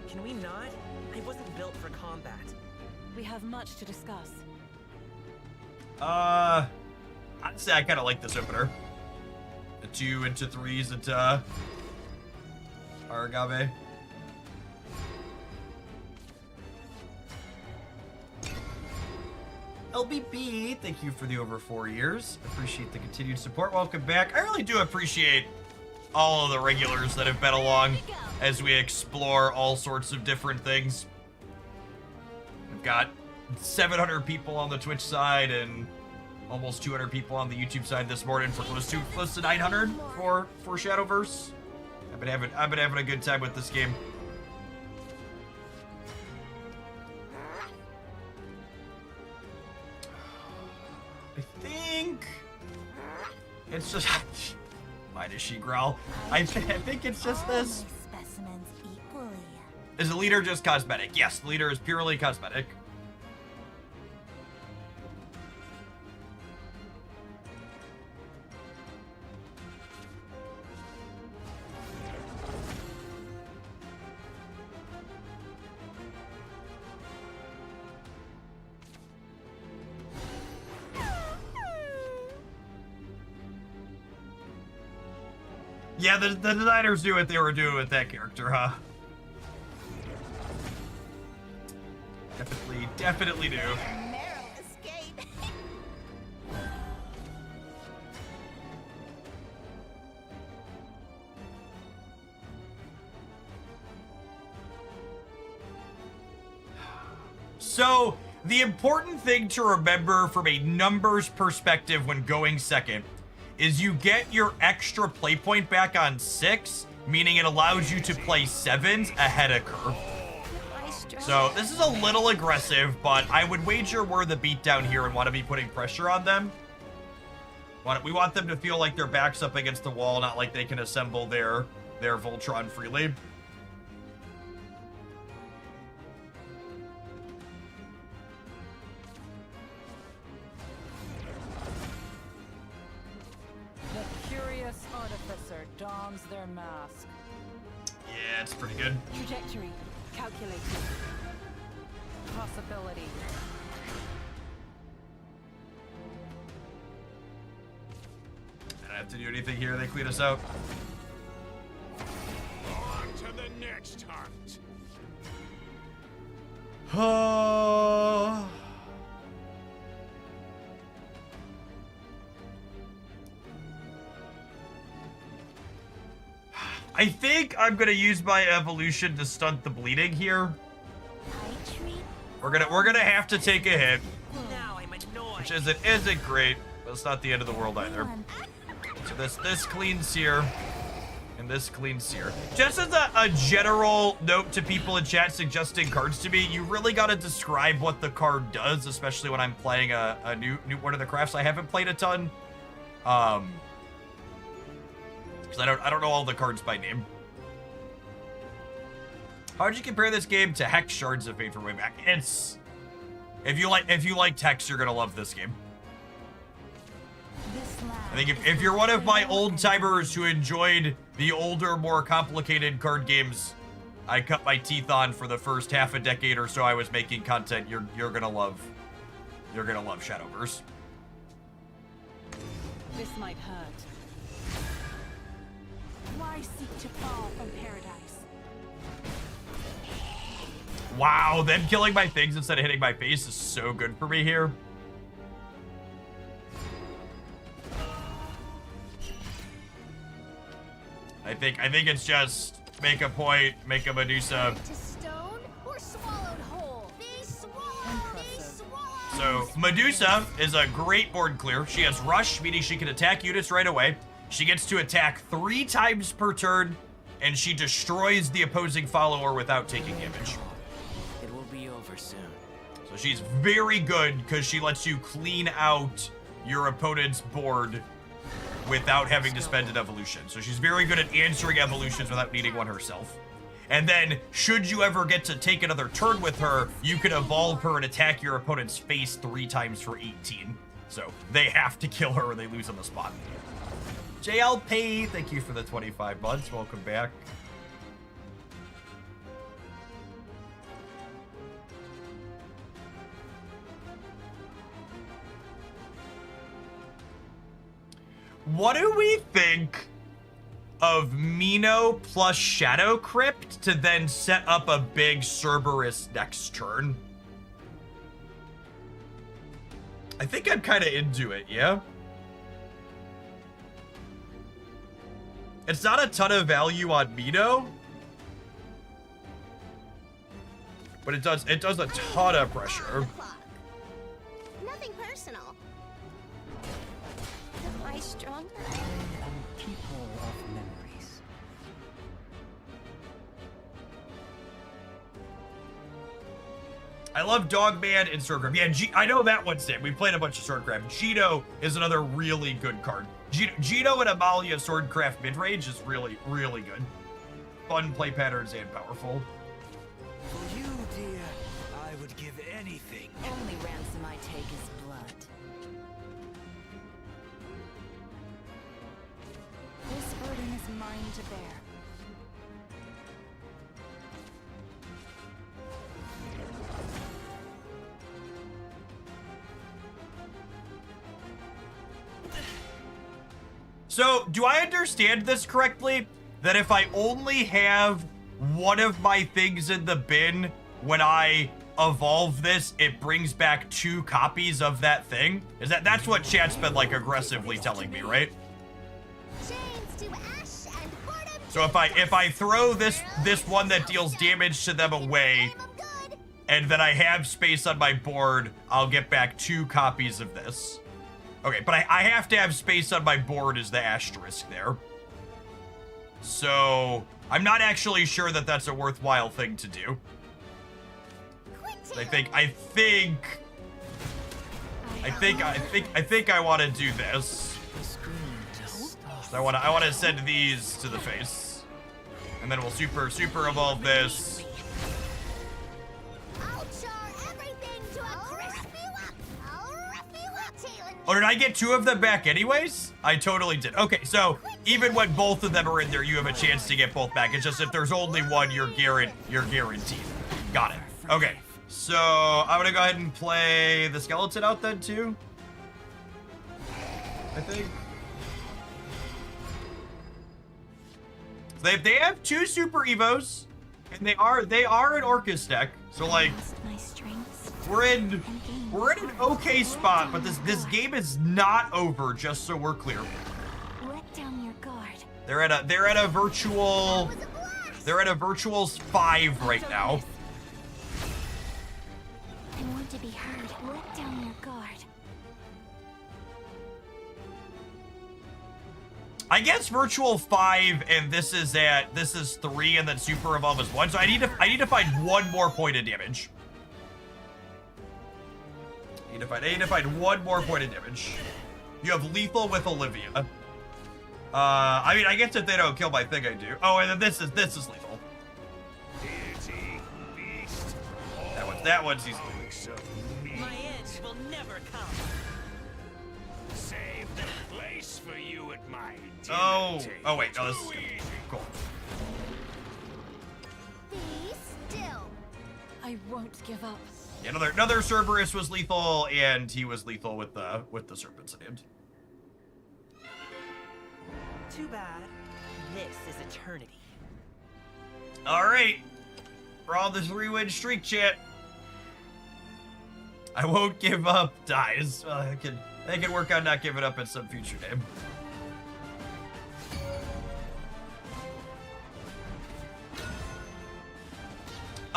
Can we not? I wasn't built for combat. We have much to discuss. Honestly, I kind of like this opener. The 2 into 3s into Aragave. LBB, thank you for the over 4 years. Appreciate the continued support. Welcome back. I really do appreciate all of the regulars that have been along as we explore all sorts of different things. We've got 700 people on the Twitch side and almost 200 people on the YouTube side this morning for close to 900 for Shadowverse. I've been having a good time with this game. I think it's just Why does she growl? I think it's just this. Specimens equally. Is the leader just cosmetic? Yes, the leader is purely cosmetic. Yeah, the designers knew what they were doing with that character, huh? Definitely do. Narrow escape. So, the important thing to remember from a numbers perspective when going second is you get your extra play point back on 6, meaning it allows you to play 7s ahead of curve. So this is a little aggressive, but I would wager we're the beatdown here and want to be putting pressure on them. We want them to feel like their back's up against the wall, not like they can assemble their Voltron freely. The curious artificer dons their mask. Yeah, it's pretty good. Trajectory calculated. Possibility. I don't have to do anything here. They clean us out. On to the next hunt. I think I'm gonna use my evolution to stunt the bleeding here. We're gonna have to take a hit, Now I'm annoyed. which isn't great, but it's not the end of the world either. So this cleans here, and this cleans here. Just as a general note to people in chat suggesting cards to me, you really gotta describe what the card does, especially when I'm playing a new one of the crafts I haven't played a ton. Because I don't know all the cards by name. How would you compare this game to Hex Shards of Fate from way back? It's if you like Hex, you're gonna love this game. I think if you're one of my old timers who enjoyed the older, more complicated card games I cut my teeth on for the first half a decade or so I was making content, you're gonna love Shadowverse. This might hurt. Why seek to fall from paradise? Wow, them killing my things instead of hitting my face is so good for me here. I think it's just make a point, make a Medusa. To stone or swallowed whole. They swallow. So Medusa is a great board clear. She has rush, meaning she can attack units right away. She gets to attack 3 times per turn, and she destroys the opposing follower without taking damage. It will be over soon. So she's very good because she lets you clean out your opponent's board without having to spend an evolution. So she's very good at answering evolutions without needing one herself. And then, should you ever get to take another turn with her, you can evolve her and attack your opponent's face 3 times for 18. So they have to kill her or they lose on the spot. JLP, thank you for the 25 months. Welcome back. What do we think of Mino plus Shadow Crypt to then set up a big Cerberus next turn? I think I'm kind of into it, yeah? It's not a ton of value on Mino, but it does a ton of pressure. Nothing personal. Am I stronger? Keeper of memories. I love Dogman and Swordcraft. Yeah, I know that one, Sam. We played a bunch of Swordcraft. Gino is another really good card. Gino and Amalia Swordcraft Midrange is really, really good. Fun play patterns and powerful. For you, dear, I would give anything. Only ransom I take is blood. This burden is mine to bear. So, do I understand this correctly? That if I only have one of my things in the bin when I evolve this, it brings back 2 copies of that thing? That's what chat's been like aggressively telling me, right? Chains to ash and boredom So if I throw this one that deals damage to them away, good. and then I have space on my board, I'll get back 2 copies of this. Okay, but I have to have space on my board as the asterisk there. So I'm not actually sure that that's a worthwhile thing to do. I think I want to do this. So I want to send these to the face, and then we'll super evolve this. I'll char everything to a crispy wop. I'll rough you up, Talon. Oh, did I get 2 of them back anyways? I totally did. Okay, so even when both of them are in there, you have a chance to get both back. It's just if there's only one, you're guaranteed. Got it. Okay, so I'm gonna go ahead and play the skeleton out then too. I think. They have 2 super evos, and they are an Orcus deck. So like, My strengths. we're in an okay spot, but this game is not over. Just so we're clear, Let down your guard. they're at a virtual. Was a blast. They're at a virtuals 5 right now. I want to be heard. Let down your guard. I guess virtual 5 and this is 3 and then super evolve is 1. So I need to find 1 more point of damage. I need to find 1 more point of damage. You have lethal with Olivia. I mean, I guess if they don't kill my thing, I do. Oh, and then this is lethal. Deity, beast, That one's easy. My end will never come. save the place for you at my dinner Oh table. wait, no, this is Too easy. cool. Be still. I won't give up. Yeah, another Cerberus was lethal, and he was lethal with the serpents in hand. Too bad. This is eternity. All right, we're on the 3-win streak, chat. I won't give up. Dies. I can work on not giving up at some future time.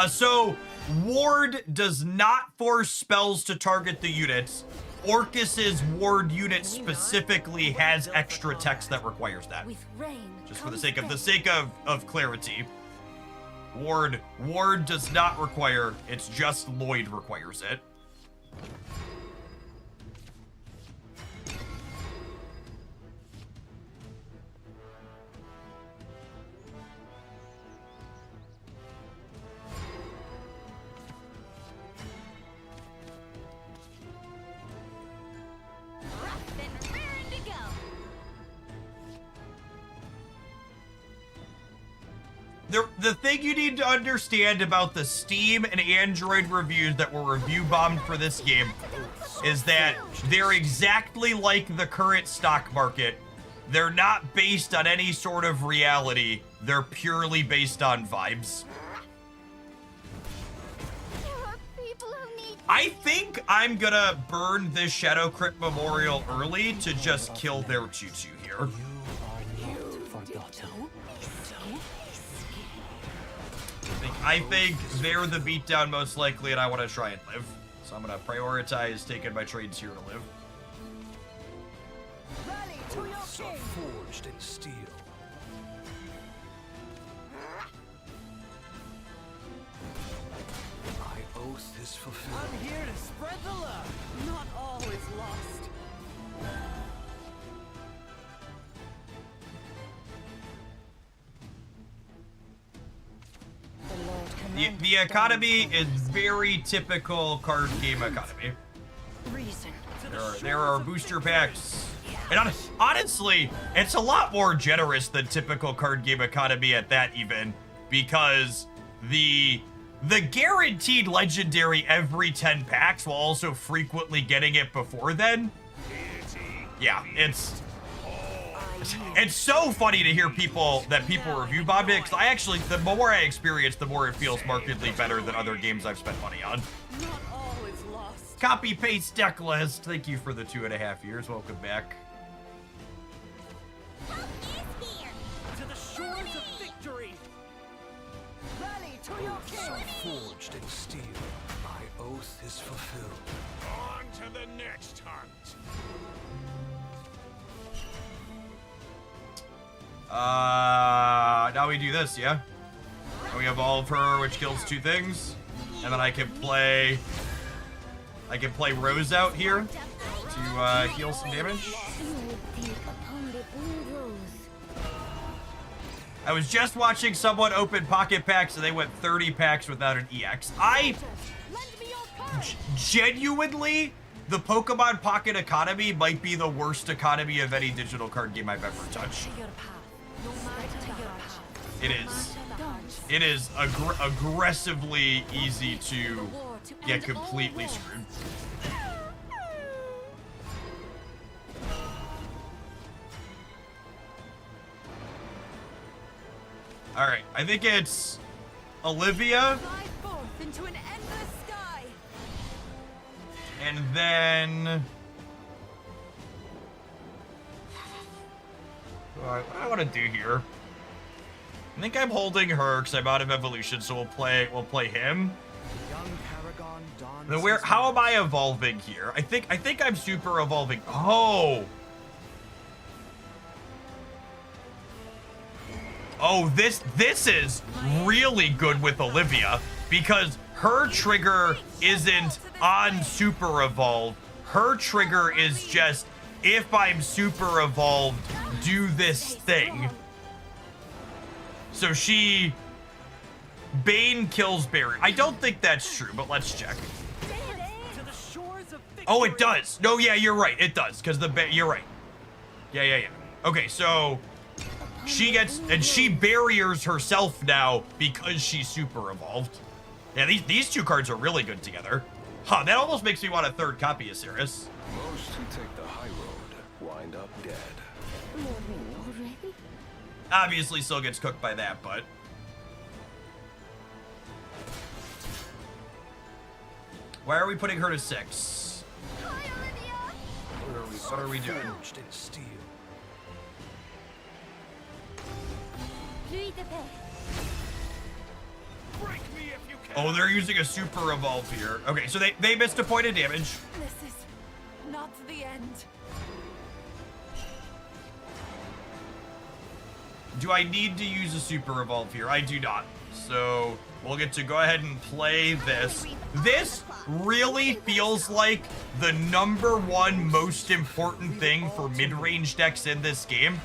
So ward does not force spells to target the units. Orcus's ward unit specifically has extra text that requires that. With rain. Just for the sake of clarity. Ward does not require, it's just Lloyd requires it. Rough and raring to go. The thing you need to understand about the Steam and Android reviews that were review bombed for this game is that they're exactly like the current stock market. They're not based on any sort of reality. They're purely based on vibes. There are people who need. I think I'm gonna burn this Shadow Crypt Memorial early to just kill their 2/2 here. I think they're the beatdown most likely, and I want to try and live. So I'm gonna prioritize taking my trades here to live. Rally to your king. Forged in steel. My oath is fulfilled. I'm here to spread the love. Not all is lost. The economy is very typical card game economy. Reason. There are booster packs. And honestly, it's a lot more generous than typical card game economy at that even, because the guaranteed legendary every 10 packs while also frequently getting it before then. Yeah, it's so funny to hear people review Bob because I actually, the more I experience, the more it feels markedly better than other games I've spent money on. Not all is lost. Copy paste deck list. Thank you for the 2.5 years. Welcome back. Help is here. To the shores of victory. Rally to your king. Forged in steel, my oath is fulfilled. On to the next hunt. Now we do this, yeah? And we evolve her, which kills 2 things. And then I can play Rose out here to heal some damage. I was just watching someone open pocket packs and they went 30 packs without an EX. Genuinely, the Pokemon Pocket economy might be the worst economy of any digital card game I've ever touched. It is aggressively easy to get completely screwed. All right, I think it's Olivia, Fly forth into an endless sky. and then what do I want to do here? I think I'm holding her because I'm out of evolution, so we'll play him. Young Paragon dons Then where? How am I evolving here? I think I'm super evolving. Oh, this is really good with Olivia because her trigger isn't on super evolve. Her trigger is just if I'm super evolved, do this thing. So Bane kills Barrier. I don't think that's true, but let's check. To the shores of victory. Oh, it does. No, yeah, you're right. It does, because you're right. Yeah. Okay, so she barriers herself now because she's super evolved. Yeah, these 2 cards are really good together. Huh, that almost makes me want a 3rd copy of Cirrus. Most who take the high road wind up dead. Already? Obviously still gets cooked by that, but why are we putting her to 6? Hi, Olivia. What are we doing? forged in steel. Pluie de paix. Break me if you can. Oh, they're using a super evolve here. Okay, so they missed a point of damage. This is not the end. Do I need to use a super evolve here? I do not. So we'll get to go ahead and play this. This really feels like the #1 most important thing for mid-range decks in this game.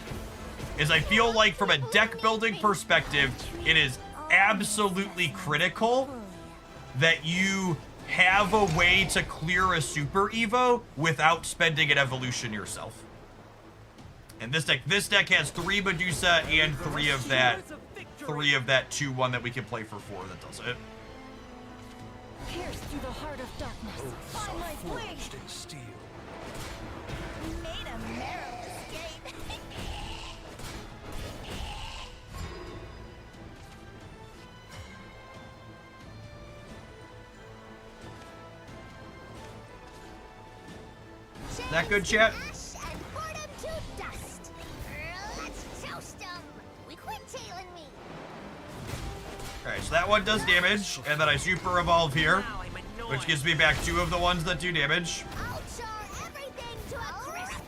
Is I feel like from a deck building perspective, it is absolutely critical that you have a way to clear a super evo without spending an evolution yourself. And this deck has 3 Medusa and 3 of that 2/1 that we can play for 4 that does it. Pierce through the heart of darkness. Find my way. Forged in steel. We made a narrow escape. That good, chat? Ash and boredom to dust. Let's toast 'em. We quit tailing me. Alright, so that one does damage, and then I super evolve here, which gives me back 2 of the ones that do damage. I'll char everything to a crisp.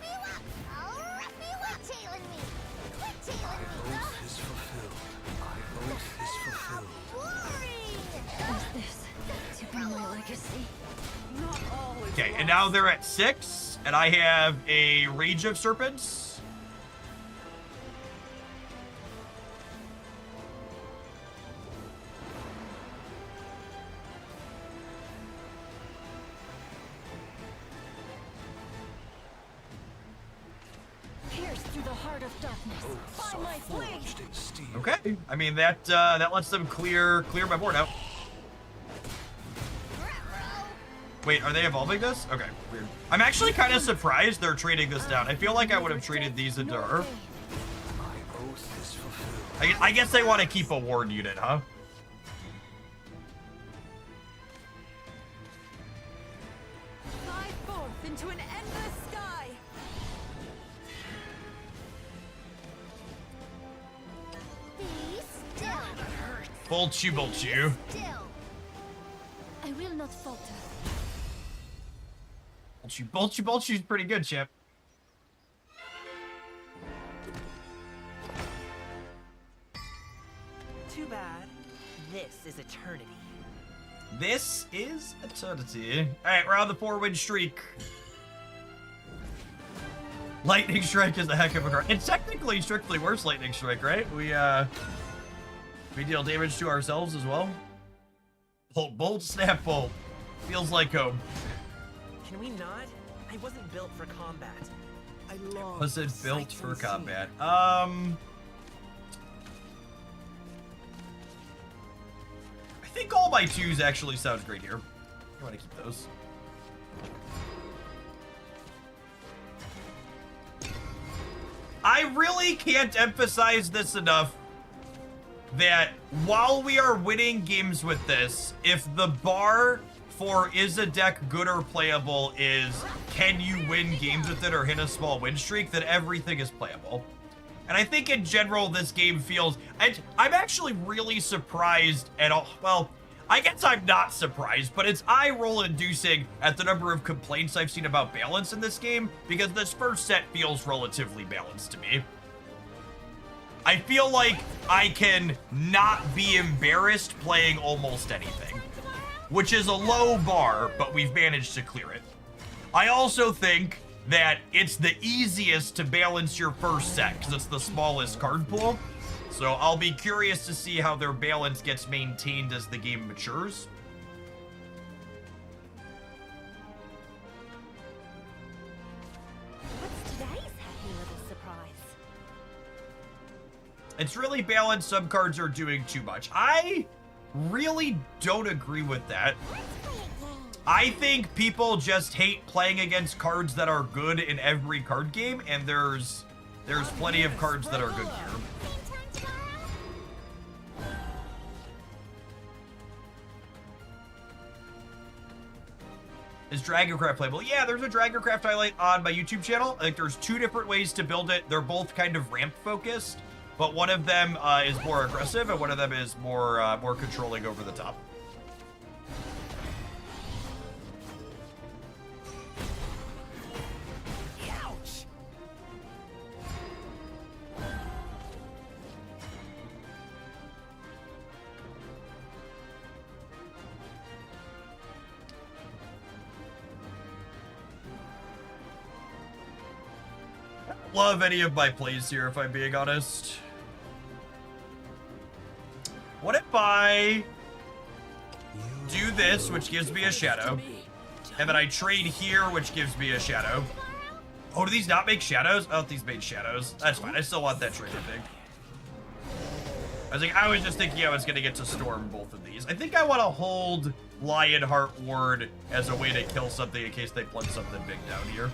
I'll wrap you up. Tailing me. Quit tailing me. My oath is fulfilled. My oath is fulfilled. Boring. This to be my legacy. Not all is Okay, and lost. now they're at 6, and I have a Rage of Serpents. heart of darkness. Oaths By are my blade. forged in steel. Okay. I mean, that lets them clear my board out. Wait, are they evolving this? Okay, weird. I'm actually kind of surprised they're trading this down. I feel like I would have traded these into her. My oath is fulfilled. I guess they want to keep a ward unit, huh? Fly forth into an endless sky. Be still. Bolt you. Still. I will not falter. Bolt you's pretty good, Chip. Too bad. This is eternity. This is eternity. Alright, we're on the 4-win streak. Lightning Strike is a heck of a card. It's technically strictly worse Lightning Strike, right? We deal damage to ourselves as well. Bolt, snap, bolt. Feels like home. Can we not? I wasn't built for combat. I long Was it for built sights for unseen. combat? I think all my 2s actually sounds great here. I want to keep those. I really can't emphasize this enough that while we are winning games with this, if the bar for is a deck good or playable is can you win games with it or hit a small win streak, then everything is playable. And I think in general this game feels... I'm actually really surprised at all... Well, I guess I'm not surprised, but it's eye-roll inducing at the number of complaints I've seen about balance in this game, because this first set feels relatively balanced to me. I feel like I can not be embarrassed playing almost anything, which is a low bar, but we've managed to clear it. I also think that it's the easiest to balance your first set because it's the smallest card pool. So I'll be curious to see how their balance gets maintained as the game matures. What's today's happy little surprise? It's really balanced. Some cards are doing too much. I really don't agree with that. I think people just hate playing against cards that are good in every card game, and there's plenty of cards that are good here. Is Dragoncraft playable? Yeah, there's a Dragoncraft highlight on my YouTube channel. Like, there's 2 different ways to build it. They're both kind of ramp focused, but one of them is more aggressive, and one of them is more controlling over the top. Ouch! Love any of my plays here, if I'm being honest. What if I do this, which gives me a shadow, and then I trade here, which gives me a shadow? Oh, do these not make shadows? Oh, these made shadows. That's fine. I still want that trade, I think. I was just thinking I was going to get to storm both of these. I think I want to hold Lionheart Ward as a way to kill something in case they plug something big down here.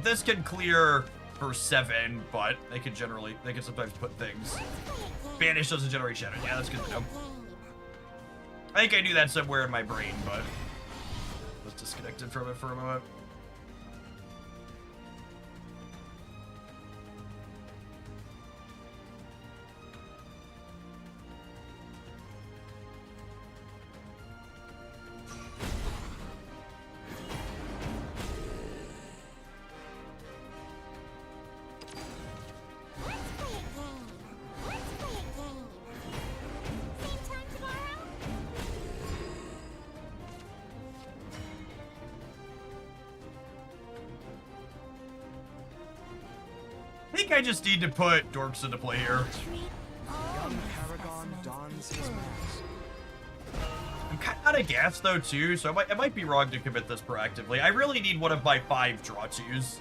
This can clear for 7, but they can sometimes put things. Banish doesn't generate shadow. Yeah, that's good to know. I think I knew that somewhere in my brain, but was disconnected from it for a moment. I think I just need to put Dorks into play here. Young Paragon dons his mask. kind of out of gas though too, so I might be wrong to commit this proactively. I really need one of my 5 draw 2s.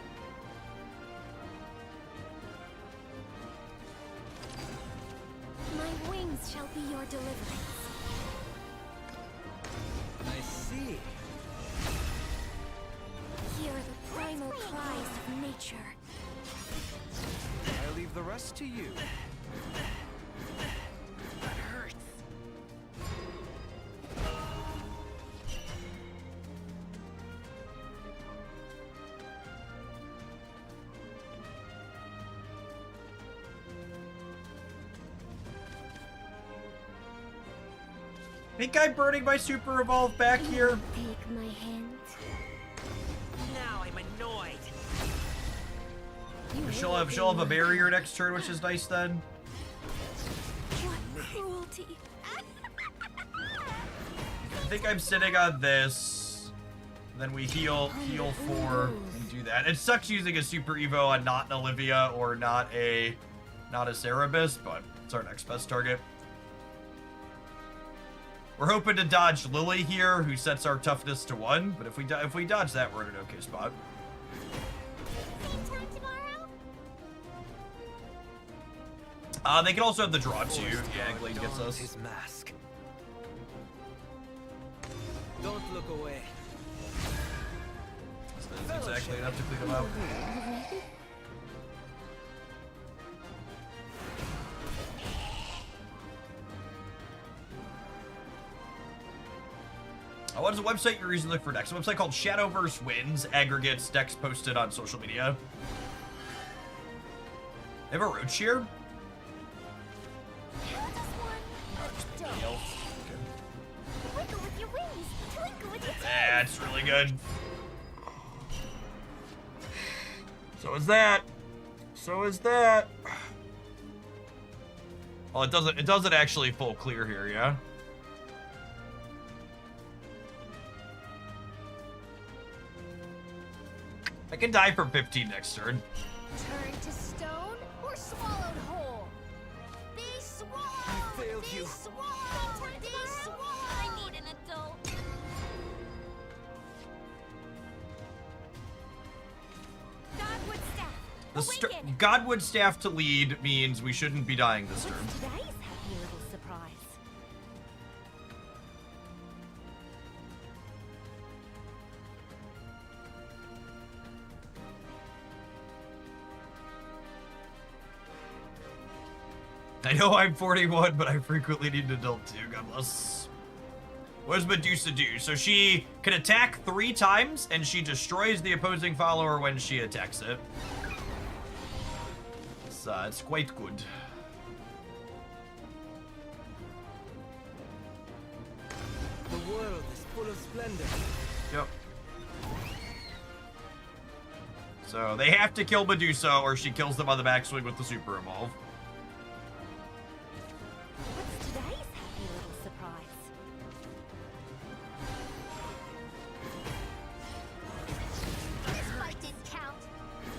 My wings shall be your deliverance. I see. Hear the primal cries of nature. I leave the rest to you. That hurts. Think I'm burning my super evolve back here. Take my hand. Now I'm annoyed. She'll have a barrier next turn, which is nice then. What cruelty. I think I'm sitting on this. Then we heal 4 and do that. It sucks using a super evo on not an Olivia or not a Cerebus, but it's our next best target. We're hoping to dodge Lily here, who sets our toughness to 1. But if we dodge that, we're in an okay spot. Same time tomorrow? They can also have the draw too. Yeah, Glade gets Dons us. his mask. Don't look away. That's exactly enough to clean them out. What is the website you're using to look for decks? A website called Shadowverse Wins, aggregates decks posted on social media. They have a road cheer? How does one Somebody else. twinkle with your wings? Twinkle with your toes. That's really good. So is that. So is that. Well, it doesn't actually full clear here, yeah? I can die for 15 next turn. Turn to stone or swallowed whole. Be swallowed. I failed Be you. swallowed. Be swallowed. I need an adult. Godwood staff. Awaken. Godwood staff to lead means we shouldn't be dying this turn. What's today's happy little surprise? I know I'm 41, but I frequently need an adult too. God bless. What does Medusa do? So she can attack 3 times, and she destroys the opposing follower when she attacks it. It's quite good. The world is full of splendor. Yep. So they have to kill Medusa, or she kills them on the backswing with the super evolve. What's today's happy little surprise? This fight didn't count.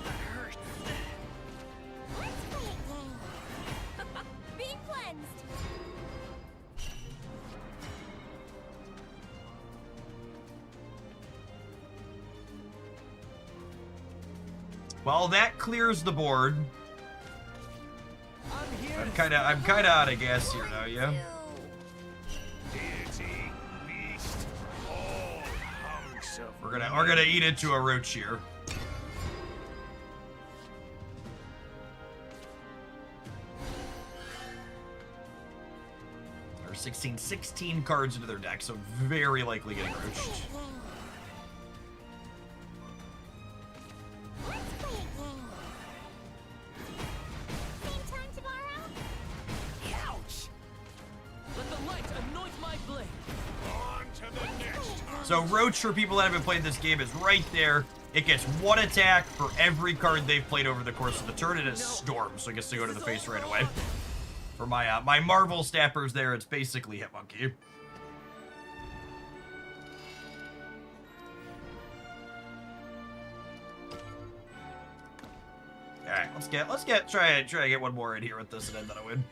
That hurts. Let's play a game. Being cleansed. Well, that clears the board. I'm here. I'm kinda out of gas here now, yeah? Deity, beast, all hunks of We're gonna eat into a roach here. Or 16 cards into their deck, so very likely getting roached. Let's play a game. Same time tomorrow? Ouch! Let the light anoint my blade. on to the next hunt. So roach, for people that haven't played this game, is right there. It gets 1 attack for every card they've played over the course of the turn. It is Storm, so it gets to go to the face right away. For my Marvel Stappers there, it's basically Hitmonkey. Alright, try to get one more in here with this and then I win.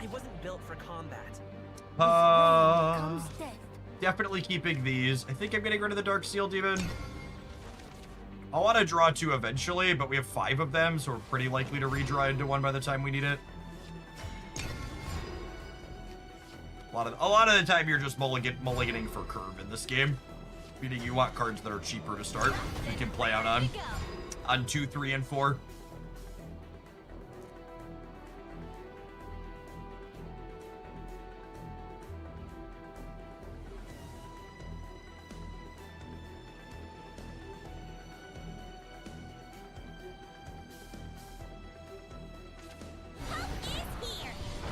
I wasn't built for combat. Comes death. Definitely keeping these. I think I'm getting rid of the Dark Seal Demon. I want to draw 2 eventually, but we have 5 of them, so we're pretty likely to redraw into 1 by the time we need it. A lot of the time you're just mulliganing for curve in this game. Meaning you want cards that are cheaper to start. You can play out on 2, 3, and 4.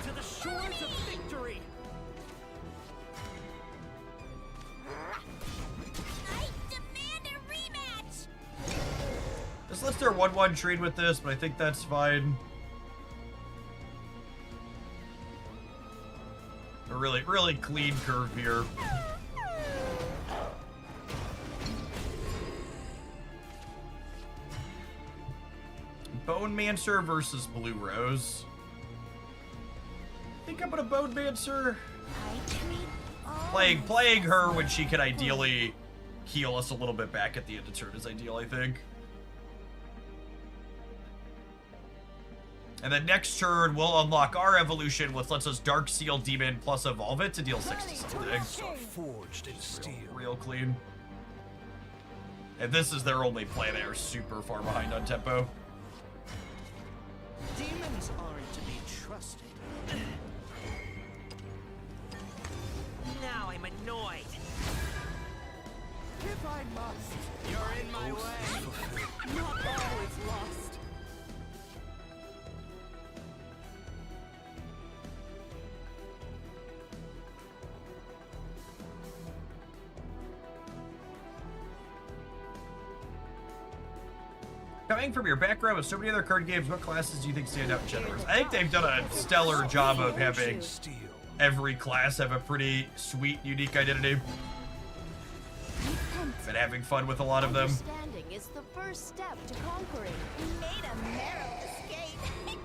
To the shores of victory. I demand a rematch! This lets their 1/1 trade with this, but I think that's fine. A really clean curve here. Bone Mancer versus Blue Rose. I think I'm gonna Bone Mancer. I treat all Playing her when she can ideally heal us a little bit back at the end of turn is ideal, I think. And then next turn, we'll unlock our evolution, which lets us Dark Seal Demon plus evolve it to deal 6 to something. Forged in steel. Real clean. And this is their only play. They are super far behind on tempo. Demons aren't to be trusted. Now I'm annoyed. If I must. You're in my way. Not all is lost. Coming from your background with so many other card games, what classes do you think stand out in Shadowverse? I think they've done a stellar job of having Steel. every class have a pretty sweet, unique identity. Been having fun with a lot of them. Understanding is the first step to conquering. We made a narrow escape.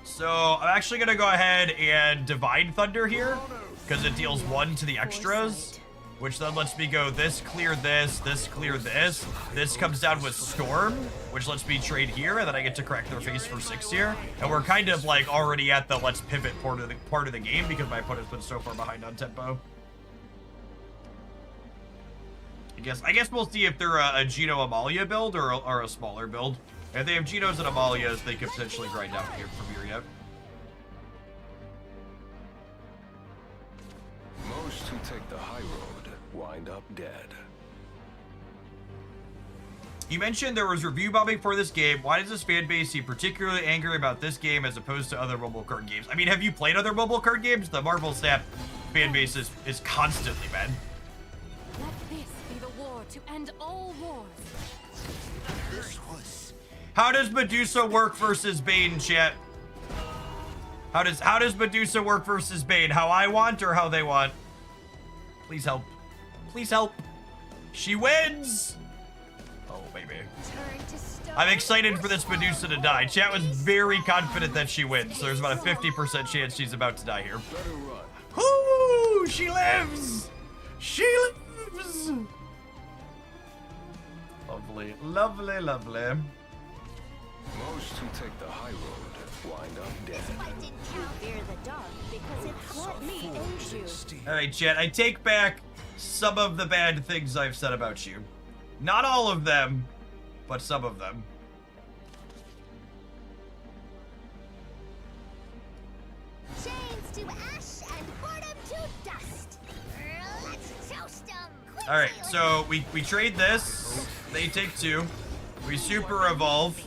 So I'm actually gonna go ahead and Divine Thunder here, because it deals 1 to the extras, which then lets me go this, clear this, this, clear this. This comes down with Storm, which lets me trade here, and then I get to crack their face for 6 here. And we're kind of like already at the let's pivot part of the game because my opponent's been so far behind on tempo. I guess we'll see if they're a Geno Amalia build or a smaller build. If they have Genos and Amalias, they could potentially grind down here from here yet. Most who take the high road wind up dead. You mentioned there was review bombing for this game. Why does this fan base seem particularly angry about this game as opposed to other mobile card games? I mean, have you played other mobile card games? The Marvel Snap fan base is constantly bad. Let this be the war to end all wars. How does Medusa work versus Bane, chat? How does Medusa work versus Bane? How I want or how they want? Please help. Please help. She wins! Oh, baby. Turn to stone. I'm excited for this Medusa to die. Chat was very confident that she wins, so there's about a 50% chance she's about to die here. Let her run. Whoo! She lives! She lives! Lovely, lovely, lovely. Most who take the high road wind up dead. Fight didn't count. Fear the dark because it let me aid you. Alright, chat, I take back some of the bad things I've said about you. Not all of them, but some of them. Chains to ash and boredom to dust. Let's toast them. Alright, so we trade this. They take 2. We super evolve.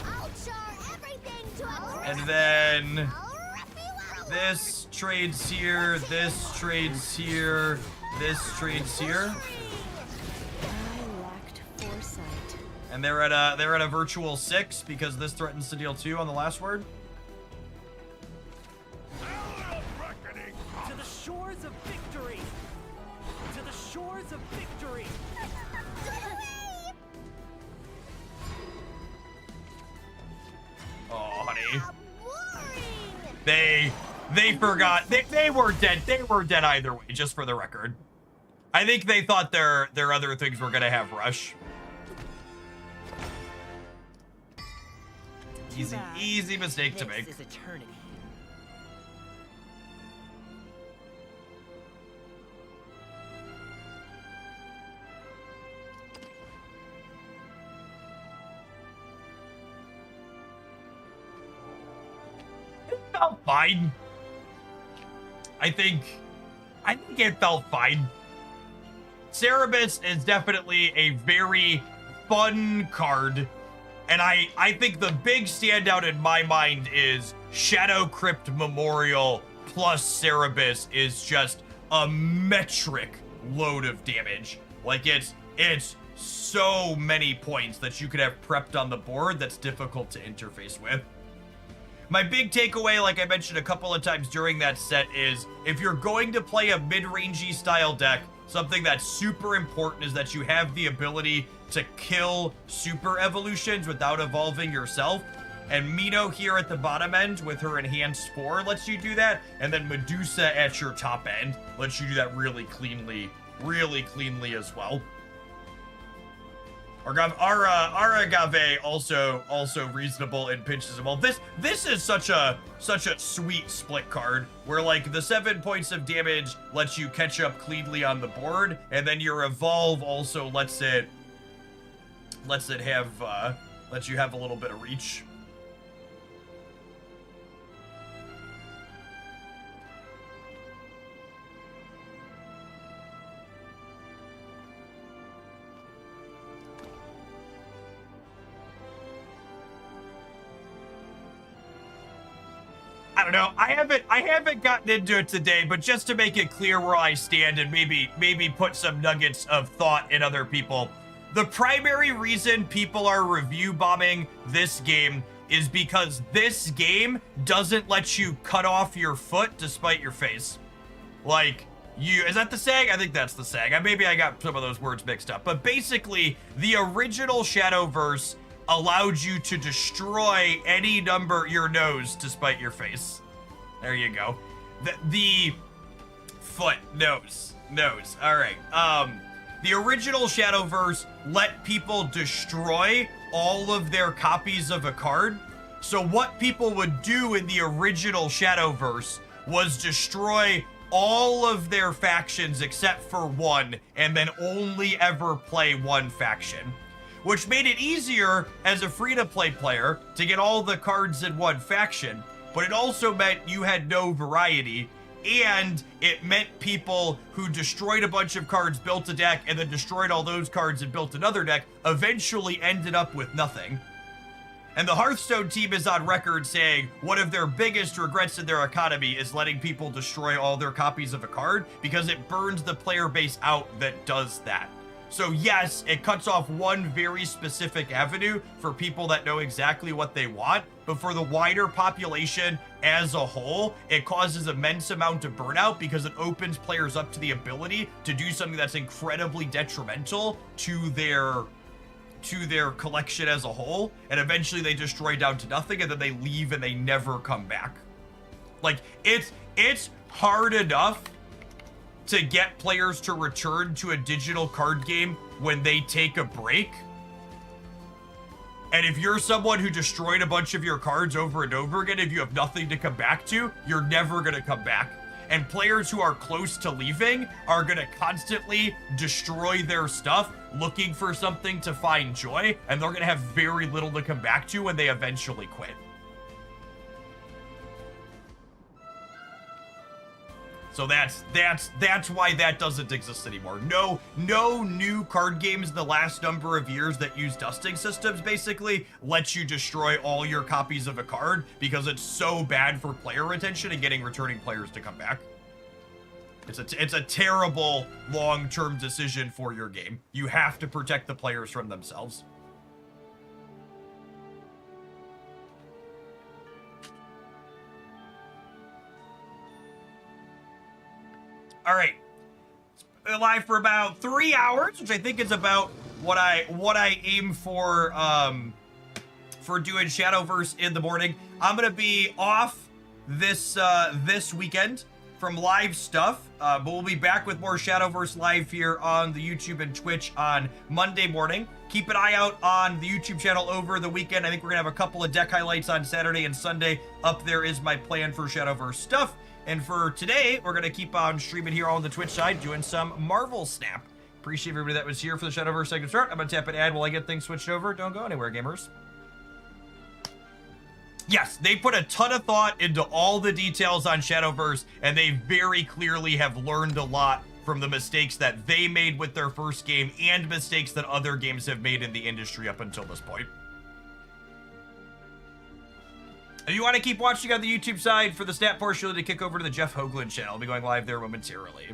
I'll char everything to a And then crisp. this trades here, this trades here, this trades here. I lacked foresight. And they're at a virtual 6 because this threatens to deal 2 on the last word. To the shores of victory. To the shores of victory. Oh. They forgot. They were dead. They were dead either way, just for the record. I think they thought their other things were gonna have rush. Easy mistake to make. This is eternity. It felt fine. I think it felt fine. Cerebus is definitely a very fun card. And I think the big standout in my mind is Shadow Crypt Memorial plus Cerebus is just a metric load of damage. Like it's so many points that you could have prepped on the board that's difficult to interface with. My big takeaway, like I mentioned a couple of times during that set, is if you're going to play a mid-rangey style deck, something that's super important is that you have the ability to kill super evolutions without evolving yourself. And Mino here at the bottom end with her enhanced 4 lets you do that. And then Medusa at your top end lets you do that really cleanly as well. Aragave also reasonable in pinches and all. This is such a sweet split card where like the 7 points of damage lets you catch up cleanly on the board, and then your evolve also lets you have a little bit of reach. I don't know. I haven't gotten into it today, but just to make it clear where I stand and maybe put some nuggets of thought in other people. The primary reason people are review bombing this game is because this game doesn't let you cut off your foot despite your face. Like, is that the saying? I think that's the saying. Maybe I got some of those words mixed up. But basically, the original Shadowverse allowed you to destroy any number your nose despite your face. There you go. The foot, nose. All right. The original Shadowverse let people destroy all of their copies of a card. So what people would do in the original Shadowverse was destroy all of their factions except for one, and then only ever play one faction. Which made it easier as a free-to-play player to get all the cards in one faction, but it also meant you had no variety, and it meant people who destroyed a bunch of cards, built a deck, and then destroyed all those cards and built another deck, eventually ended up with nothing. And the Hearthstone team is on record saying one of their biggest regrets in their economy is letting people destroy all their copies of a card, because it burns the player base out that does that. So yes, it cuts off one very specific avenue for people that know exactly what they want, but for the wider population as a whole, it causes immense amount of burnout because it opens players up to the ability to do something that's incredibly detrimental to their collection as a whole, and eventually they destroy down to nothing, and then they leave and they never come back. Like, it's hard enough to get players to return to a digital card game when they take a break. And if you're someone who destroyed a bunch of your cards over and over again, if you have nothing to come back to, you're never going to come back. And players who are close to leaving are going to constantly destroy their stuff looking for something to find joy, and they're going to have very little to come back to when they eventually quit. So that's why that doesn't exist anymore. No new card games in the last number of years that use dusting systems basically let you destroy all your copies of a card because it's so bad for player retention and getting returning players to come back. It's a terrible long-term decision for your game. You have to protect the players from themselves. All right, it's been live for about 3 hours, which I think is about what I aim for doing Shadowverse in the morning. I'm gonna be off this weekend from live stuff, but we'll be back with more Shadowverse live here on the YouTube and Twitch on Monday morning. Keep an eye out on the YouTube channel over the weekend. I think we're gonna have a couple of deck highlights on Saturday and Sunday. Up there is my plan for Shadowverse stuff. And for today, we're gonna keep on streaming here on the Twitch side, doing some Marvel Snap. Appreciate everybody that was here for the Shadowverse segment start. I'm gonna tap an ad while I get things switched over. Don't go anywhere, gamers. Yes, they put a ton of thought into all the details on Shadowverse, and they very clearly have learned a lot from the mistakes that they made with their first game and mistakes that other games have made in the industry up until this point. If you want to keep watching on the YouTube side for the Snap portion, to kick over to the Jeff Hoagland channel. I'll be going live there momentarily.